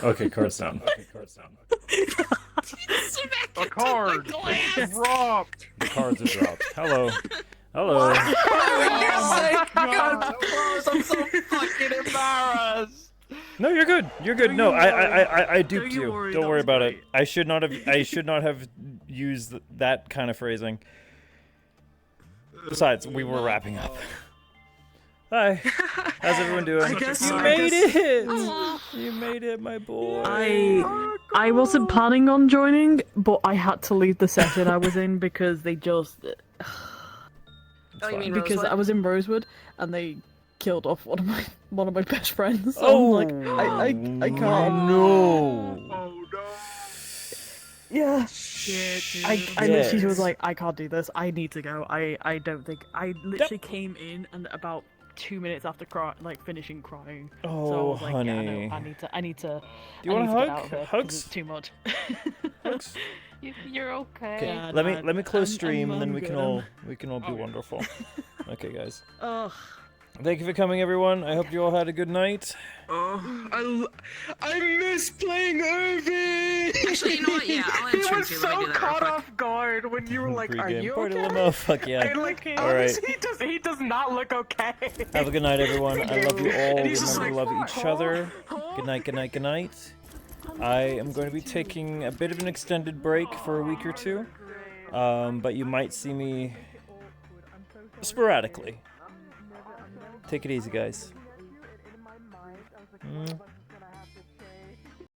Okay, cards down. A card dropped. The cards are dropped. Hello. Hello. Oh my god. I'm so fucking embarrassed. No, you're good. You're good. No, I duped you you. worry, Don't that worry was about it. I should not have used that kind of phrasing. Besides, we were wrapping up. Hi. How's everyone doing? I guess- you I made guess- it. You made it, my boy. I wasn't planning on joining, but I had to leave the session I was in because they just. Oh, you mean because Rosewood? I was in Rosewood and they killed off one of my best friends. So I'm like, I can't. No. Oh no. Yeah. Shit, dude. I literally Yes. was like, I can't do this. I need to go. I don't think I literally came in and about 2 minutes after finishing crying. So I Oh, was like, honey. yeah, no, I need to. Do you want a get hug? out of here 'cause Hugs? It's too much. Hugs? You're okay. Okay, Yeah, let no, me close I'm stream, and then we good, can I'm- all be wonderful. Okay, guys. Ugh. Thank you for coming, everyone. I hope you all had a good night. Oh, I miss playing Irving. Actually, you know what? Yeah, I'll He ensure was you. Let me so do that real caught quick. off guard when you were like, "Are Pre-game you party okay?" limo. Fuck yeah. And like, All right. honestly, he does not look okay. Have a good night, everyone. I love you all. And he's just Remember to like, love each other. Good night, good night, good night. I am going to be taking a bit of an extended break for a week or two. But you might see me sporadically. Take it easy, guys.